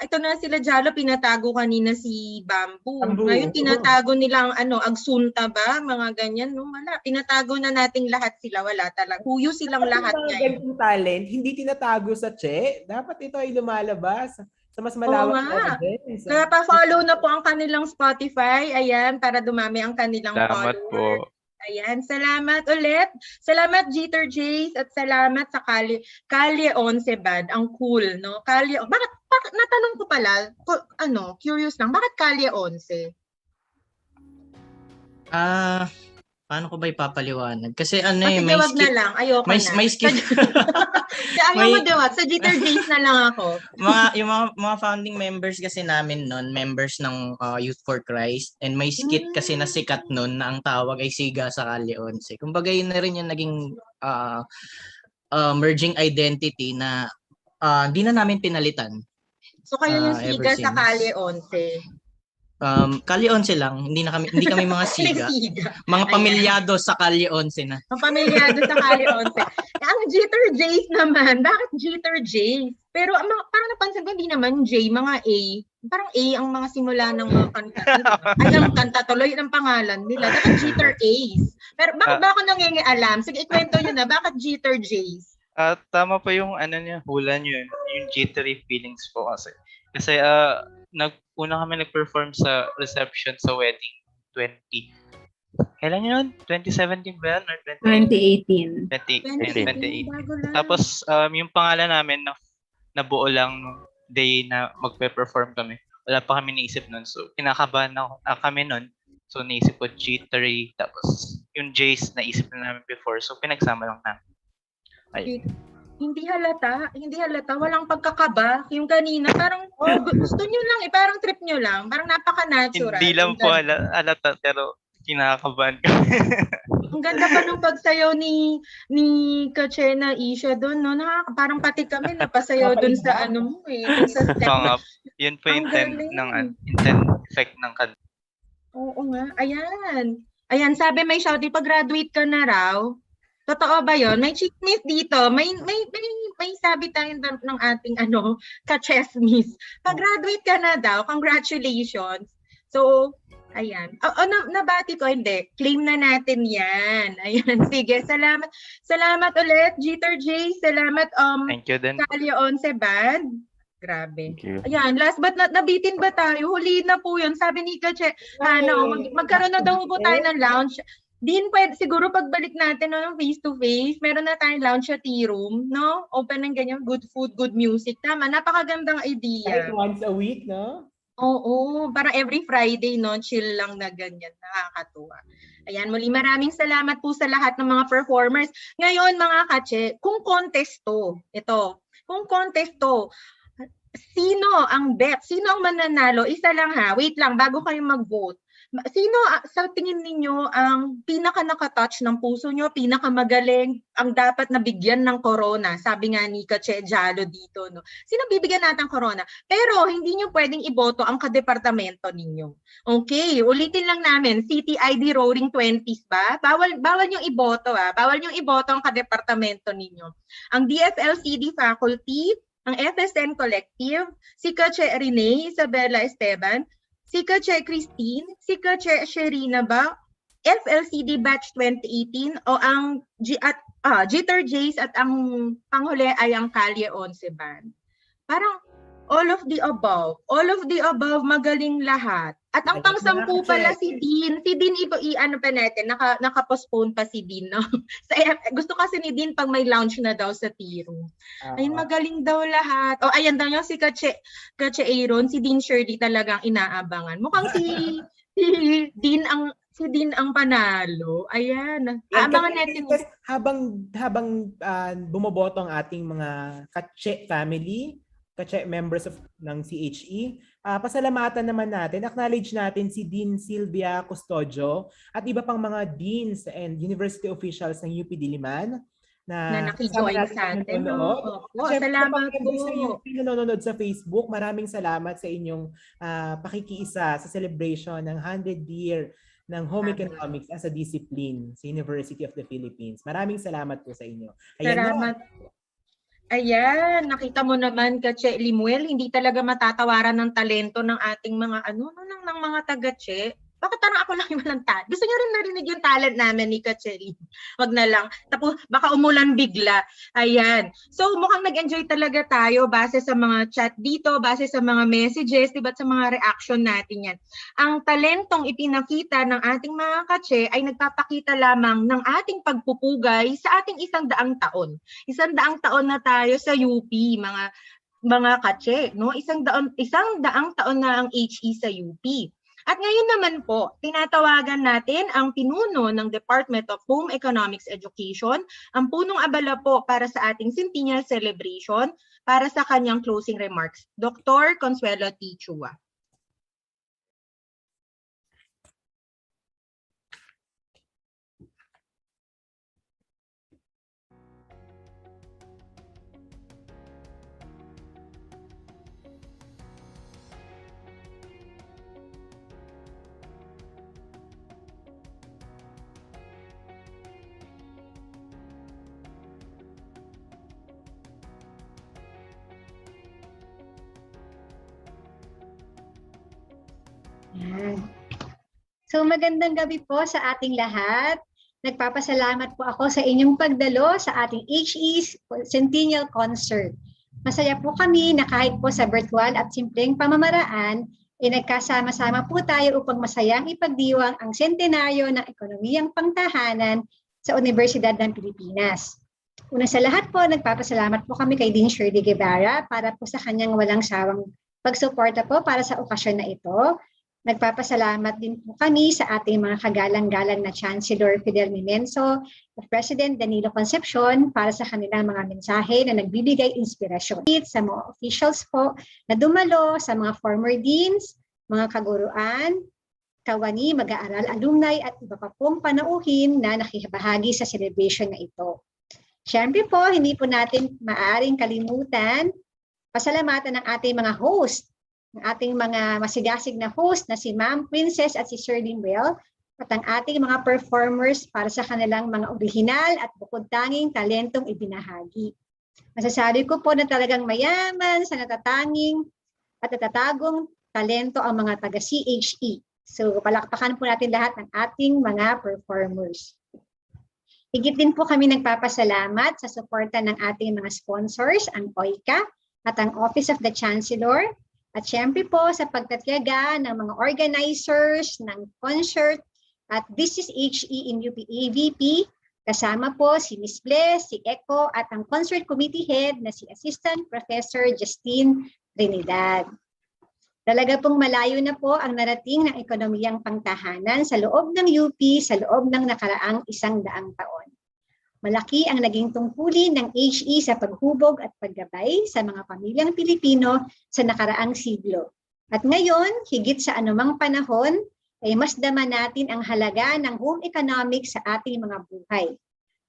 ito na sila Jalo, pinatago kanina si Bamboo. Ngayon tinatago nila ang Agsunta ba? Mga ganyan, no? Wala. Pinatago na nating lahat sila. Wala talaga. Huyo silang lahat ngayon. Ganitong talent, hindi tinatago sa Che. Dapat ito ay lumalabas sa mas malawak na audience. Kaya pa-follow na po ang kanilang Spotify. Ayan, para dumami ang kanilang Salamat followers. po. Ayan, salamat ulit. Salamat Jeter Jace at salamat sa Kalye 11 Band. Ang cool, no? Kalye, bakit natanong ko pala, curious lang, bakit Kalye 11? Paano ko ba ipapaliwanag? Kasi Kasi may wag na lang, ayoko may, na. May skip. Ayaw mo diwat, sa Jeter Jace na lang ako. yung mga founding members kasi namin noon, members ng Youth for Christ, and may skit kasi na sikat noon na ang tawag ay Siga sa Kalye 11. Kumbaga yun na rin yung naging merging identity na hindi na namin pinalitan. So kayo yung Siga sa Kalye 11. Kalye 11 lang, hindi kami mga siga. Mga pamilyado sa Kalye 11 na. Mga pamilyado sa Kalye 11. Ang Jeter Jace naman, bakit Jeter Jace? Pero parang napansin ko, hindi naman J, mga A. Parang A ang mga simula ng mga kanta. Ay, ang kanta tuloy ng pangalan nila. Dapat Jeter Ace. Pero bakit ba ako nangingialam? Sige, ikwento nyo na, bakit Jeter Jace? Tama pa yung hula nyo, yung jittery feelings po kasi. Kasi una kami nag-perform sa reception sa wedding 20. Kailan yun? 2017 ba yan? Or 2018. 2018. Tapos yung pangalan namin nabuo lang nung day na magpe-perform kami. Wala pa kami naisip nun. So kinakabahan kami nun. So naisip ko jittery. Tapos yung J's naisip na namin before. So pinagsama lang namin. Ayun. Hindi halata, walang pagkakaba. Yung kanina, parang gusto nyo lang parang trip nyo lang, parang napaka-natural. Hindi lang po halata, pero kinakabahan kami. Ang ganda pa nung pagsayaw ni Kache na Isha doon, no? Parang pati kami napasayaw doon sa dun sa step. Yun po yung intent effect ng kanta. Oo nga, ayan, sabi may shouty, pag-graduate ka na raw. Totoo ba yun? May chismis dito. May sabi tayo ng ating ka-chismis. Pag-graduate ka na daw, congratulations. So, ayan. Nabati ko, hindi. Claim na natin yan. Ayan, sige. Salamat. Salamat ulit, Jeter J. Salamat, Thank you din. Kalye 11 Band. Grabe. Thank you. Ayan, last but not, nabitin ba tayo? Huli na po yun. Sabi ni Kache, magkaroon na daw po tayo ng lounge. Din pwede, siguro pagbalik natin no, face to face, meron na tayong lounge sa tea room, no? Open ng ganyan, good food, good music. Tama, napakagandang idea. Kahit once a week, no? Oo, parang every Friday, no? Chill lang na ganyan. Nakakatuwa. Ayan, muli maraming salamat po sa lahat ng mga performers. Ngayon, mga Kache, kung contest to, sino ang bet? Sino ang mananalo? Isa lang ha. Wait lang, bago kayo mag-vote. Sino sa tingin ninyo ang pinaka nakatouch ng puso nyo, pinaka magaling, ang dapat nabigyan ng corona? Sabi nga ni Kache Jalo dito, no? Sino bibigyan natin ng corona? Pero hindi nyo pwedeng iboto ang kadepartamento ninyo. Okay, ulitin lang namin, City ID Roaring 20s ba? Bawal yung iboto Bawal yung iboto ang kadepartamento ninyo. Ang DFLCD faculty, ang FSN Collective, si Kache Rene Isabella Esteban, si Kache Christine, si Kache Sherina ba, FLCD Batch 2018 o ang Jitter Jays at ang panghuli ay ang Kalye 11 Band. Parang all of the above, magaling lahat. At ang pang-sampu pala si Dean. Si Dean, ano pa natin, naka-postpone pa si Dean, no? Gusto kasi ni Dean pag may lounge na daw sa Tiro. Ayun, magaling daw lahat. O, ayan daw yung si Kache Aaron, si Dean Shirley talagang inaabangan. Mukhang si Dean ang panalo. Ayan. Aabangan natin. Habang bumoboto ang ating mga Kache family, Kache members ng CHE, pasalamatan naman natin, acknowledge natin si Dean Sylvia Custodio at iba pang mga deans and university officials ng UP Diliman na nakijoin sa atin. Salamat po. Sa UP nanonood sa Facebook, maraming salamat sa inyong pakikiisa sa celebration ng 100th year ng Home Economics as a discipline sa University of the Philippines. Maraming salamat po sa inyo. Salamat. Ayan, nakita mo naman, Kache Limuel, hindi talaga matatawaran ng talento ng ating mga ng mga taga-Che. Bakit parang ako lang yung walang talent? Gusto niyo rin narinig yung talent namin ni Kache Lim. Wag na lang. Tapos baka umulan bigla. Ayan. So mukhang nag-enjoy talaga tayo base sa mga chat dito, base sa mga messages, diba, sa mga reaction natin yan. Ang talentong ipinakita ng ating mga Kache ay nagpapakita lamang ng ating pagpupugay sa ating 100 taon. 100 taon na tayo sa UP, mga Kache, no? 100 taon na ang HE sa UP. At ngayon naman po, tinatawagan natin ang pinuno ng Department of Home Economics Education, ang punong abala po para sa ating Centennial Celebration, para sa kanyang closing remarks, Dr. Consuelo T. Chua. So magandang gabi po sa ating lahat. Nagpapasalamat po ako sa inyong pagdalo sa ating HE Centennial Concert. Masaya po kami na kahit po sa virtual at simpleng pamamaraan, nagkasama-sama po tayo upang masayang ipagdiwang ang sentenaryo ng ekonomiyang pangtahanan sa Universidad ng Pilipinas. Una sa lahat po, nagpapasalamat po kami kay Dean Shirley Guevara para po sa kanyang walang sawang pagsuporta po para sa okasyon na ito. Nagpapasalamat din po kami sa ating mga kagalang-galang na Chancellor Fidel Mimenso at President Danilo Concepcion para sa kanilang mga mensahe na nagbibigay inspirasyon. Sa mga officials po na dumalo, sa mga former deans, mga kaguruan, kawani, mag-aaral, alumni at iba pa pong panauhin na nakibahagi sa celebration na ito. Siyempre po, hindi po natin maaaring kalimutan pasalamatan ng ating mga host, ng ating mga masigasig na host na si Ma'am Princess at si Sir Limuel at ang ating mga performers para sa kanilang mga orihinal at bukod-tanging talentong ibinahagi. Masasabi ko po na talagang mayaman sa natatanging at natatagong talento ang mga taga-CHE. So palakpakan po natin lahat ng ating mga performers. Higit din po kami nagpapasalamat sa suporta ng ating mga sponsors, ang OICA, at ang Office of the Chancellor, at syempre po sa pagtatiyaga ng mga organizers ng ConcHErt at This is HE in UP AVP, kasama po si Ms. Bless, si Eco at ang ConcHErt Committee Head na si Assistant Professor Justine Trinidad. Talaga pong malayo na po ang narating ng ekonomiyang pangtahanan sa loob ng UP sa loob ng nakaraang 100 taon. Malaki ang naging tungkulin ng HE sa paghubog at paggabay sa mga pamilyang Pilipino sa nakaraang siglo. At ngayon, higit sa anumang panahon, ay mas dama natin ang halaga ng home economics sa ating mga buhay.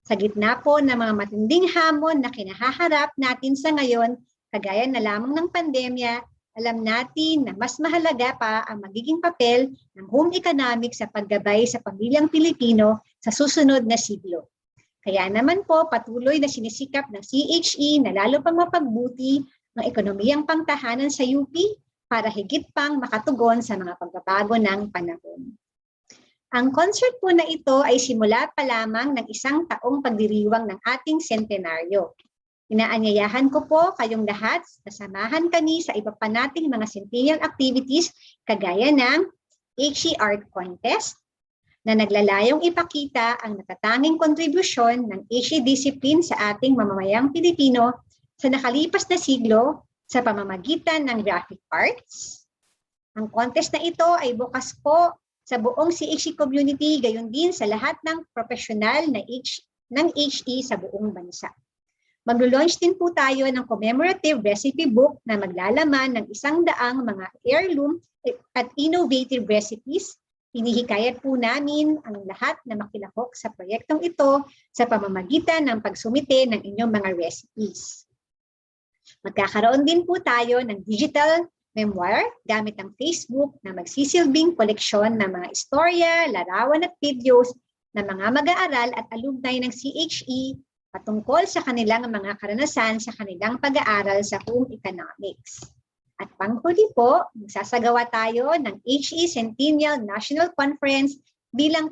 Sa gitna po ng mga matinding hamon na kinahaharap natin sa ngayon, kagaya na lamang ng pandemya, alam natin na mas mahalaga pa ang magiging papel ng home economics sa paggabay sa pamilyang Pilipino sa susunod na siglo. Kaya naman po patuloy na sinisikap ng CHE na lalo pang mapagbuti ang ekonomiyang pangtahanan sa UP para higit pang makatugon sa mga pagbabago ng panahon. Ang ConcHErt po na ito ay simula pa lamang ng 1 taong pagdiriwang ng ating sentenaryo. Inaanyayahan ko po kayong lahat na samahan kami sa iba pa nating mga centennial activities kagaya ng HE Art Contest, na naglalayong ipakita ang natatanging kontribusyon ng HE discipline sa ating mamamayang Pilipino sa nakalipas na siglo sa pamamagitan ng graphic arts. Ang contest na ito ay bukas po sa buong CHE community, gayon din sa lahat ng profesional ng HE sa buong bansa. Maglo-launch din po tayo ng commemorative recipe book na maglalaman ng 100 mga heirloom at innovative recipes. Hinihikayat po namin ang lahat na makilahok sa proyektong ito sa pamamagitan ng pagsumite ng inyong mga recipes. Magkakaroon din po tayo ng digital memoir gamit ang Facebook na magsisilbing koleksyon ng mga istorya, larawan at videos ng mga mag-aaral at alumni ng CHE patungkol sa kanilang mga karanasan sa kanilang pag-aaral sa home economics. At panghuli po, magsasagawa tayo ng HE Centennial National Conference bilang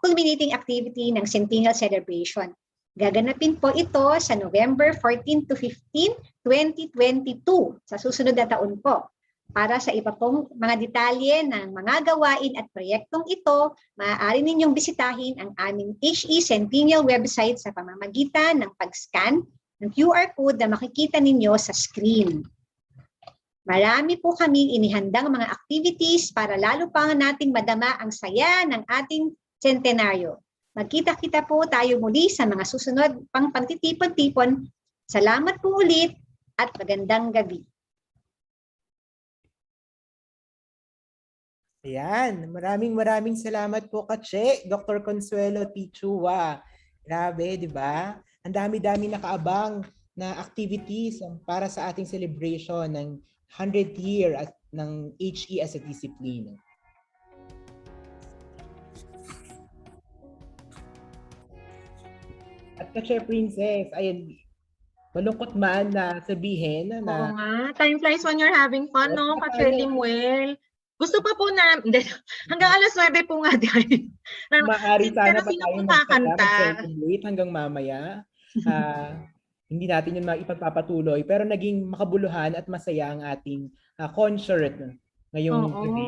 culminating activity ng Centennial Celebration. Gaganapin po ito sa November 14 to 15, 2022, sa susunod na taon po. Para sa iba pong mga detalye ng mga gawain at proyektong ito, maaari ninyong bisitahin ang aming HE Centennial website sa pamamagitan ng pag-scan ng QR code na makikita ninyo sa screen. Marami po kaming inihandang mga activities para lalo pang nating madama ang saya ng ating sentenaryo. Magkita-kita po tayo muli sa mga susunod pang pagtitipon-tipon. Salamat po ulit at magandang gabi. Ayan, maraming salamat po Katche, Dr. Consuelo Tichua. Grabe, di ba? Ang dami-dami nakaabang na activities para sa ating celebration ng 100th year ng HE as a discipline. At Katche Princess, ayun, malungkot man na sabihin na... Oo nga, time flies when you're having fun, no? Katche Limuel. Gusto pa po na, hanggang alas 9 po nga dahil. Maaari sana pa tayo mag-celebrate hanggang mamaya. Hindi natin yun ipagpapatuloy, pero naging makabuluhan at masaya ang ating ConcHErt ngayong gabi.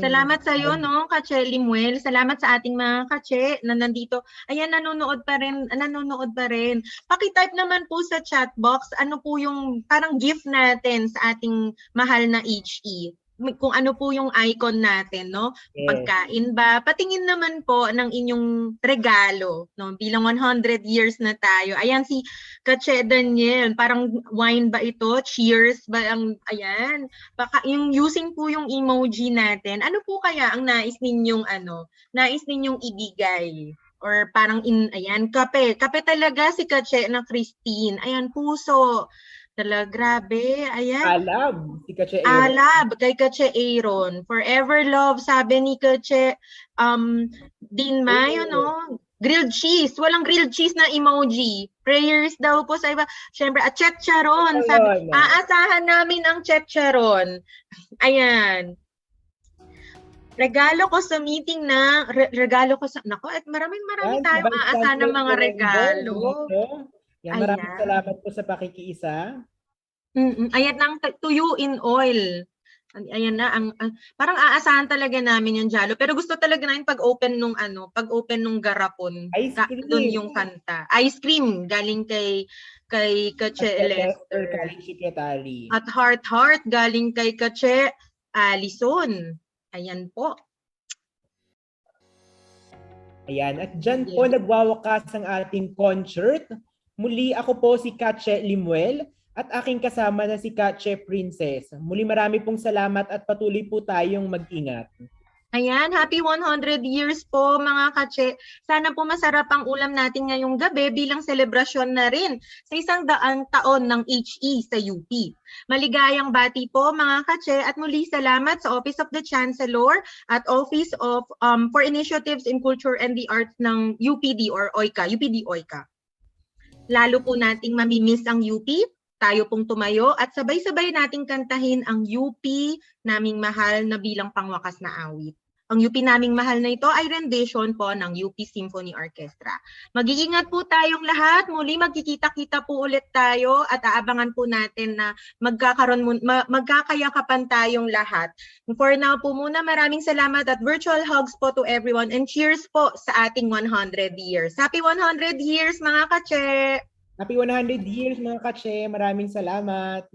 Salamat sa iyo, no, Katche Limuel. Salamat sa ating mga katche na nandito. Ayan, nanonood pa rin. Paki-type naman po sa chat box ano po yung parang gift natin sa ating mahal na HE. Kung ano po yung icon natin, no? Pagkain ba? Patingin naman po ng inyong regalo, no? Bilang 100 years na tayo. Ayan si Katche Daniel, parang wine ba ito? Cheers ba ang ayan? Baka yung using po yung emoji natin. Ano po kaya ang nais ninyong ibigay? Or parang ayan, kape. Kape talaga si Katche na Christine. Ayan, puso. Talaga, grabe. Ayan. Alab, si Katche Aaron. Alab, kay Katche Aaron. Forever love, sabi ni Katche Dean Mayo, no? Grilled cheese. Walang grilled cheese na emoji. Prayers daw po sa iba. Siyempre, at chicharon. Sabi, aasahan namin ang chicharon. Ayan. Regalo ko sa meeting na, nako, at marami tayo aasahan ng mga regalo. Yan, maraming salamat po sa pakikiisa. Ayan ang tuyo in oil. Ayan na parang aasahan talaga namin yung Jalo, pero gusto talaga namin pag-open nung garapon. Ice cream. Doon yung kanta. Ice cream galing kay Kache Lester. College Secretary. At Heart galing kay Kache Alison. Ayan po. Ayan, at dyan po nagwawakas ang ating ConcHErt. Muli ako po si Kache Limuel at aking kasama na si Kache Princess. Muli marami pong salamat at patuloy po tayong mag-ingat. Ayan, happy 100 years po mga Kache. Sana po masarap ang ulam natin ngayong gabi bilang selebrasyon na rin sa 100 taon ng HE sa UP. Maligayang bati po mga Kache at muli salamat sa Office of the Chancellor at Office of for Initiatives in Culture and the Arts ng UPD or OICA, UPD OICA. Lalo po nating mamimiss ang UP. Tayo pong tumayo at sabay-sabay nating kantahin ang UP naming mahal na bilang pangwakas na awit. Ang UP naming mahal na ito ay rendition po ng UP Symphony Orchestra. Mag-iingat po tayong lahat. Muli magkikita-kita po ulit tayo at aabangan po natin na magkakayakapan tayong lahat. For now po muna, maraming salamat at virtual hugs po to everyone and cheers po sa ating 100 years. Happy 100 years mga Kache! Happy 100 years mga Kache. Maraming salamat.